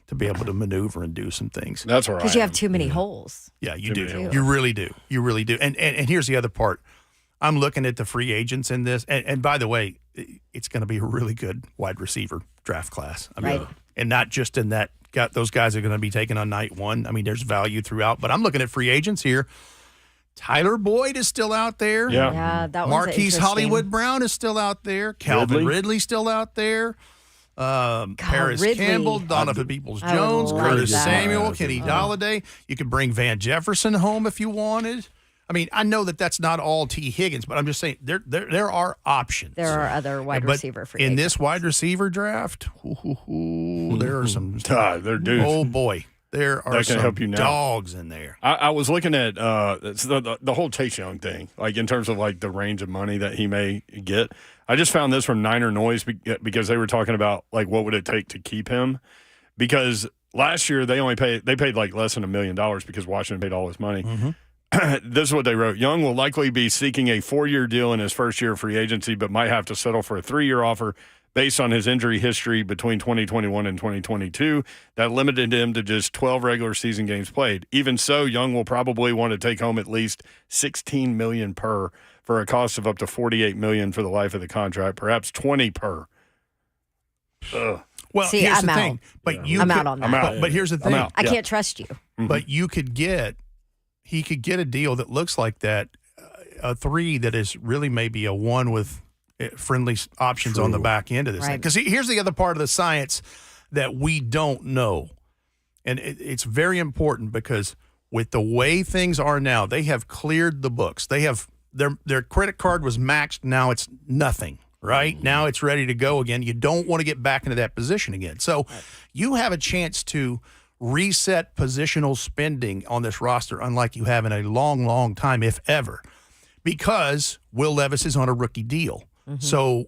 to be able to maneuver and do some things. That's right. Because you have too many holes. Yeah, you do. You really do. You really do. And here's the other part. I'm looking at the free agents in this. And by the way, it's going to be a really good wide receiver draft class. I mean, Right. And not just in that, those guys are going to be taken on night one. I mean, there's value throughout. But I'm looking at free agents here. Tyler Boyd is still out there. Yeah, that was Marquise Hollywood Brown is still out there. Calvin Ridley's still out there. Paris Ridley. Campbell, Donovan Peoples-Jones, love Curtis that. Samuel, Kenny Golladay. You could bring Van Jefferson home if you wanted. I mean, I know that that's not all T. Higgins, but I'm just saying there are options. There are other wide receiver free in agents. this wide receiver draft, there are some. They're dudes. Oh boy, there are some help you now. dogs in there. I was looking at the whole Chase Young thing, like in terms of like the range of money that he may get. I just found this from Niner Noise because they were talking about like what would it take to keep him, because last year they paid like less than $1 million because Washington paid all his money. Mm-hmm. This is what they wrote. Young will likely be seeking a 4-year deal in his first year of free agency, but might have to settle for a 3-year offer based on his injury history between 2021 and 2022 that limited him to just 12 regular season games played. Even so, Young will probably want to take home at least $16 million per for a cost of up to $48 million for the life of the contract, perhaps $20 per. Ugh. Well, See, here's I'm the out. thing. But I'm out on that. I'm out. But here's the thing. I can't trust you. But he could get a deal that looks like that, a 3 that is really maybe a 1 with friendly options on the back end of this thing. Because here's the other part of the science that we don't know. And it's very important because with the way things are now, they have cleared the books. They have their credit card was maxed. Now it's nothing, right? Now it's ready to go again. You don't want to get back into that position again. So you have a chance to reset positional spending on this roster unlike you have in a long, long time, if ever, because Will Levis is on a rookie deal. Mm-hmm. So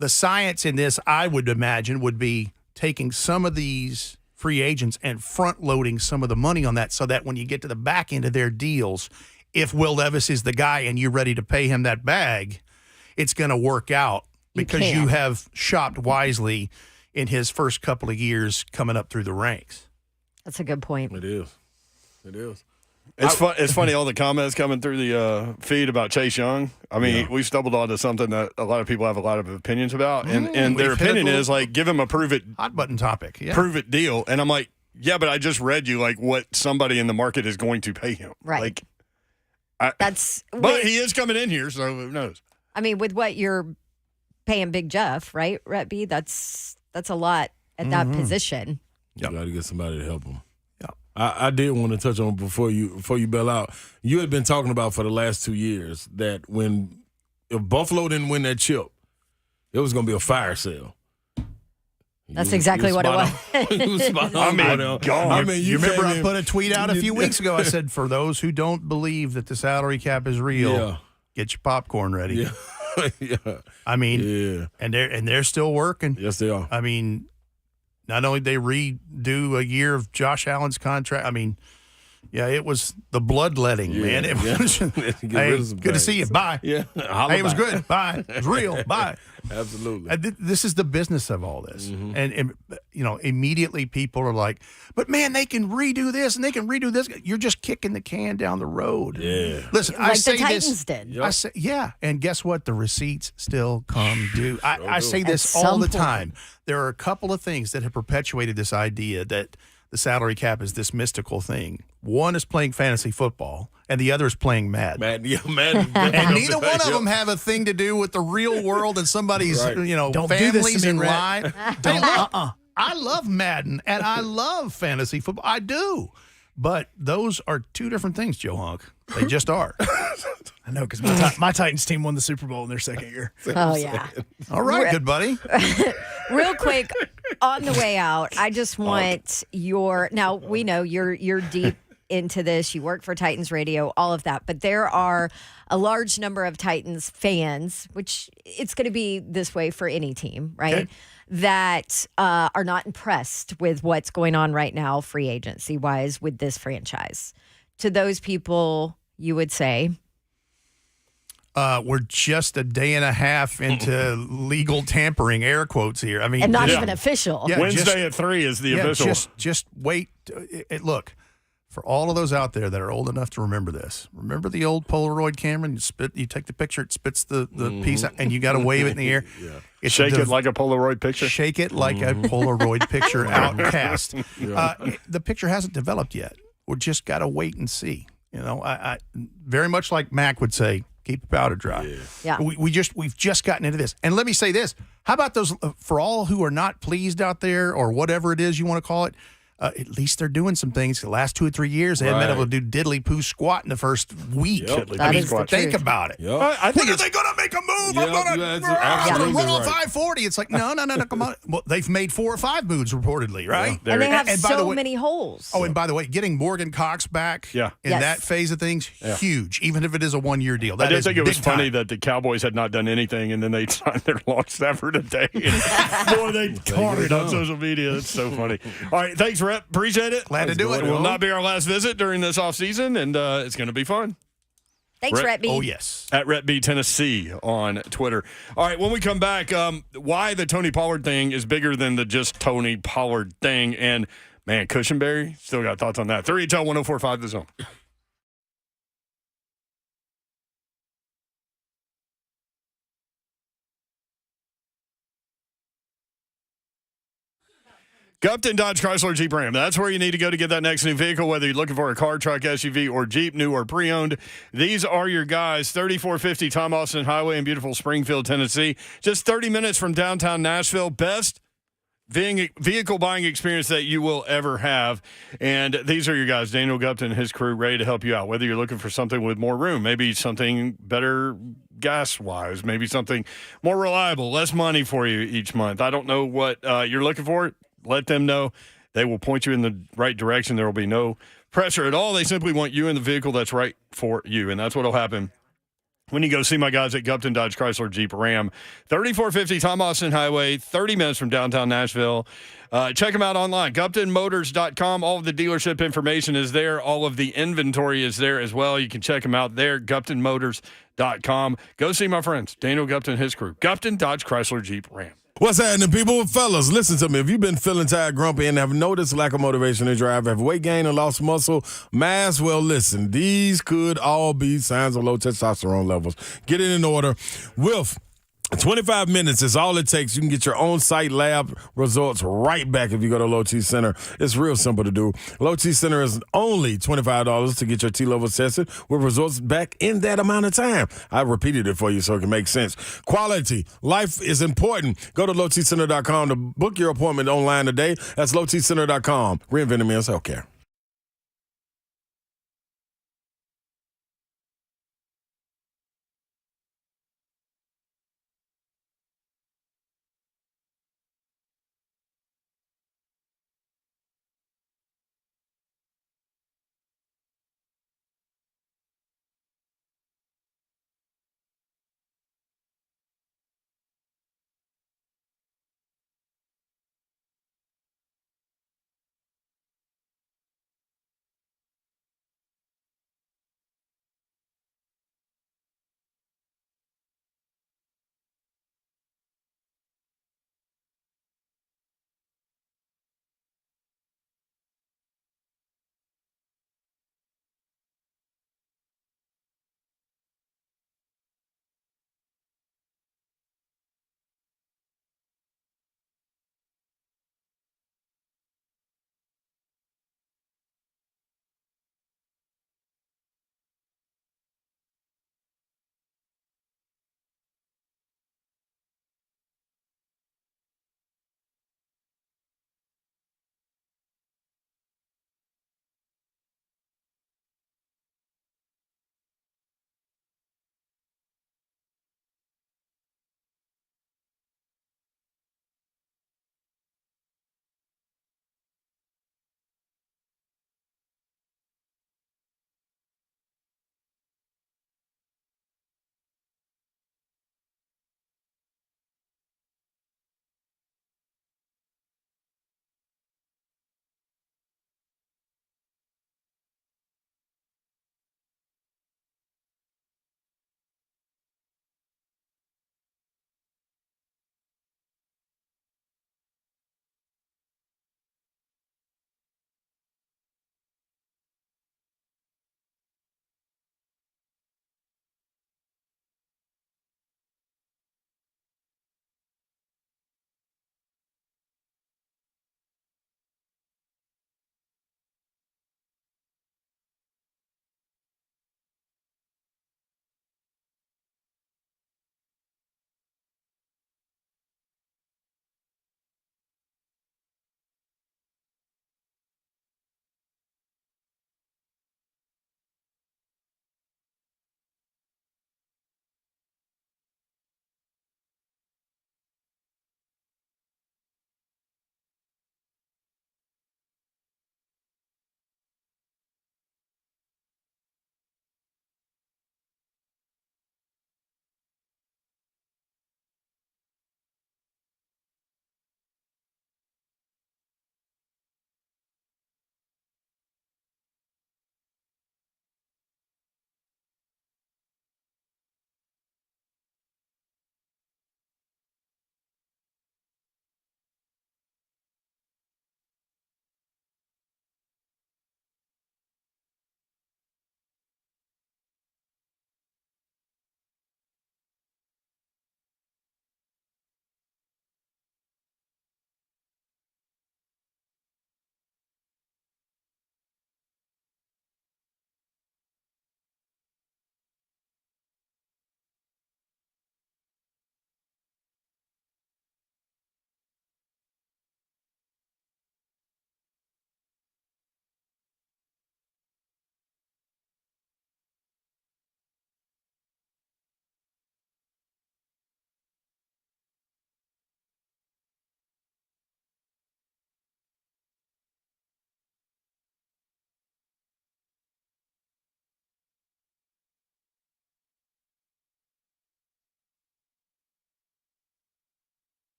the science in this, I would imagine, would be taking some of these free agents and front-loading some of the money on that so that when you get to the back end of their deals, if Will Levis is the guy and you're ready to pay him that bag, it's going to work out because you have shopped wisely in his first couple of years coming up through the ranks. That's a good point. It is. It's funny, all the comments coming through the feed about Chase Young. I mean, we've stumbled onto something that a lot of people have a lot of opinions about. And their opinion is, like, give him a hot button topic. Yeah. Prove it deal. And I'm like, yeah, but I just read you, like, what somebody in the market is going to pay him. Right. Like, but he is coming in here, so who knows? I mean, with what you're paying Big Jeff, right, Rhett B? That's a lot at that position. You got to get somebody to help him. I did want to touch on before you bail out. You had been talking about for the last 2 years that if Buffalo didn't win that chip, it was going to be a fire sale. That's exactly what it was. You was spot on. You remember I put a tweet out a few weeks ago. I said, for those who don't believe that the salary cap is real, get your popcorn ready. Yeah. I mean, and they're still working. Yes, they are. I mean, not only they redo a year of Josh Allen's contract. I mean, yeah, it was the bloodletting, man. It was. Hey, good to see you. Bye. Yeah. Hey, it was good. Bye. It was real. Bye. Absolutely. This is the business of all this, and immediately people are like, "But man, they can redo this and they can redo this." You're just kicking the can down the road. Yeah. Listen, like I say the Titans this. did. Yep. I say, yeah, and guess what? The receipts still come due. I say this At all the some time. There are a couple of things that have perpetuated this idea that the salary cap is this mystical thing. One is playing fantasy football, and the other is playing Madden. Madden. And neither one of them have a thing to do with the real world and somebody's, Don't families do this to in me, life. Don't. I love Madden, and I love fantasy football. I do. But those are two different things, Joe Honk. They just are. I know, because my Titans team won the Super Bowl in their second year. Oh, yeah. All right, good buddy. Real quick, on the way out, I just want now we know you're deep into this. You work for Titans Radio, all of that. But there are a large number of Titans fans, which it's going to be this way for any team, right? Okay. That are not impressed with what's going on right now, free agency wise, with this franchise. To those people, you would say, we're just a day and a half into legal tampering, air quotes here. I mean, and not just- even official. Yeah, Wednesday at 3 is the official. Just wait. Look, for all of those out there that are old enough to remember this, remember the old Polaroid camera? You take the picture, it spits the piece out, and you got to wave it in the air. It's Shake it like a Polaroid picture. Shake it like a Polaroid picture outcast. The picture hasn't developed yet. We just got to wait and see. You know, I very much like Mac would say, keep the powder dry. Yeah. We've just gotten into this. And let me say this. How about those, for all who are not pleased out there or whatever it is you want to call it, at least they're doing some things. The last 2 or 3 years, they haven't been able to do diddly poo squat in the first week. That is the Think truth. about it. Yep. I think When are they going to make a move? Yep, I'm that's going to absolutely run on right. 540. It's like, no, come on. Well, they've made 4 or 5 moves reportedly, right? And they have And by the so way- many holes. Oh, and by the way, getting Morgan Cox back in Yes. that phase of things, huge, even if it is a 1-year deal. I That did is think it was big funny time. that the Cowboys had not done anything, and then they signed their long snapper today. Boy, they carted on social media. It's so funny. All right, thanks, Rep. Appreciate it. Glad to do it. It will not be our last visit during this offseason, and it's going to be fun. Thanks, Rhett- Rhett B. Oh, yes. At Rhett B Tennessee on Twitter. All right, when we come back, why the Tony Pollard thing is bigger than the just Tony Pollard thing. And, man, Cushenberry, still got thoughts on that. 3HL 1045 The Zone. Gupton Dodge Chrysler Jeep Ram. That's where you need to go to get that next new vehicle, whether you're looking for a car, truck, SUV, or Jeep, new or pre-owned. These are your guys. 3450 Tom Austin Highway in beautiful Springfield, Tennessee. Just 30 minutes from downtown Nashville. Best vehicle buying experience that you will ever have. And these are your guys, Daniel Gupton and his crew, ready to help you out. Whether you're looking for something with more room, maybe something better gas-wise, maybe something more reliable, less money for you each month. I don't know what you're looking for. Let them know. They will point you in the right direction. There will be no pressure at all. They simply want you in the vehicle that's right for you, and that's what will happen when you go see my guys at Gupton Dodge Chrysler Jeep Ram. 3450 Tom Austin Highway, 30 minutes from downtown Nashville. Check them out online, GuptonMotors.com. All of the dealership information is there. All of the inventory is there as well. You can check them out there, GuptonMotors.com. Go see my friends, Daniel Gupton and his crew. Gupton Dodge Chrysler Jeep Ram. What's happening, people? Fellas, listen to me. If you've been feeling tired, grumpy, and have noticed lack of motivation to drive, have weight gain or lost muscle mass, well, listen, these could all be signs of low testosterone levels. Get it in order. With 25 minutes is all it takes. You can get your own site lab results right back if you go to Low T Center. It's real simple to do. Low T Center is only $25 to get your T levels tested with results back in that amount of time. I repeated it for you so it can make sense. Quality. Life is important. Go to lowtcenter.com to book your appointment online today. That's lowtcenter.com. Reinventing men's healthcare.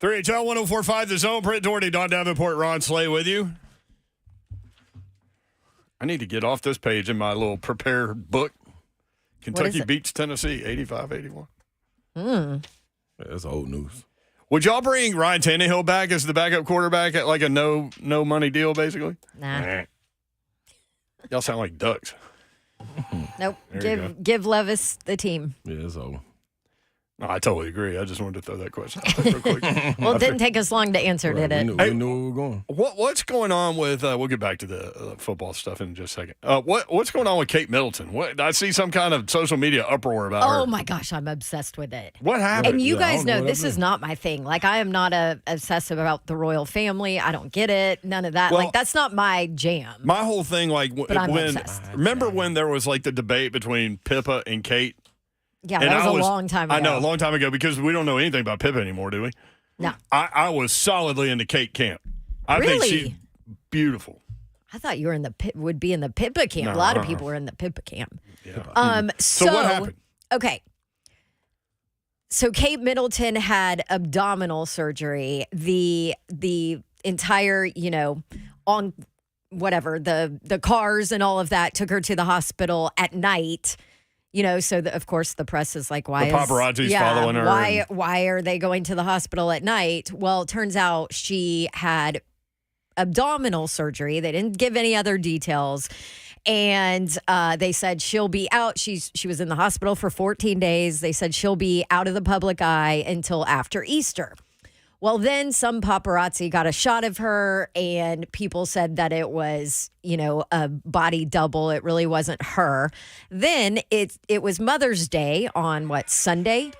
3HL 1045, The Zone. Britt Doherty, Don Davenport, Ron Slay with you. I need to get off this page in my little prepared book. Kentucky beats Tennessee, 85-81. That's old news. Would y'all bring Ryan Tannehill back as the backup quarterback at like a no money deal, basically? Nah. Y'all sound like ducks. Nope. Give Levis the team. Yeah, it's over. No, I totally agree. I just wanted to throw that question out there real quick. Well, it didn't take us long to answer, did it? We knew where we were going. What's going on with? We'll get back to the football stuff in just a second. What's going on with Kate Middleton? I see some kind of social media uproar about her. Oh my gosh, I'm obsessed with it. What happened? And you guys know what this happened. is not my thing. Like, I am not obsessive about the royal family. I don't get it. None of that. Well, like, that's not my jam. My whole thing, like, But I'm when obsessed. remember when there was like the debate between Pippa and Kate? Yeah, And that was a long time ago. I know, a long time ago, because we don't know anything about Pippa anymore, do we? No. I was solidly in the Kate camp. I think she's Really? beautiful. I thought you were would be in the Pippa camp. No, a lot of people were in the Pippa camp. Yeah. So what happened? Okay. So Kate Middleton had abdominal surgery. The entire, on whatever, the cars and all of that took her to the hospital at night. So of course the press is like, why The paparazzi's following her Why are they going to the hospital at night? Well, it turns out she had abdominal surgery. They didn't give any other details. And they said she'll be out. She was in the hospital for 14 days. They said she'll be out of the public eye until after Easter. Well, then some paparazzi got a shot of her, and people said that it was, a body double. It really wasn't her. Then it was Mother's Day on Sunday?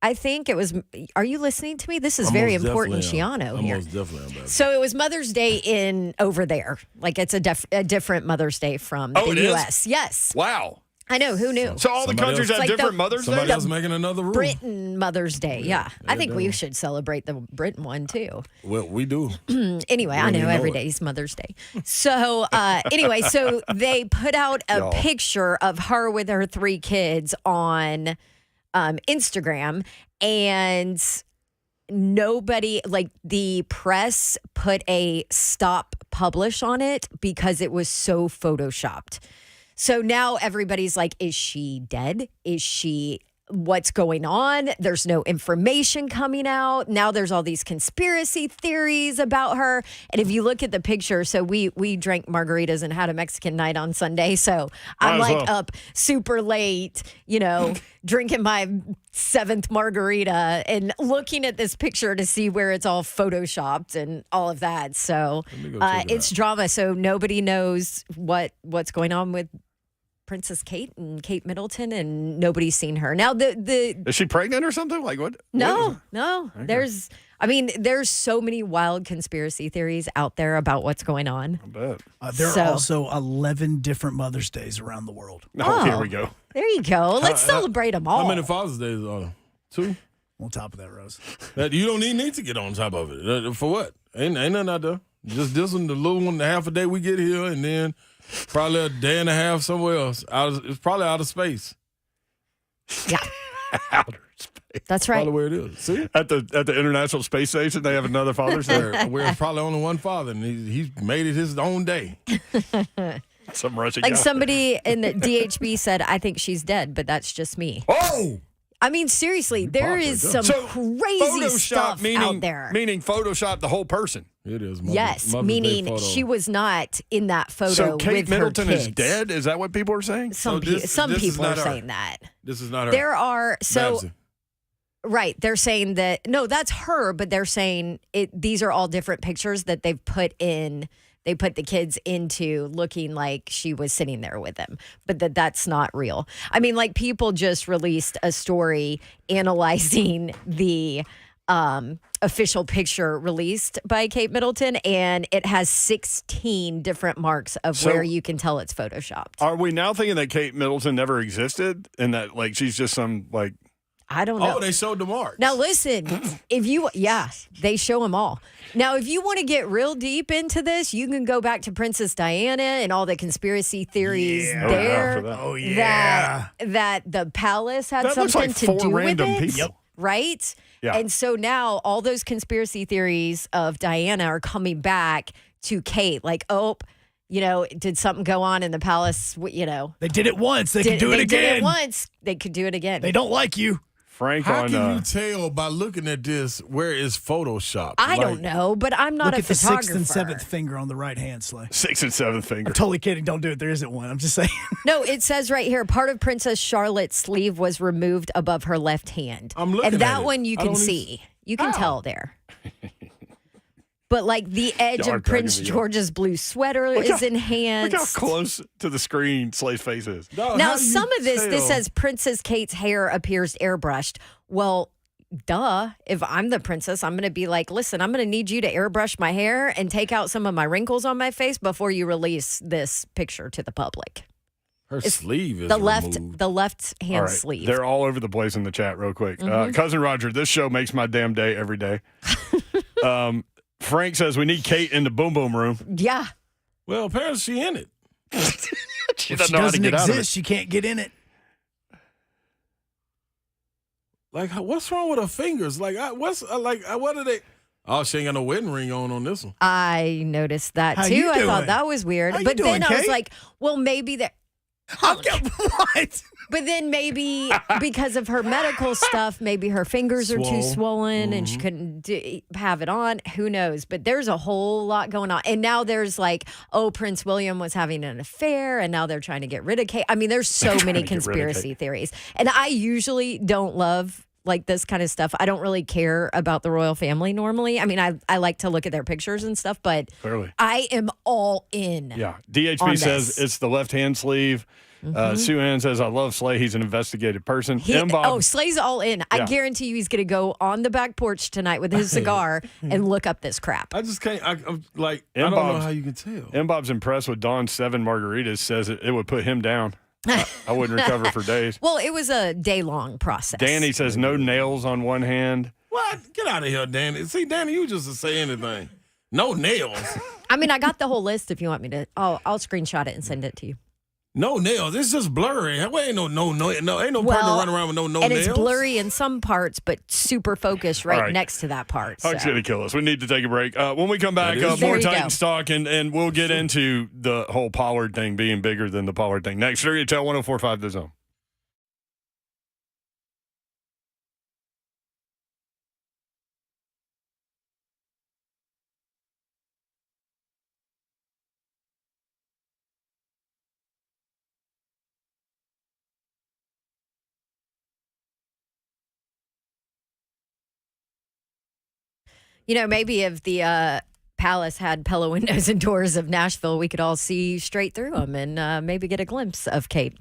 I think it was. Are you listening to me? This is very important, Shiano, here. Most definitely. So it was Mother's Day over there. Like, it's a different Mother's Day from the it U.S. is? Yes. Wow. I know. Who knew? So all the countries have Like different the- Mother's Day? Somebody else making another rule. Britain Mother's Day. Yeah. I think we definitely. should celebrate the Britain one, too. Well, we do. Anyway, I don't know even every know it. day's Mother's Day. So anyway, so they put out a picture of her with her 3 kids on Instagram, and nobody, like, the press put a stop publish on it because it was so photoshopped. So now everybody's like, is she dead? What's going on? There's no information coming out. Now there's all these conspiracy theories about her. And if you look at the picture, so we drank margaritas and had a Mexican night on Sunday. So I'm like up super late, drinking my 7th margarita and looking at this picture to see where it's all photoshopped and all of that. So it's drama. So nobody knows what's going on with Princess Kate and Kate Middleton, and nobody's seen her. Now, Is she pregnant or something? Like what? No. There's so many wild conspiracy theories out there about what's going on. I bet. There are also 11 different Mother's Days around the world. Oh, here we go. There you go. Let's celebrate them all. How many Father's Days are there? 2? On top of that, Rose. You don't need to get on top of it. For what? Ain't nothing out there. Just this one, the little one, the half a day we get here, and then probably a day and a half somewhere else. It's probably out of space. Yeah. Outer space. That's right. Probably where it is. See? At the International Space Station, they have another Father's Day. Where it's probably only one father, and he's made it his own day. Some Russian Like guy. somebody in the DHB said, I think she's dead, but that's just me. Oh! I mean, seriously, there is some crazy Photoshop stuff meaning, out there. Meaning Photoshop the whole person. It is. Yes, Mother's Day meaning photo. she was not in that photo So Kate with Middleton her is kids. dead? Is that what people are saying? Some So this is people are not her. saying that. This is not her. There are Babsy. right. They're saying that no, that's her, but they're saying these are all different pictures that they've put in. They put the kids into looking like she was sitting there with them, but that's not real. I mean, like, people just released a story analyzing the official picture released by Kate Middleton, and it has 16 different marks of So- where you can tell it's photoshopped. Are we now thinking that Kate Middleton never existed and that, like, she's just some, like, I don't know. Oh, they showed the marks. Now listen, they show them all. Now, if you want to get real deep into this, you can go back to Princess Diana and all the conspiracy theories there. for that. Oh, yeah. That the palace had That looks something like to 4 do with random it. people. Yep. right? Yeah. And so now all those conspiracy theories of Diana are coming back to Kate. Like, did something go on in the palace? They did it once. They could do it again. They did it once. They could do it again. They don't like you. Frank How on. can you tell by looking at this where is Photoshop? I don't know, but I'm not Look a at the photographer. 6th and 7th finger on the right hand, Slay. 6th and 7th finger. I'm totally kidding. Don't do it. There isn't one. I'm just saying. No, it says right here, part of Princess Charlotte's sleeve was removed above her left hand. I'm looking and that at it. one you I can don't see. You can How? tell there. But like the edge Y'all are of Prince cracking me up. George's blue sweater Look is how- enhanced. Look how close to the screen Slay's face is. No, Now, how do you some of this tell? says Princess Kate's hair appears airbrushed. Well, duh. If I'm the princess, I'm going to be like, listen, I'm going to need you to airbrush my hair and take out some of my wrinkles on my face before you release this picture to the public. Her sleeve is The removed. left All hand right. sleeve. They're all over the place in the chat real quick. Cousin Roger, this show makes my damn day every day. Frank says we need Kate in the boom boom room. Yeah. Well, apparently she in it. She If doesn't she know how to doesn't get out of it. exist, she can't get in it. Like, what's wrong with her fingers? Like, what are they? Oh, she ain't got no wedding ring on this one. I noticed that How too. you I thought doing? that was weird. How you But then doing, I was Kate? like, well, maybe that. What? But then maybe because of her medical stuff, maybe her fingers are too swollen and she couldn't have it on. Who knows? But there's a whole lot going on. And now there's like, Prince William was having an affair and now they're trying to get rid of Kate. I mean, there's so many conspiracy theories. And I usually don't love like this kind of stuff. I don't really care about the royal family normally. I mean, I like to look at their pictures and stuff, but Clearly. I am all in. Yeah. on DHP says this. it's the left hand sleeve. Sue Ann says, I love Slay. He's an investigative person. Bob, Slay's all in. I Yeah. guarantee you he's going to go on the back porch tonight with his cigar and look up this crap. I just can't. I'm like, I And don't know Bob's- how you can tell. M. Bob's impressed with Dawn's 7 margaritas, says it would put him down. I wouldn't recover for days. Well, it was a day-long process. Danny says no nails on one hand. What? Get out of here, Danny. See, Danny, you just to say anything. No nails. I mean, I got the whole list if you want me to. I'll screenshot it and send it to you. No nails. It's just blurry. Ain't no ain't no person running around with no and nails. it's blurry in some parts, but super focused right, All right. next to that part. Huck's so. going to kill us. We need to take a break. When we come back, That is- more There you go. Titans talk, and we'll get into the whole Pollard thing being bigger than the Pollard thing. Next, sure you tell 104.5 The Zone. You know, maybe if the Palace had Pella windows and doors of Nashville, we could all see straight through them and maybe get a glimpse of Kate.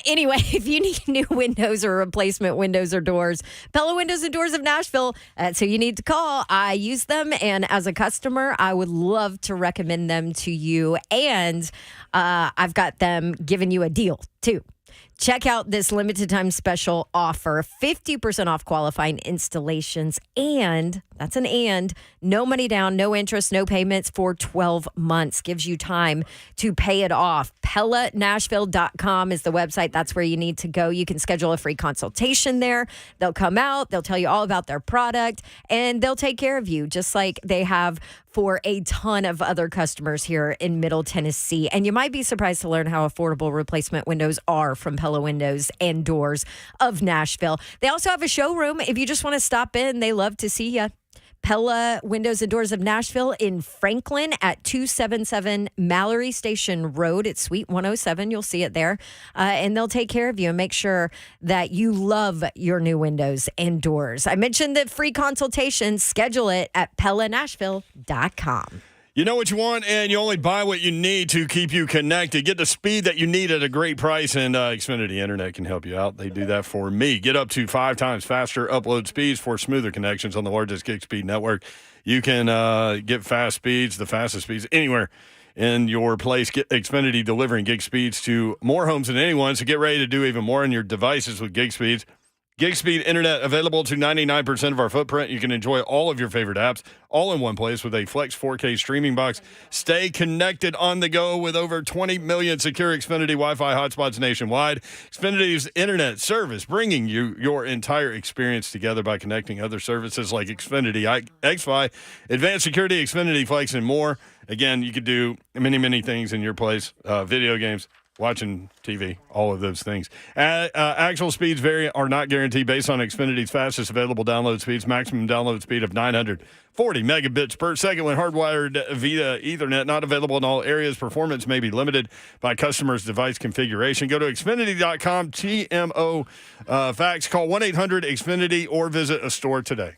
Anyway, if you need new windows or replacement windows or doors, Pella Windows and Doors of Nashville, that's who you need to call. I use them, and as a customer, I would love to recommend them to you. And I've got them giving you a deal, too. Check out this limited time special offer, 50% off qualifying installations, and that's an and, no money down, no interest, no payments for 12 months. Gives you time to pay it off. PellaNashville.com is the website. That's where you need to go. You can schedule a free consultation there. They'll come out, they'll tell you all about their product, and they'll take care of you just like they have for a ton of other customers here in Middle Tennessee. And you might be surprised to learn how affordable replacement windows are from Pella Windows and Doors of Nashville. They also have a showroom. If you just want to stop in, they love to see you. Pella Windows and Doors of Nashville in Franklin at 277 Mallory Station Road. It's Suite 107. You'll see it there. And they'll take care of you and make sure that you love your new windows and doors. I mentioned the free consultation. Schedule it at PellaNashville.com. You know what you want, and you only buy what you need to keep you connected. Get the speed that you need at a great price, and Xfinity Internet can help you out. They do that for me. Get up to 5 times faster upload speeds for smoother connections on the largest gig speed network. You can get fast speeds, the fastest speeds, anywhere in your place. Get Xfinity delivering gig speeds to more homes than anyone, so get ready to do even more on your devices with gig speeds. Gig speed internet available to 99% of our footprint. You can enjoy all of your favorite apps all in one place with a Flex 4K streaming box. Stay connected on the go with over 20 million secure Xfinity Wi-Fi hotspots nationwide. Xfinity's internet service, bringing you your entire experience together by connecting other services like Xfinity XFi, Advanced Security, Xfinity Flex, and more. Again, you could do many, many things in your place. Video games, watching TV, all of those things. Actual speeds are not guaranteed based on Xfinity's fastest available download speeds, maximum download speed of 940 megabits per second when hardwired via Ethernet. Not available in all areas. Performance may be limited by customer's device configuration. Go to Xfinity.com, TMO facts. Call 1-800-XFINITY or visit a store today.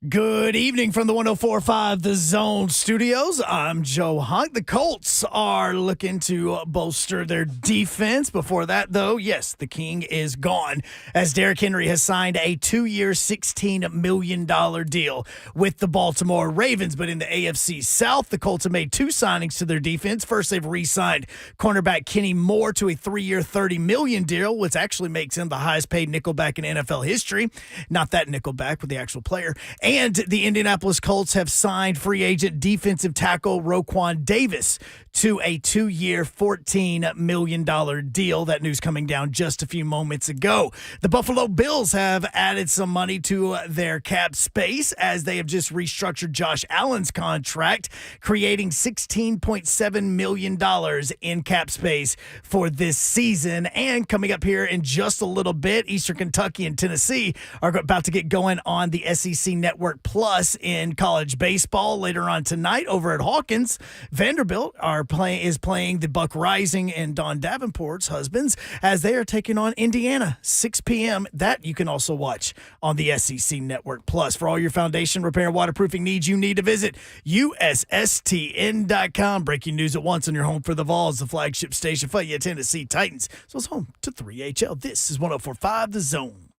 Good evening from the 104.5 The Zone Studios. I'm Joe Hunt. The Colts are looking to bolster their defense. Before that, though, yes, the king is gone, as Derrick Henry has signed a 2-year, $16 million deal with the Baltimore Ravens. But in the AFC South, the Colts have made 2 signings to their defense. First, they've re-signed cornerback Kenny Moore to a 3-year, $30 million deal, which actually makes him the highest paid nickelback in NFL history. Not that nickelback, but the actual player. And the Indianapolis Colts have signed free agent defensive tackle Roquan Davis to a 2-year, $14 million deal. That news coming down just a few moments ago. The Buffalo Bills have added some money to their cap space as they have just restructured Josh Allen's contract, creating $16.7 million in cap space for this season. And coming up here in just a little bit, Eastern Kentucky and Tennessee are about to get going on the SEC Network Plus in college baseball later on tonight over at Hawkins. Vanderbilt is playing the Buck Rising and Don Davenport's husbands as they are taking on Indiana, 6 p.m. That you can also watch on the SEC Network Plus. For all your foundation repair and waterproofing needs, you need to visit USSTN.com. Breaking news at once on your home for the Vols, the flagship station for your Tennessee Titans. So it's home to 3HL. This is 104.5 The Zone.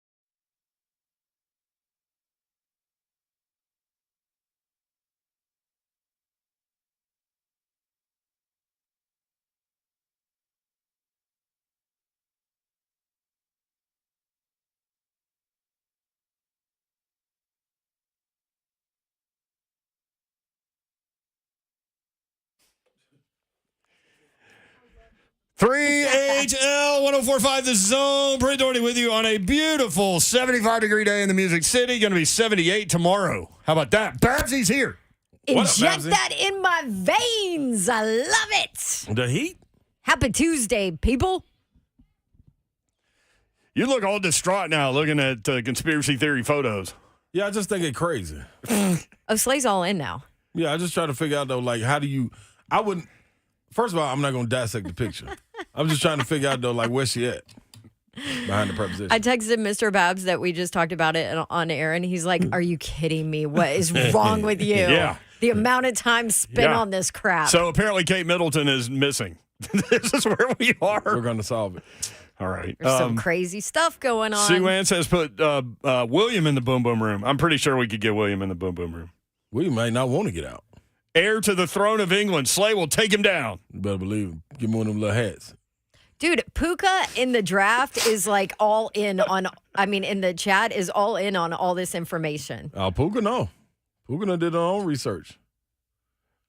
HL 104.5 The Zone. Brent Doherty with you on a beautiful 75-degree day in the Music City. Going to be 78 tomorrow. How about that? Babsy's here. Inject that in my veins. I love it. The heat? Happy Tuesday, people. You look all distraught now looking at conspiracy theory photos. Yeah, I just think it's crazy. Oh, Slay's all in now. Yeah, I just try to figure out, though, like, how do you – I wouldn't – first of all, I'm not going to dissect the picture. I'm just trying to figure out, though, like, where's she at behind the preposition. I texted Mr. Babs that we just talked about it on air, and he's like, are you kidding me? What is wrong with you? Yeah. The amount of time spent on this crap. So apparently Kate Middleton is missing. This is where we are. We're going to solve it. All right. There's some crazy stuff going on. Sue Ann says put William in the boom boom room. I'm pretty sure we could get William in the boom boom room. We might not want to get out. Heir to the throne of England. Slay will take him down. You better believe him. Give me one of them little hats. Dude, Puka in the draft is like all in on, in the chat is all in on all this information. Puka, no. Puka did her own research.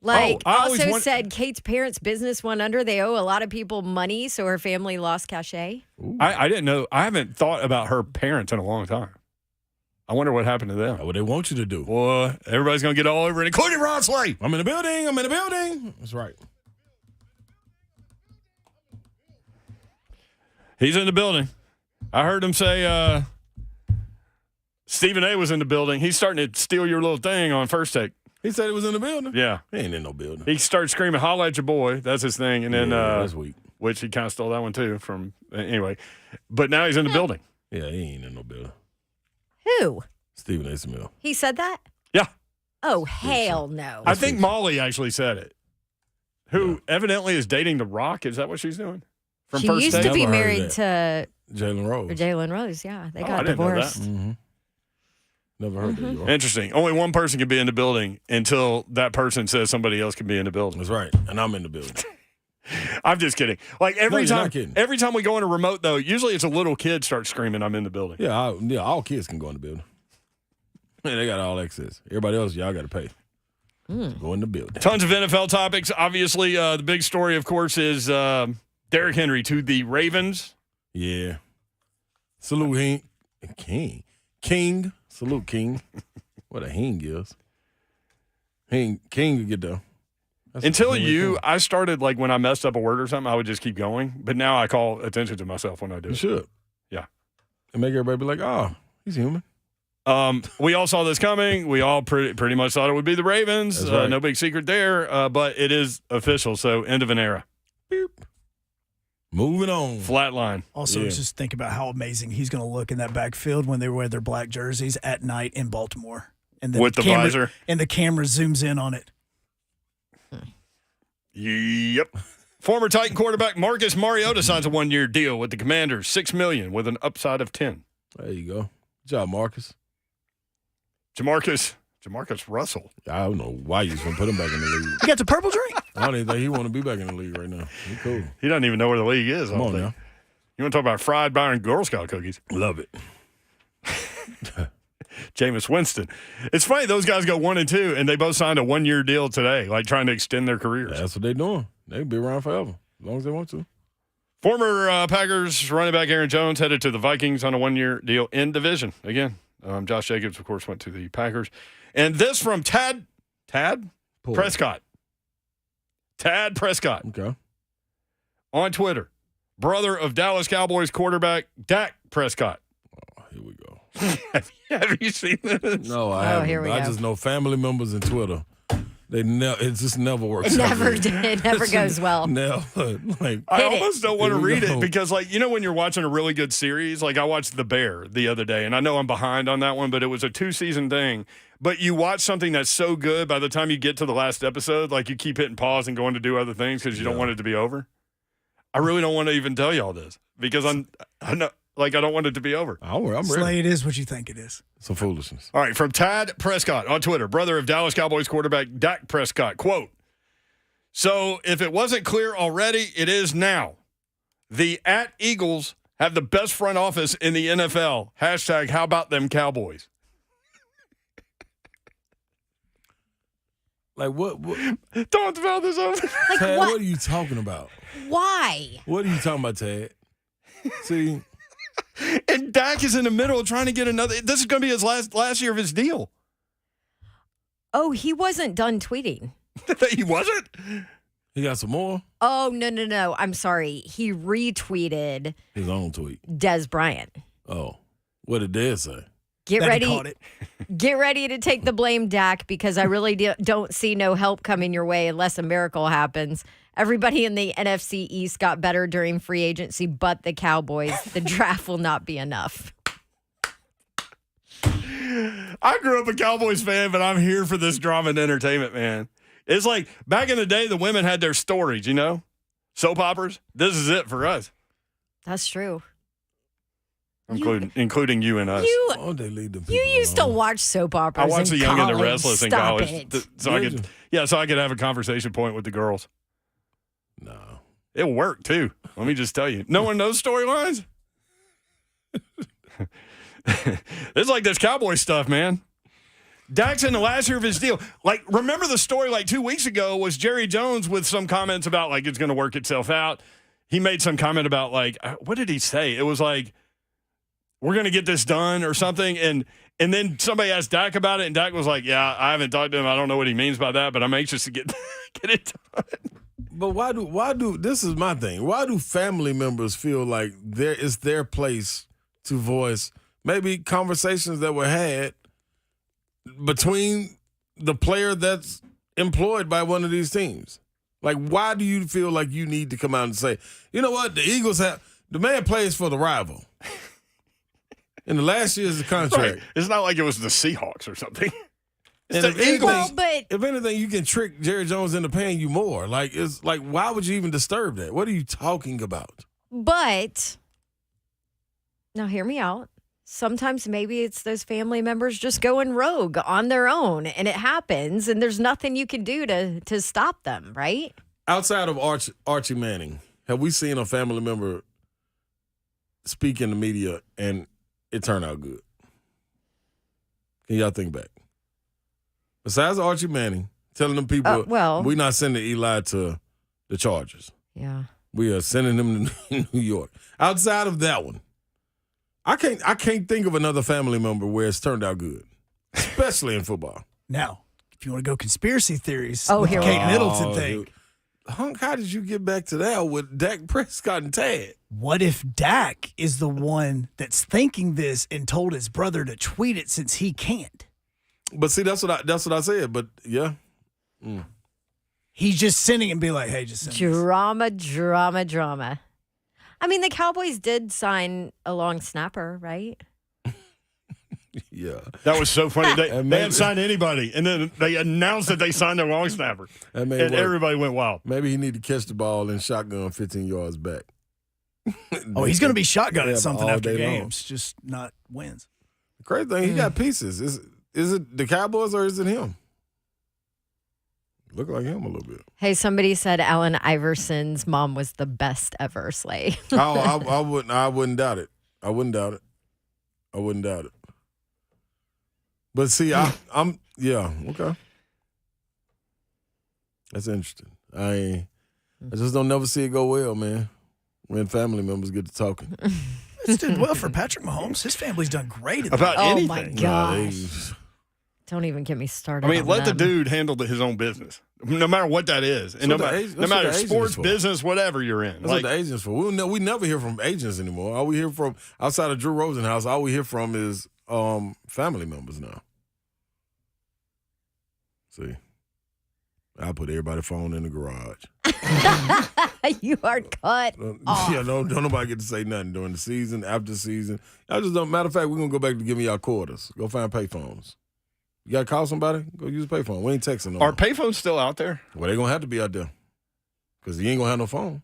Like, also said Kate's parents' business went under. They owe a lot of people money, so her family lost cachet. I didn't know. I haven't thought about her parents in a long time. I wonder what happened to them. What they want you to do. Boy, everybody's going to get all over it, including Ron Slay. I'm in the building. I'm in the building. That's right. He's in the building. I heard him say Stephen A. was in the building. He's starting to steal your little thing on First Take. He said he was in the building? Yeah. He ain't in no building. He started screaming, holla at your boy. That's his thing. And then, that's weak. Which he kind of stole that one too from, anyway. But now he's in the building. Yeah, he ain't in no building. Who? Stephen A. Smith. He said that? Yeah. Oh, hell no. I think Molly actually said it. Who evidently is dating The Rock. Is that what she's doing? From she First used Take? to be married to Jalen Rose. Jalen Rose, yeah. They got I didn't know that. divorced. Mm-hmm. Never heard that. Interesting. Only one person can be in the building until that person says somebody else can be in the building. That's right. And I'm in the building. I'm just kidding. Like every you're not kidding. Every time we go in a remote, though, usually it's a little kid starts screaming, I'm in the building. Yeah, all kids can go in the building. Yeah, they got all access. Everybody else, y'all got to pay. Go in the building. Tons of NFL topics. Obviously, the big story, of course, is Derrick Henry to the Ravens. Yeah. Salute King. Salute King. What a King is. King would get though. Until I started, like, when I messed up a word or something, I would just keep going. But now I call attention to myself when I do it. You should. Yeah. And make everybody be like, oh, he's human. We all saw this coming. We all pretty much thought it would be the Ravens. That's right. No big secret there. But it is official. So end of an era. Beep. Moving on. Flatline. Also, just think about how amazing he's going to look in that backfield when they wear their black jerseys at night in Baltimore. And then with the visor. And the camera zooms in on it. Yep. Former Titan quarterback Marcus Mariota signs a 1-year deal with the Commanders, $6 million with an upside of 10. There you go. Good job, Marcus. Jamarcus Russell. I don't know why you just want to put him back in the league. You got the purple drink? I don't even think he want to be back in the league right now. He cool. He doesn't even know where the league is. Come on now. You want to talk about fried Byron Girl Scout cookies? Love it. Jamus Winston. It's funny, those guys go 1 and 2, and they both signed a 1-year deal today, like trying to extend their careers. That's what they're doing. They can be around forever, as long as they want to. Former Packers running back Aaron Jones headed to the Vikings on a 1-year deal in division. Again, Josh Jacobs, of course, went to the Packers. And this from Tad Prescott. Tad Prescott. Okay. On Twitter. Brother of Dallas Cowboys quarterback Dak Prescott. Oh, here we go. Have you seen this? No, I haven't. here we I go. just know family members in Twitter. It just never works. It never goes well. Never. Like, I almost don't want to Here we read go. it because, like, you know, when you're watching a really good series, like I watched The Bear the other day, and I know I'm behind on that one, but it was a 2-season thing. But you watch something that's so good, by the time you get to the last episode, like you keep hitting pause and going to do other things because you don't want it to be over. I really don't want to even tell you all this because I know, like, I don't want it to be over. I'm ready. Slay, it is what you think it is. Some foolishness. All right, from Tad Prescott on Twitter, brother of Dallas Cowboys quarterback Dak Prescott, quote, "So if it wasn't clear already, it is now. The @Eagles have the best front office in the NFL. Hashtag how about them Cowboys?" Like, what Don't tell this over. Like Tad, what? what are you talking about? Why? What are you talking about, Tad? See, And Dak is in the middle of trying to get another. This is going to be his last year of his deal. Oh, he wasn't done tweeting. He wasn't? he got some more. Oh, no. I'm sorry. He retweeted His own tweet. Des Bryant. Oh, what did Dad say? Get That he ready. caught it. Get ready to take the blame, Dak, because I really don't see no help coming your way unless a miracle happens. Everybody in the NFC East got better during free agency, but the Cowboys. The draft will not be enough. I grew up a Cowboys fan, but I'm here for this drama and entertainment, man. It's like back in the day, the women had their stories, you know? Soap operas. This is it for us, That's true. including you and us. Oh, they leave the You used to watch soap I operas. watched in The Young and the college. Restless in Stop college. it. So I Did could, you? so I could have a conversation point with the girls. No. It worked, too. Let me just tell you. No one knows storylines? It's like this Cowboy stuff, man. Dak's in the last year of his deal. Like, remember the story like 2 weeks ago was Jerry Jones with some comments about, like, it's going to work itself out. He made some comment about, like, what did he say? It was like, we're going to get this done or something. And then somebody asked Dak about it, and Dak was like, yeah, I haven't talked to him. I don't know what he means by that, but I'm anxious to get it done. But why do this is my thing. Why do family members feel like it's their place to voice maybe conversations that were had between the player that's employed by one of these teams? Like, why do you feel like you need to come out and say, you know what, the Eagles the man plays for the rival. In the last year's contract. Right. It's not like it was the Seahawks or something. It's And the Eagles. Well, but If anything, you can trick Jerry Jones into paying you more. Like, it's like, why would you even disturb that? What are you talking about? now hear me out. Sometimes maybe it's those family members just going rogue on their own, and it happens, and there's nothing you can do to stop them, right? Outside of Archie Manning, have we seen a family member speak in the media and it turned out good? Can y'all think back? Besides Archie Manning telling them people, we're not sending Eli to the Chargers. Yeah. We are sending him to New York. Outside of that one, I can't think of another family member where it's turned out good, especially in football. Now, if you want to go conspiracy theories, Oh, with the here we Kate go. Middleton thing. Dude. Hunk, how did you get back to that with Dak Prescott and Tad? What if Dak is the one that's thinking this and told his brother to tweet it since he can't? But see, that's what I said. But yeah, He's just sending it and be like, hey, just send this. Drama. I mean, the Cowboys did sign a long snapper, right? yeah. That was so funny. They And maybe- hadn't signed anybody, and then they announced that they signed their long snapper, That may and work. everybody went wild. Maybe he need to catch the ball and shotgun 15 yards back. Oh, he's going to be shotgunning Yeah, something all after day long. games, just not wins. The crazy thing, he got pieces. Is it the Cowboys or is it him? Look like him a little bit. Hey, somebody said Allen Iverson's mom was the best ever, Slay. I wouldn't doubt it. I wouldn't doubt it. But see, I'm okay. That's interesting. I just don't never see it go well, man. When family members get to talking. It's doing well for Patrick Mahomes. His family's done great. About Oh, anything. my Nah, gosh. Don't even get me started. I mean, on let the them. dude handle his own business, no matter what that is, and no matter sports, business, whatever you're in. That's what the agents for. We never hear from agents anymore. All we hear from outside of Drew Rosenhaus, all we hear from is family members now. See, I put everybody's phone in the garage. You are cut off. Yeah, don't nobody get to say nothing during the season, after the season. I just don't. Matter of fact, we're gonna go back to giving y'all quarters. Go find payphones. You got to call somebody? Go use a payphone. We ain't texting no more. Are payphones still out there? Well, they're going to have to be out there because you ain't going to have no phone.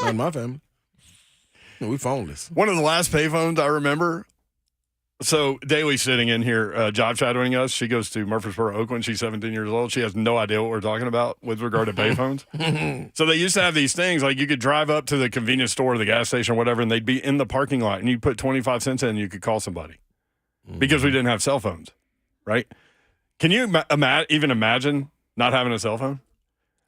Not in my family. We phoneless. One of the last payphones I remember. So Daly's sitting in here job shadowing us. She goes to Murfreesboro, Oakland. She's 17 years old. She has no idea what we're talking about with regard to payphones. So they used to have these things like you could drive up to the convenience store or the gas station or whatever, and they'd be in the parking lot, and you put 25 cents in and you could call somebody because we didn't have cell phones. Right? Can you even imagine not having a cell phone?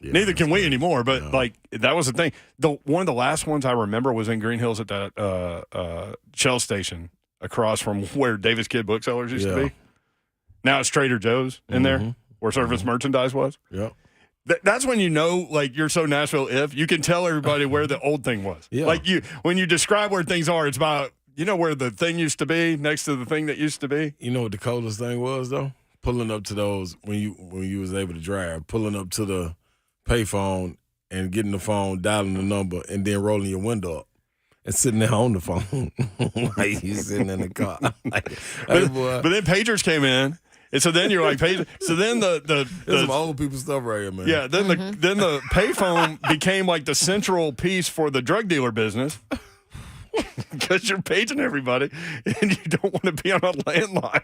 Yeah, neither can we anymore, but like that was the thing. One of the last ones I remember was in Green Hills at that Shell station across from where Davis Kid Booksellers used to be. Now it's Trader Joe's in there where Service Merchandise was. Yeah. That's when you know, like, you're so Nashville if you can tell everybody where the old thing was. Yeah. Like when you describe where things are, it's about where the thing used to be next to the thing that used to be. You know what the coldest thing was though? Pulling up to those when you was able to drive, pulling up to the payphone and getting the phone, dialing the number, and then rolling your window up and sitting there on the phone like you sitting in the car. But then pagers came in. And so then you're like, so then the some old people stuff right here, man. Yeah, then the payphone became like the central piece for the drug dealer business. Because you're paging everybody and you don't want to be on a landline.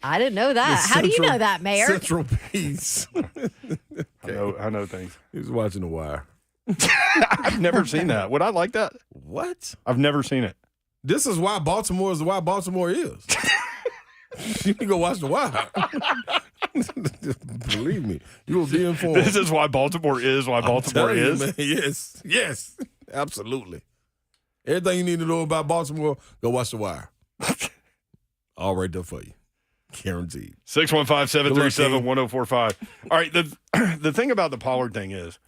I didn't know that. How do you know that, Mayor? Central piece. I know things. He was watching The Wire. I've never seen that. Would I like that? What? I've never seen it. This is why Baltimore is why Baltimore is. You can go watch The Wire. Believe me, you will be informed. This is why Baltimore is why Baltimore is. Man, yes, absolutely. Everything you need to know about Baltimore, go watch The Wire. All right there for you. Guaranteed. 615-737-1045. All right, the thing about the Pollard thing is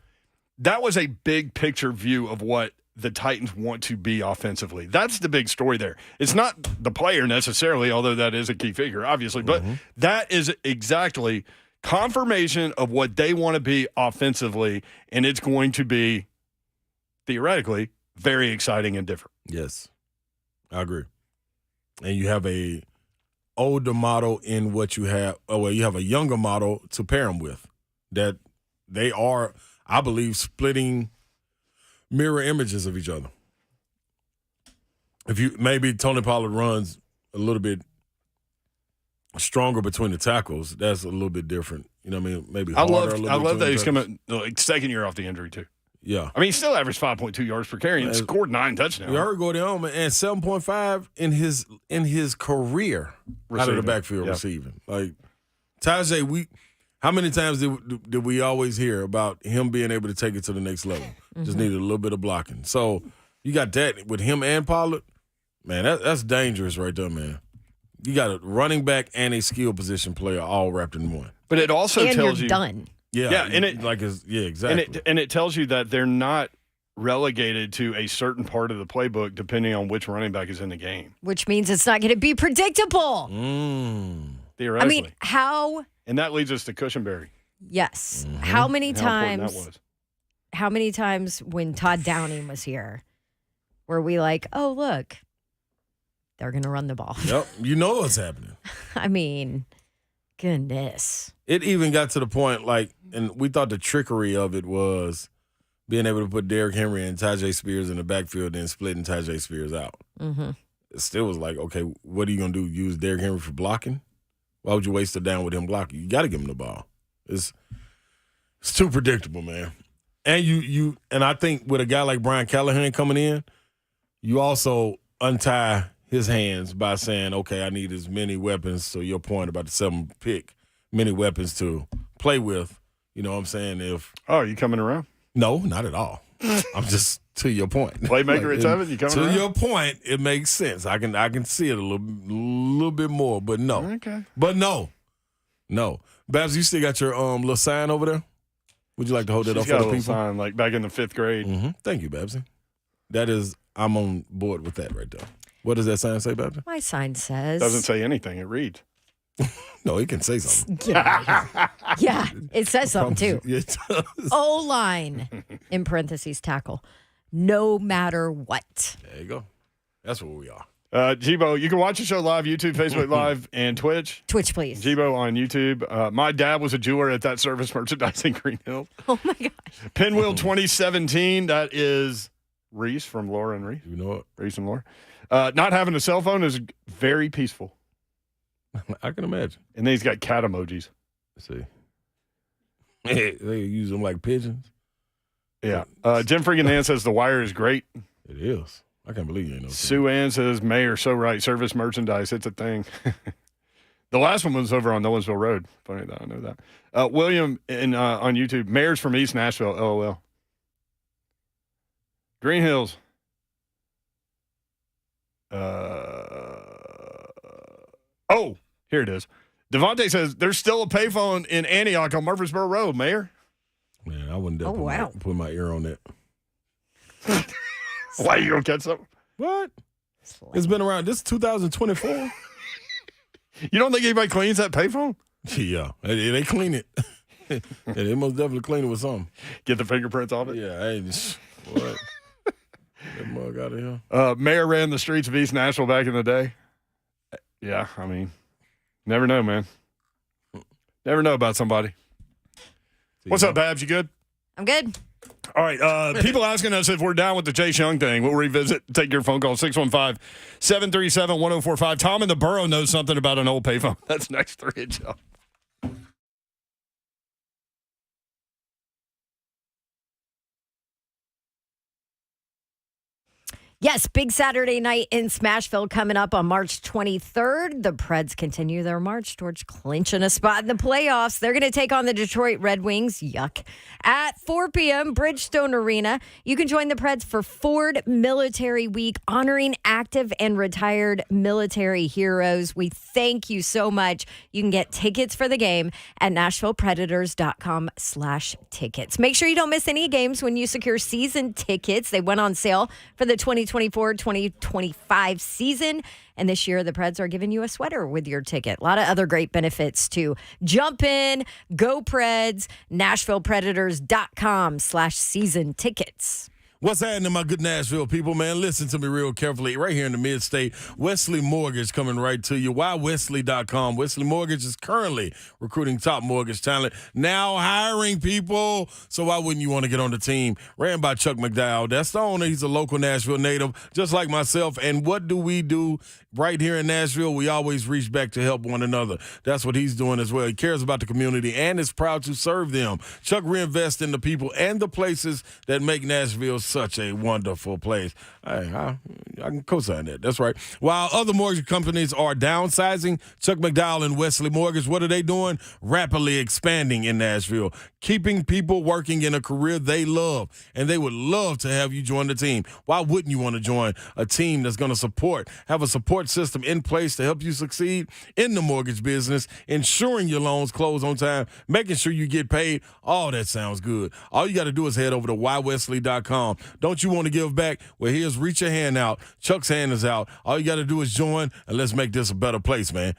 that was a big picture view of what the Titans want to be offensively. That's the big story there. It's not the player necessarily, although that is a key figure, obviously, but that is exactly confirmation of what they want to be offensively, and it's going to be, theoretically, very exciting and different. Yes, I agree. And you have a older model in what you have. Oh, well, you have a younger model to pair them with. That they are, I believe, splitting mirror images of each other. If you maybe Tony Pollard runs a little bit stronger between the tackles, that's a little bit different. You know what I mean? Maybe harder. I love that he's coming like second year off the injury too. Yeah. I mean, he still averaged 5.2 yards per carry and scored 9 touchdowns. You heard go down, man, and 7.5 in his career out of the backfield receiving. Like Tajay, how many times did we always hear about him being able to take it to the next level? Just needed a little bit of blocking. So you got that with him and Pollard. Man, that's dangerous right there, man. You got a running back and a skill position player all wrapped in one. But it also tells you done. Yeah, and it exactly. And it tells you that they're not relegated to a certain part of the playbook depending on which running back is in the game. Which means it's not going to be predictable. Theoretically. I mean, how? And that leads us to Cushenberry. Yes. How many times? That was. How many times when Todd Downing was here were we like, oh, look, they're going to run the ball? Yep. You know what's happening. I mean, goodness. It even got to the point, like, and we thought the trickery of it was being able to put Derrick Henry and Tajay Spears in the backfield and splitting Tajay Spears out. It still was like, okay, what are you going to do? Use Derrick Henry for blocking? Why would you waste it down with him blocking? You got to give him the ball. It's too predictable, man. And and I think with a guy like Brian Callahan coming in, you also untie his hands by saying, okay, I need as many weapons, so your point about the 7th pick, many weapons to play with. You know what I'm saying? Oh, are you coming around? No, not at all. I'm just to your point. Playmaker at 7, you coming to around? your point, it makes sense. I can see it a little bit more, but no. Okay. But no. Babs, you still got your little sign over there? Would you like to hold it She's up got for a the little people? sign like back in the 5th grade. Mm-hmm. Thank you, Babsy. I'm on board with that right there. What does that sign say, Babsy? My sign says. Doesn't say anything. It reads. No, it can say something. Yeah, it says something too. It does. O-line, in parentheses, tackle. No matter what. There you go. That's where we are. Jibo, you can watch the show live, YouTube, Facebook Live, and Twitch. Twitch, please. Jibo on YouTube. My dad was a jeweler at that service merchandise in Green Hills. Oh, my gosh. Pinwheel 2017. That is Reese from Laura and Reese. You know what? Reese and Laura. Not having a cell phone is very peaceful. I can imagine. And then he's got cat emojis. Let's see. They use them like pigeons. Yeah. Jim Freaking Ann says the wire is great. It is. I can't believe you ain't know. Sue Ann says, Mayor, so right. Service merchandise, it's a thing. The last one was over on Nolensville Road. Funny that I know that. William on YouTube, Mayor's from East Nashville, LOL. Green Hills. Oh, here it is. Devontae says, there's still a payphone in Antioch on Murfreesboro Road, Mayor. Man, I wouldn't dare wow. put my ear on that. Why, you going to catch something? What? It's been around. This is 2024. You don't think anybody cleans that payphone? Yeah. They clean it. Yeah, they most definitely clean it with something. Get the fingerprints off it? Yeah. Hey, what? That mug out of here. Mayor ran the streets of East Nashville back in the day. Yeah, I mean, never know, man. Never know about somebody. What's up, Babs? You good? I'm good. All right. People asking us if we're down with the Chase Young thing. We'll revisit. Take your phone call, 615-737-1045. Tom in the borough knows something about an old payphone. That's next 3 at Joe. Yes, big Saturday night in Smashville coming up on March 23rd. The Preds continue their march towards clinching a spot in the playoffs. They're going to take on the Detroit Red Wings. Yuck. At 4 p.m., Bridgestone Arena. You can join the Preds for Ford Military Week, honoring active and retired military heroes. We thank you so much. You can get tickets for the game at NashvillePredators.com/tickets. Make sure you don't miss any games when you secure season tickets. They went on sale for the 2024-2025 season. And this year, the Preds are giving you a sweater with your ticket. A lot of other great benefits too. Jump in, go Preds, NashvillePredators.com/season tickets. What's happening, my good Nashville people, man? Listen to me real carefully. Right here in the mid-state, Wesley Mortgage coming right to you. WhyWesley.com. Wesley Mortgage is currently recruiting top mortgage talent, now hiring people. So why wouldn't you want to get on the team? Ran by Chuck McDowell. That's the owner. He's a local Nashville native, just like myself. And what do we do right here in Nashville? We always reach back to help one another. That's what he's doing as well. He cares about the community and is proud to serve them. Chuck reinvests in the people and the places that make Nashville such a wonderful place. I can co-sign that. That's right. While other mortgage companies are downsizing, Chuck McDowell and Wesley Mortgage, what are they doing? Rapidly expanding in Nashville, keeping people working in a career they love, and they would love to have you join the team. Why wouldn't you want to join a team that's going to have a support system in place to help you succeed in the mortgage business, ensuring your loans close on time, making sure you get paid? All that sounds good. All you got to do is head over to whywesley.com. Don't you want to give back? Well, here's reach your hand out. Chuck's hand is out. All you got to do is join, and let's make this a better place, man.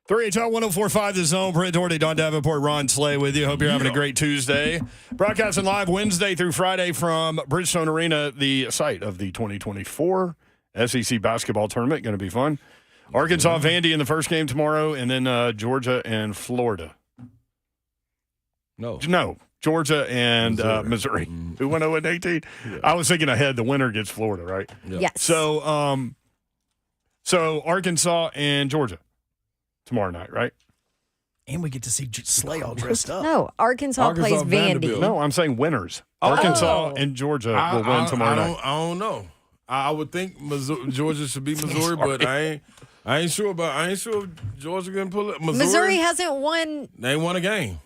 3HL 1045 The Zone. Brent Doherty, Don Davenport, Ron Slay with you. Hope you're having a great Tuesday. Broadcasting live Wednesday through Friday from Bridgestone Arena, the site of the 2024 SEC basketball tournament. Going to be fun. Arkansas, Vandy in the first game tomorrow, and then Georgia and Florida. No, Georgia and Missouri. Who went 0-18? Yeah. I was thinking ahead. The winner gets Florida, right? Yeah. Yes. So Arkansas and Georgia tomorrow night, right? And we get to see Slay all dressed up. No, Arkansas plays Vandy. Vanderbilt. No, I'm saying winners. Arkansas and Georgia will win tomorrow night. I don't know. I would think Georgia should be Missouri, but I ain't sure if Georgia can pull it. Missouri hasn't won. They ain't won a game.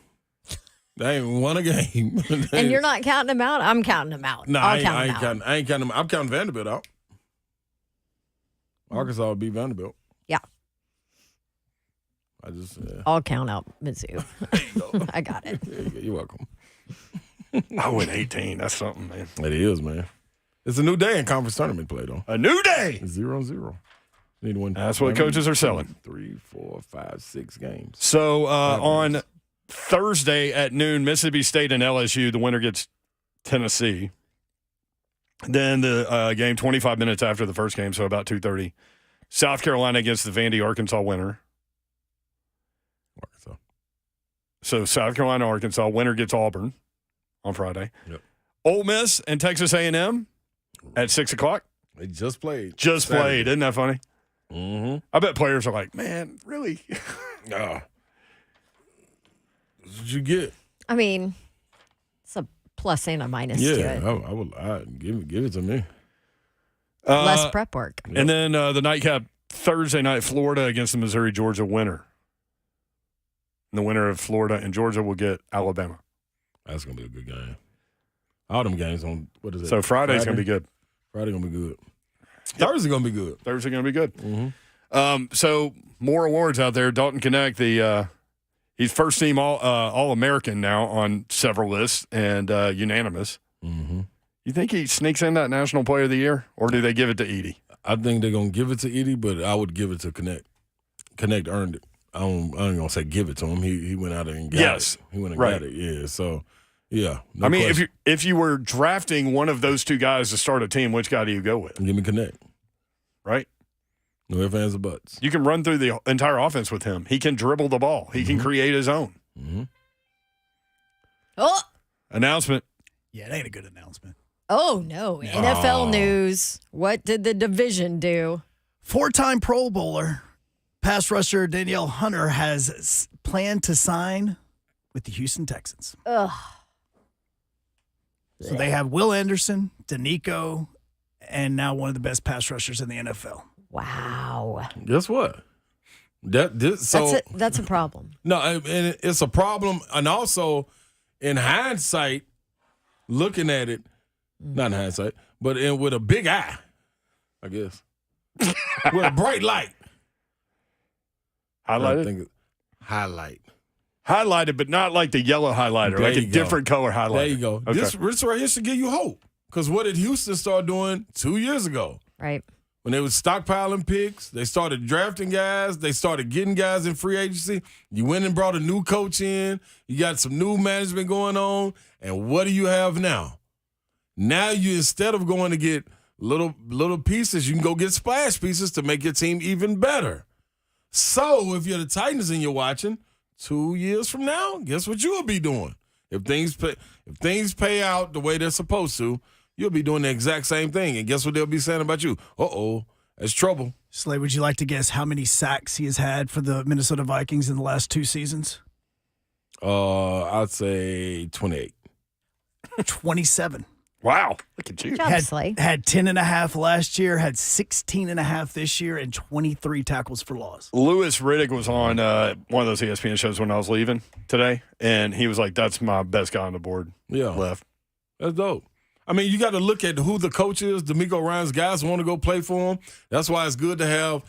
And you're not counting them out? I'm counting them out. No, I ain't counting them. I'm counting Vanderbilt out. Arkansas will beat Vanderbilt. Yeah. I'll count out Mizzou. I got it. You're welcome. 0-18. That's something, man. It is, man. It's a new day in conference tournament play, though. A new day. 0-0. Need one. That's what coaches are selling. 3, 4, 5, 6 games. So on Thursday at noon, Mississippi State and LSU, the winner gets Tennessee. Then the game 25 minutes after the first game, so about 2:30. South Carolina against the Vandy Arkansas winner. Arkansas. So South Carolina, Arkansas, winner gets Auburn on Friday. Yep. Ole Miss and Texas A&M at 6 o'clock. They just played. Played. Isn't that funny? Mm-hmm. I bet players are like, man, really? That's what you get. I mean, it's a plus and a minus to it. I would give it to me. Less prep work. And then the nightcap Thursday night, Florida against the Missouri-Georgia winner. And the winner of Florida and Georgia will get Alabama. That's going to be a good game. All them games on, what is it? So Friday's going to be good. Friday going to be good. Thursday going to be good. Thursday going to be good. Mm-hmm. So more awards out there. Dalton Connect, he's first team All-American now on several lists and unanimous. Mm-hmm. You think he sneaks in that National Player of the Year, or do they give it to Edey? I think they're going to give it to Edey, but I would give it to Connect. Connect earned it. I ain't going to say give it to him. He went out and got it. He went and got it. Yeah, so, yeah. No question. if you were drafting one of those two guys to start a team, which guy do you go with? Give me Connect. Right? No ifs, ands, or buts. You can run through the entire offense with him. He can dribble the ball. He can create his own. Mm-hmm. Oh. Announcement. Yeah, it ain't a good announcement. Oh, no. NFL news. What did the division do? 4-time Pro Bowler, pass rusher Danielle Hunter has planned to sign with the Houston Texans. Ugh. So they have Will Anderson, Danico, and now one of the best pass rushers in the NFL. Wow. Guess what? That's a problem. No, and it's a problem. And also, in hindsight, looking at it, not in hindsight, but with a big eye, I guess. With a bright light. Highlighted? Highlighted, but not like the yellow highlighter, like a different color highlighter. There you go. Okay. This right here should give you hope. Because what did Houston start doing 2 years ago? Right. When they was stockpiling picks, they started drafting guys. They started getting guys in free agency. You went and brought a new coach in. You got some new management going on. And what do you have now? Now you, instead of going to get little pieces, you can go get splash pieces to make your team even better. So if you're the Titans and you're watching, 2 years from now, guess what you'll be doing? If things pay out the way they're supposed to, you'll be doing the exact same thing. And guess what they'll be saying about you? Uh-oh, that's trouble. Slay, would you like to guess how many sacks he has had for the Minnesota Vikings in the last 2 seasons? I'd say 28. 27. Wow. Look at you. Had 10.5 last year, had 16.5 this year, and 23 tackles for loss. Louis Riddick was on one of those ESPN shows when I was leaving today, and he was like, that's my best guy on the board left. That's dope. I mean, you got to look at who the coach is. D'Amico Ryan's guys want to go play for him. That's why it's good to have,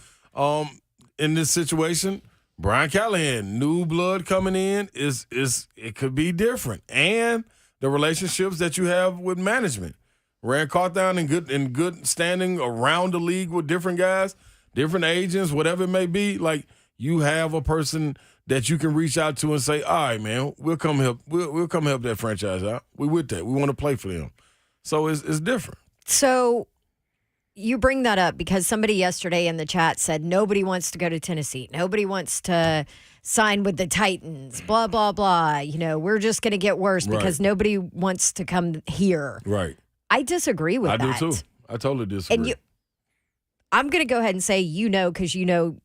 in this situation, Brian Callahan, new blood coming in, it could be different. And the relationships that you have with management. Rand Carthon in good standing around the league with different guys, different agents, whatever it may be. Like, you have a person that you can reach out to and say, all right, man, we'll come help. We'll come help that franchise out. We with that. We want to play for them. So it's different. So you bring that up because somebody yesterday in the chat said nobody wants to go to Tennessee. Nobody wants to sign with the Titans, blah, blah, blah. You know, we're just going to get worse because nobody wants to come here. Right. I disagree with that. I do too. I totally disagree. And I'm going to go ahead and say, because you know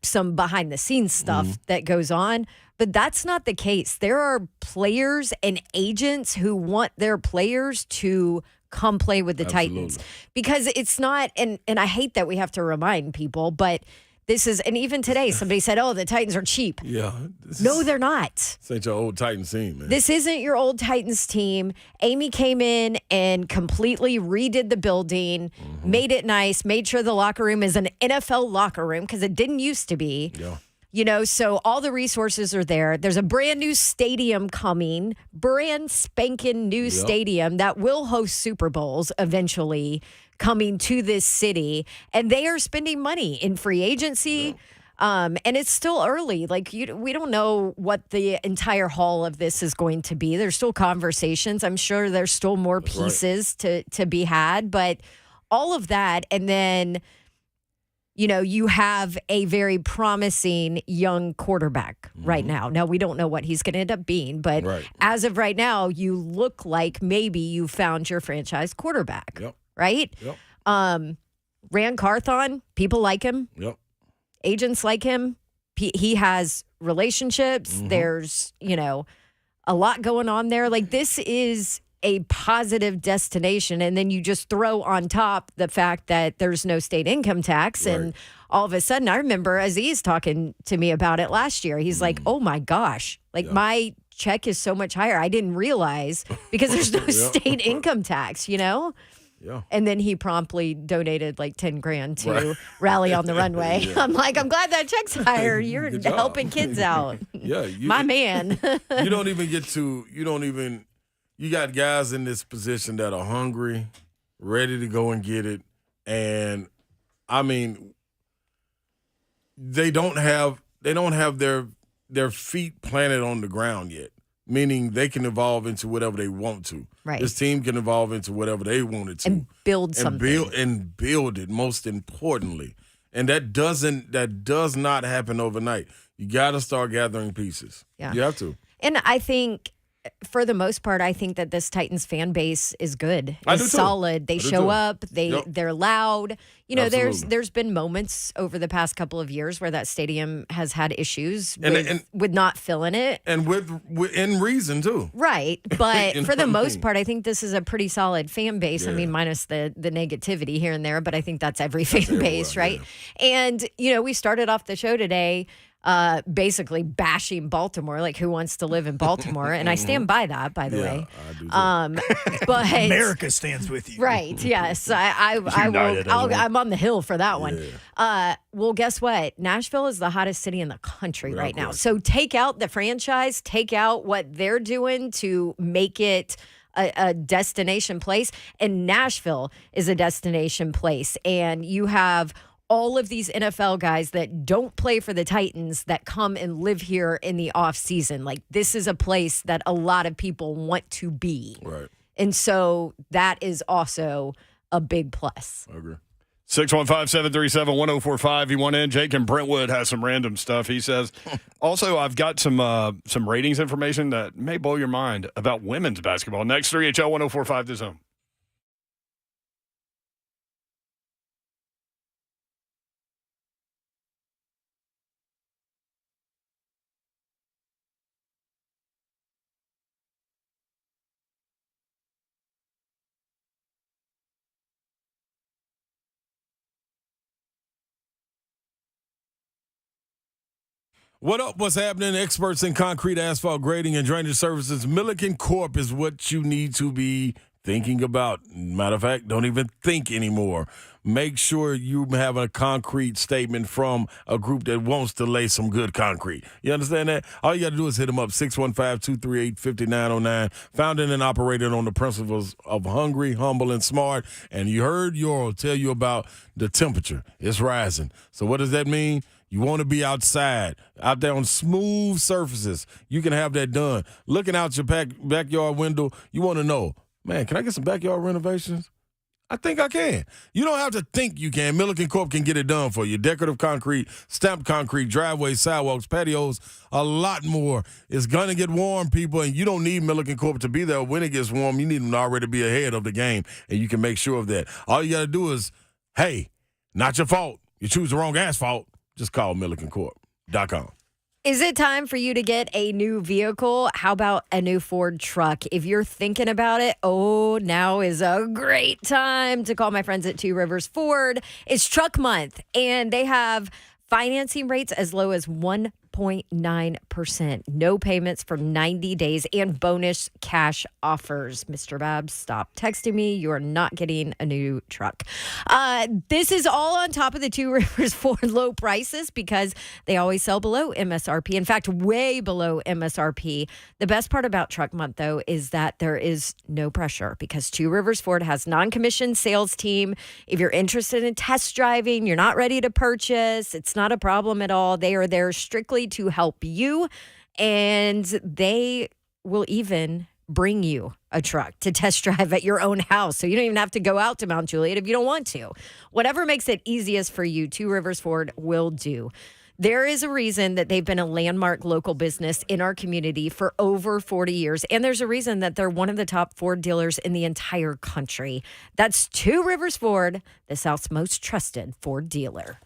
some behind the scenes stuff that goes on, but that's not the case. There are players and agents who want their players to come play with the Titans because it's not, and I hate that we have to remind people, but this is, and even today somebody said, oh, the Titans are cheap. Yeah. No, they're not. This ain't your old Titans team, man. This isn't your old Titans team. Amy came in and completely redid the building, made it nice, made sure the locker room is an NFL locker room because it didn't used to be. Yeah. You know, so all the resources are there. There's a brand new stadium coming, brand spanking new stadium that will host Super Bowls eventually coming to this city. And they are spending money in free agency. And it's still early. Like, we don't know what the entire haul of this is going to be. There's still conversations. I'm sure there's still more pieces to be had. But all of that, and then you have a very promising young quarterback right now. Now, we don't know what he's going to end up being, but as of right now, you look like maybe you found your franchise quarterback, right? Yep. Rand Carthon, people like him. Yep. Agents like him. He has relationships. There's, a lot going on there. Like, this is a positive destination, and then you just throw on top the fact that there's no state income tax, and all of a sudden, I remember Aziz talking to me about it last year. He's like, "Oh my gosh, my check is so much higher. I didn't realize because there's no state income tax, Yeah. And then he promptly donated like 10 grand to Rally on the Runway. I'm like, I'm glad that check's higher. You're helping kids out. My man. You got guys in this position that are hungry, ready to go and get it. And I mean, they don't have their feet planted on the ground yet, meaning they can evolve into whatever they want to. Right. This team can evolve into whatever they want it to. And build something. And build it, most importantly. And that does not happen overnight. You got to start gathering pieces. Yeah. You have to. And I think, for the most part, I think that this Titans fan base is good. It's solid. They show up. They're loud. There's been moments over the past couple of years where that stadium has had issues with not filling it. And with in reason, too. Right. But for the most part, I think this is a pretty solid fan base. Yeah. I mean, minus the negativity here and there, but I think that's every fan base, right? Yeah. And, we started off the show today basically bashing Baltimore, like who wants to live in Baltimore, and I stand by that, by the way. I do too. But America stands with you, right? Yes, I will. I'm on the hill for that one. Well, guess what? Nashville is the hottest city in the country right now. So take out the franchise, take out what they're doing to make it a destination place, and Nashville is a destination place, and you have all of these NFL guys that don't play for the Titans that come and live here in the off season. Like, this is a place that a lot of people want to be. Right. And so that is also a big plus. I agree. 615-737-1045. You want in? Jake in Brentwood has some random stuff. He says, also, I've got some ratings information that may blow your mind about women's basketball. Next, 3HL 1045 The Zone. What up? What's happening? Experts in concrete, asphalt grading, and drainage services. Milliken Corp is what you need to be thinking about, matter of fact, don't even think anymore. Make sure you have a concrete statement from a group that wants to lay some good concrete. You understand that? All you got to do is hit them up, 615-238-5909. Founded and operated on the principles of hungry, humble, and smart. And you heard Yoro tell you about the temperature. It's rising. So what does that mean? You want to be outside, out there on smooth surfaces. You can have that done. Looking out your backyard window, you want to know, man, can I get some backyard renovations? I think I can. You don't have to think you can. Milliken Corp can get it done for you. Decorative concrete, stamped concrete, driveways, sidewalks, patios, a lot more. It's going to get warm, people, and you don't need Milliken Corp to be there when it gets warm. You need them to already be ahead of the game, and you can make sure of that. All you got to do is, hey, not your fault. You choose the wrong asphalt. Just call MillikenCorp.com. Is it time for you to get a new vehicle? How about a new Ford truck? If you're thinking about it, now is a great time to call my friends at Two Rivers Ford. It's truck month, and they have financing rates as low as 1.9%. No payments for 90 days and bonus cash offers. Mr. Babs, stop texting me. You are not getting a new truck. This is all on top of the Two Rivers Ford low prices because they always sell below MSRP. In fact, way below MSRP. The best part about Truck Month, though, is that there is no pressure because Two Rivers Ford has non-commissioned sales team. If you're interested in test driving, you're not ready to purchase, it's not a problem at all. They are there strictly to help you, and they will even bring you a truck to test drive at your own house. So you don't even have to go out to Mount Juliet if you don't want to. Whatever makes it easiest for you, Two Rivers Ford will do. There is a reason that they've been a landmark local business in our community for over 40 years. And there's a reason that they're one of the top Ford dealers in the entire country. That's Two Rivers Ford, the South's most trusted Ford dealer.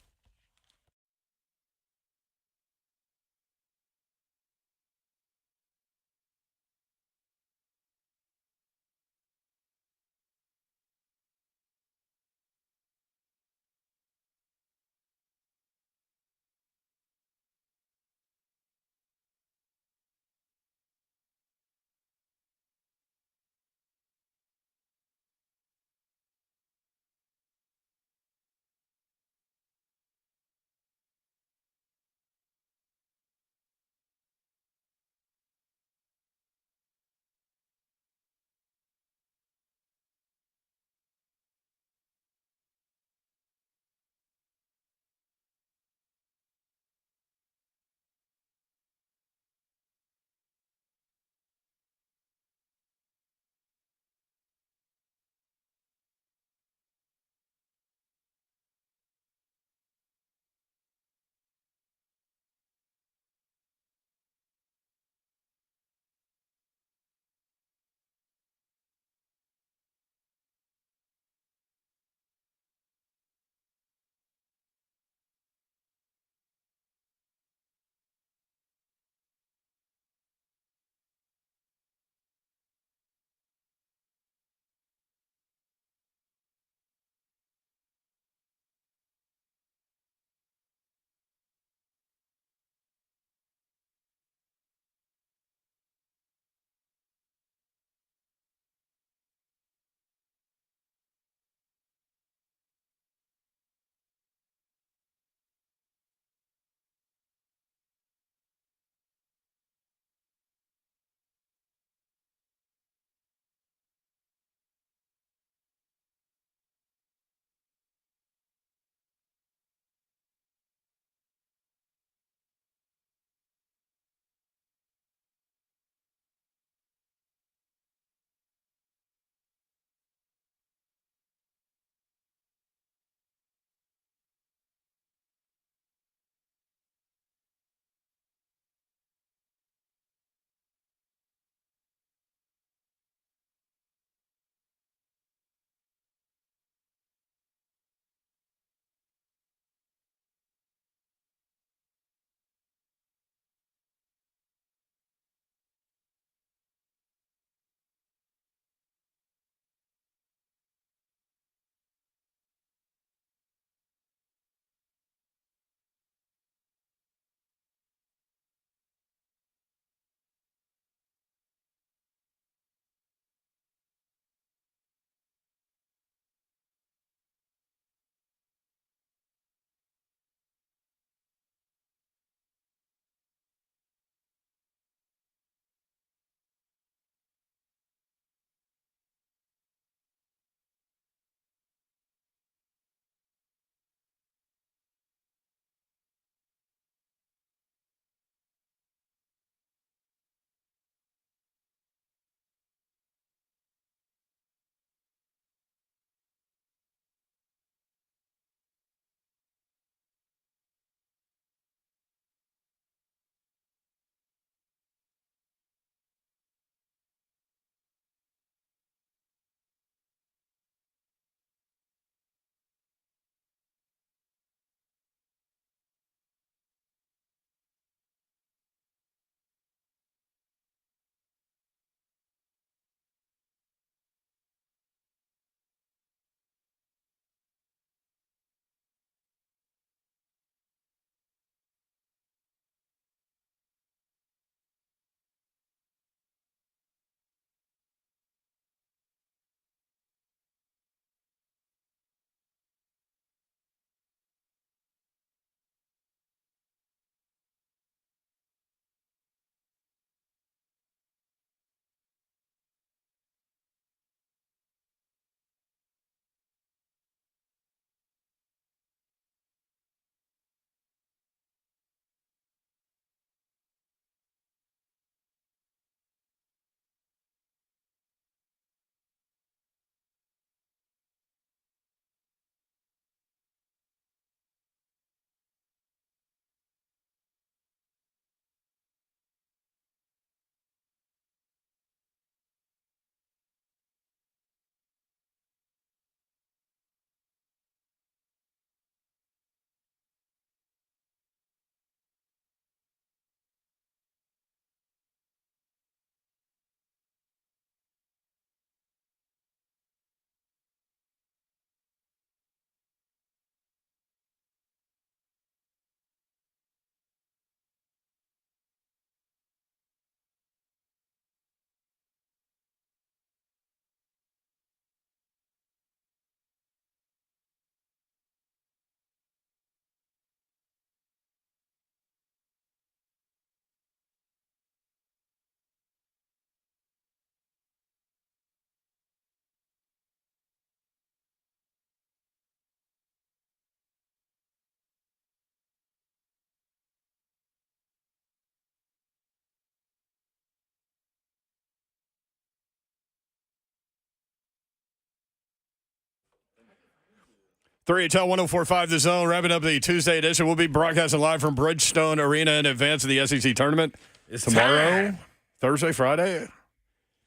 3HL 104.5 The Zone, wrapping up the Tuesday edition. We'll be broadcasting live from Bridgestone Arena in advance of the SEC tournament. It's tomorrow, time. Thursday, Friday.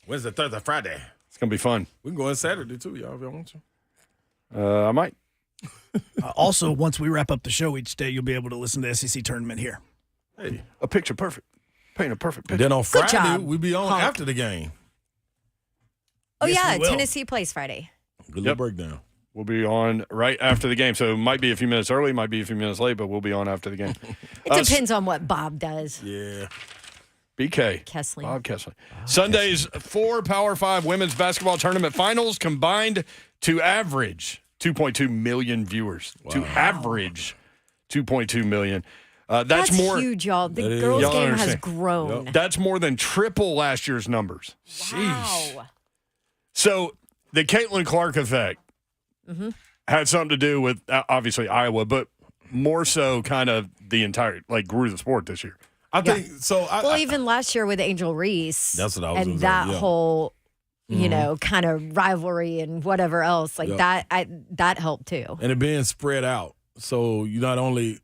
Wednesday, Thursday, Friday. It's going to be fun. We can go on Saturday, too, y'all, if y'all want to. I might. Also, once we wrap up the show each day, you'll be able to listen to the SEC tournament here. Hey, a picture perfect. Paint a perfect And picture. then on Friday, job, we'll be on Hawk. after the game. Oh, Yes, yeah. we will. Tennessee plays Friday. Good little breakdown. We'll be on right after the game. So it might be a few minutes early, might be a few minutes late, but we'll be on after the game. It depends on what Bob does. Yeah. BK. Kessling. Bob Kessling. Sunday's 4 Power 5 women's basketball tournament finals combined to average 2.2 million viewers. To average 2.2 million. That's more. huge, y'all. The That is. girls' Y'all game has understand. grown. That's more than triple last year's numbers. Wow. So the Caitlin Clark effect had something to do with obviously Iowa, but more so kind of the entire grew the sport this year. I think so. Well, even last year with Angel Reese. That's what I was and gonna that say, yeah. whole, kind of rivalry and whatever else like Yep. that helped too. and it being spread out. So you not only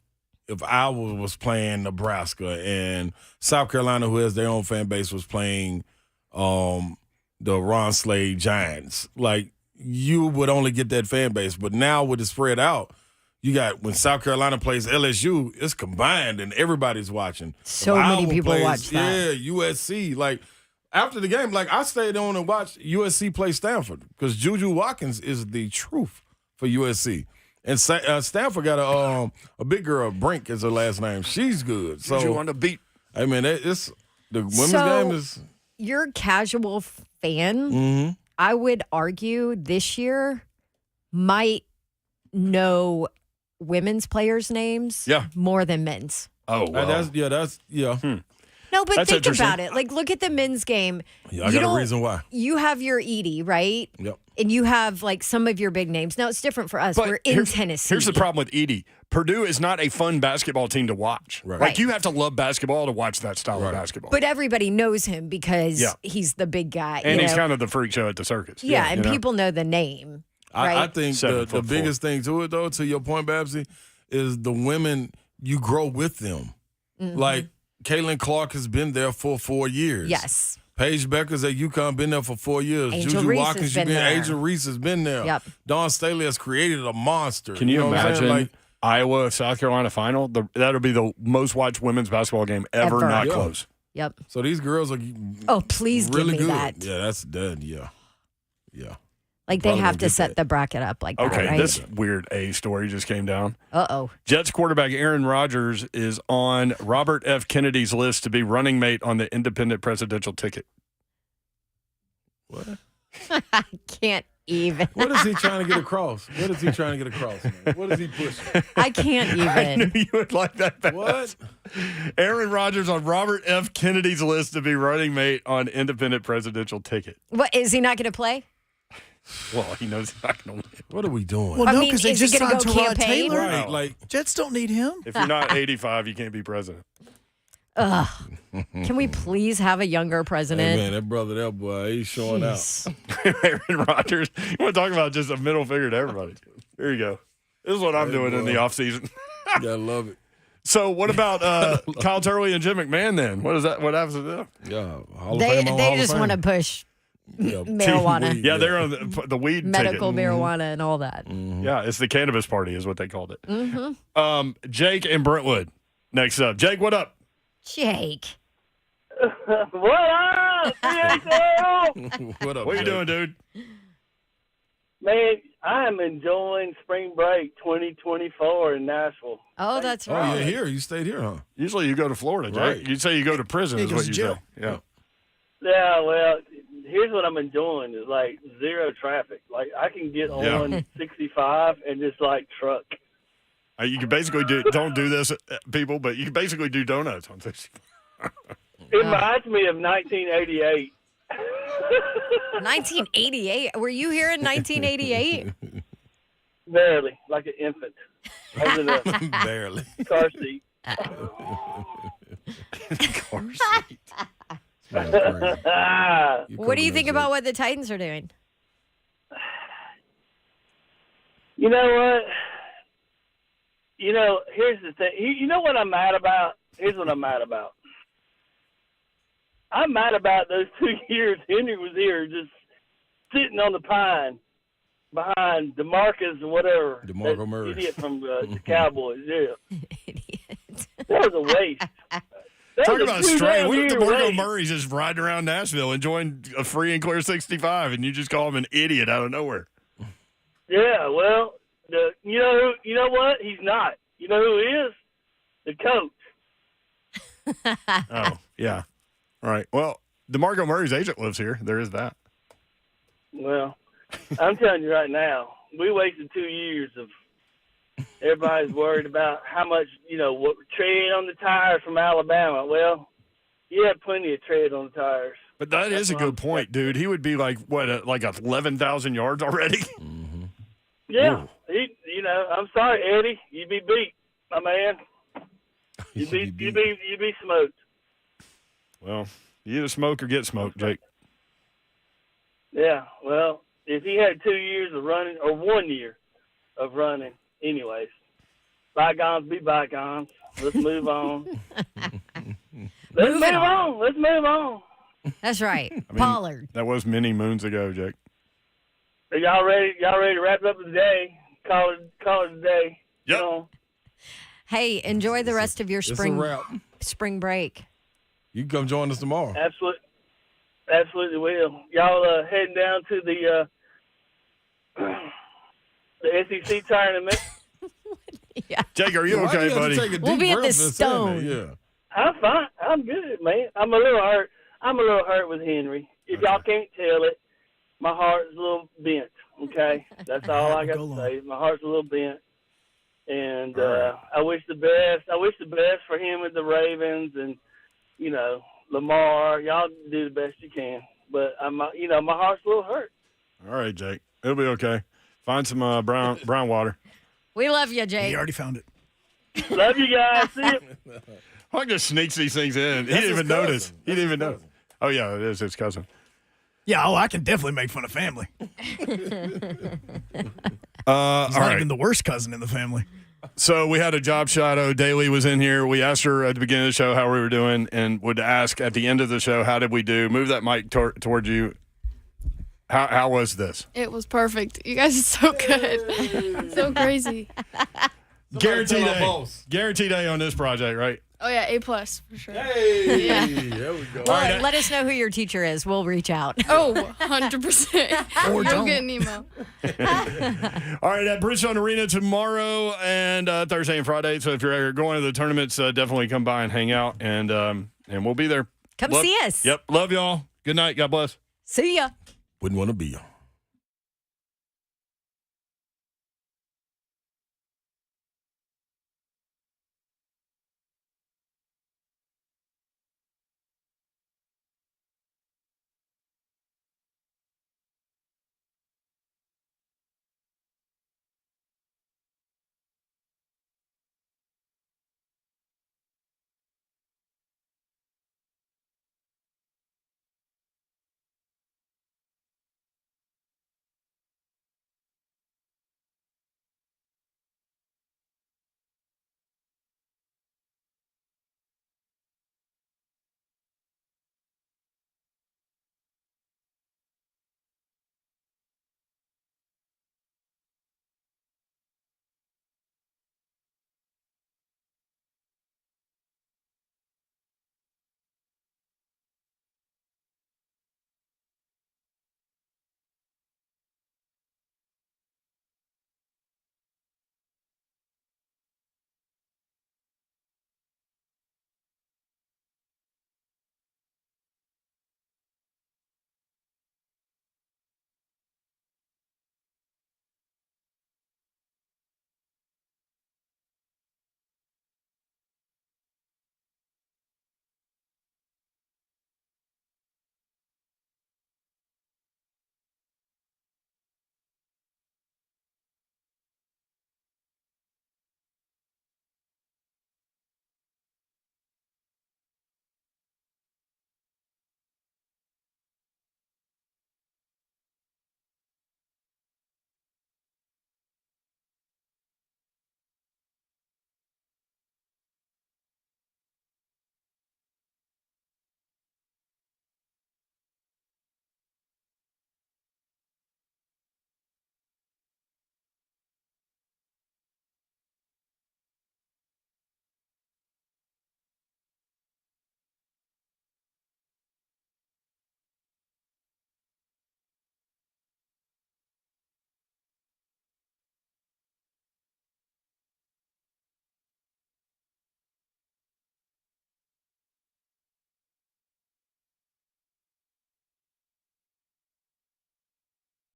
if Iowa was playing Nebraska and South Carolina, who has their own fan base, was playing the Ron Slade Giants, like you would only get that fan base. But now with it spread out, you got when South Carolina plays LSU, it's combined and everybody's watching. So If many Iowa people plays, watch that. Yeah, USC. Like after the game, like I stayed on and watched USC play Stanford because Juju Watkins is the truth for USC. And Stanford got a big girl, Brink is her last name. She's good. So you want to beat? I mean, it's the women's So- game is. You're a casual fan. Mm-hmm. I would argue this year might know women's players' names more than men's. Oh, wow. That's No, but That's think interesting. about it. Like, look at the men's game. Yeah, I got a reason why. You have your Edie, right? Yep. And you have like some of your big names. Now it's different for us. But We're in Tennessee. Here's the problem with Edie. Purdue is not a fun basketball team to watch. Right. Like, you have to love basketball to watch that style of basketball. But everybody knows him because Yeah. he's the big guy. And you he's know? kind of the freak show at the circus. yeah, and you know? people know the name. Right? I think 7'4". the biggest thing to it, though, to your point, Babsy, is the women, you grow with them. Like, Caitlin Clark has been there for 4 years. Yes. Paige Becker's at UConn, been there for 4 years. Angel Juju Reese has Watkins, been there. Angel Reese has been there. Yep. Dawn Staley has created a monster. Can you know what I'm imagine saying? Like, Iowa, South Carolina final? That'll be the most watched women's basketball game ever. Ever. Not Yeah. close. Yep. so these girls are Oh, please really give me good. that. Yeah, that's dead. Yeah. Like they Probably have gonna to get set that. the bracket up like Okay, that, right? this weird A story just came down. Uh-oh. Jets quarterback Aaron Rodgers is on Robert F. Kennedy's list to be running mate on the independent presidential ticket. What? I can't even. What is he trying to get across? What is he trying to get across, man? What is he pushing? I can't I knew even. you would like that best. What? Aaron Rodgers on Robert F. Kennedy's list to be running mate on independent presidential ticket. What, is he not going to play? Well, he knows he's not going to win. What are we doing? Well, I no, mean, because they is he just gonna signed go Tyrod campaign? Taylor. Right, like Jets don't need him. If you're not 85, you can't be president. Ugh. Can we please have a younger hey, president? man, that brother, that boy, he's showing out. Jeez. Aaron Rodgers. You want to talk about just a middle finger to everybody? Here you go. This is what I'm Hey, doing in boy. the offseason. You gotta love it. So what about Kyle Turley and Jim McMahon then? What is that? What happens to them? Yeah, Hall of They Fame on Hall they of just Fame. want to push Yeah, marijuana. weed, Yeah, they're on the weed medical ticket. marijuana and all that. Yeah, it's the cannabis party is what they called it. Jake and Brentwood next up. Jake, what up? Jake. What up, CHL? What up? What you Jake? doing, dude? Man, I am enjoying spring break 2024 in Nashville. Oh, that's Oh, right. you're here. You stayed here, huh? Usually you go to Florida, Jake. Right. You say you go to prison Yeah, is he what goes you to jail. say. Yeah. Yeah, well, here's what I'm enjoying is like zero traffic. Like I can get Yeah. on 65 and just like truck. You can basically don't do this, people, but you can basically do donuts on 65. It reminds me of 1988. 1988. Were you here in 1988? Barely, like an infant. I was in a Barely. car seat. Car seat. Man, crazy. What do you think cooking about that what the Titans are doing? You know what? Here's the thing. You know what I'm mad about? Here's what I'm mad about. I'm mad about those 2 years Henry was here just sitting on the pine behind DeMarcus or whatever. DeMarco Murray. Idiot from the Cowboys, yeah. Idiot. That was a waste. Talking about straight. What if DeMarco Murray's just riding around Nashville enjoying a free and clear 65 and you just call him an idiot out of nowhere? Yeah, well, you know what? He's not. You know who he is? The coach. Oh, yeah. All right. Well, DeMarco Murray's agent lives here. There is that. Well, I'm telling you right now, we wasted 2 years of everybody's worried about how much, what tread on the tires from Alabama. Well, you had plenty of tread on the tires. But that's a good point, dude. He would be like 11,000 yards already? Mm-hmm. Yeah. I'm sorry, Eddie. You'd be beat, my man. You'd be smoked. Well, you either smoke or get smoked, Jake. Yeah, well, if he had 2 years of running, or 1 year of running, anyways, bygones be bygones. Let's move on. Let's move on. That's right. Pollard. That was many moons ago, Jake. Are y'all ready? Y'all ready to wrap up the day? Call it a day. Yep. Hey, enjoy the rest of your spring break. You can come join us tomorrow. Absolutely will. Y'all heading down to the SEC tournament? Yeah. Jake, are you okay, buddy? We'll be at the Stone. Yeah. I'm fine. I'm good, man. I'm a little hurt with Henry. If y'all can't tell it, my heart's a little bent. Okay, that's all I got to say. My heart's a little bent, and I wish the best. I wish the best for him with the Ravens, and Lamar. Y'all do the best you can, but my heart's a little hurt. All right, Jake, it'll be okay. Find some brown water. We love you, Jake. He already found it. Love you guys. See you. Hawk just sneaks these things in. He didn't even notice. He didn't even know. Oh yeah, it is his cousin. Yeah, I can definitely make fun of family. He's all not right. even the worst cousin in the family. So we had a job shot. Daly was in here. We asked her at the beginning of the show how we were doing and would ask at the end of the show, how did we do? Move that mic towards you. How was this? It was perfect. You guys are so good. So crazy. Guaranteed A. Guaranteed A on this project, right? Oh, yeah, A+ for sure. Hey, Yeah. there we go. Well, let us know who your teacher is. We'll reach out. Oh, 100%. Or You'll don't. get an email. All right, at Bridgestone Arena tomorrow and Thursday and Friday. So if you're going to the tournaments, definitely come by and hang out, and we'll be there. Come see us. Yep. Love y'all. Good night. God bless. See ya. Wouldn't want to be.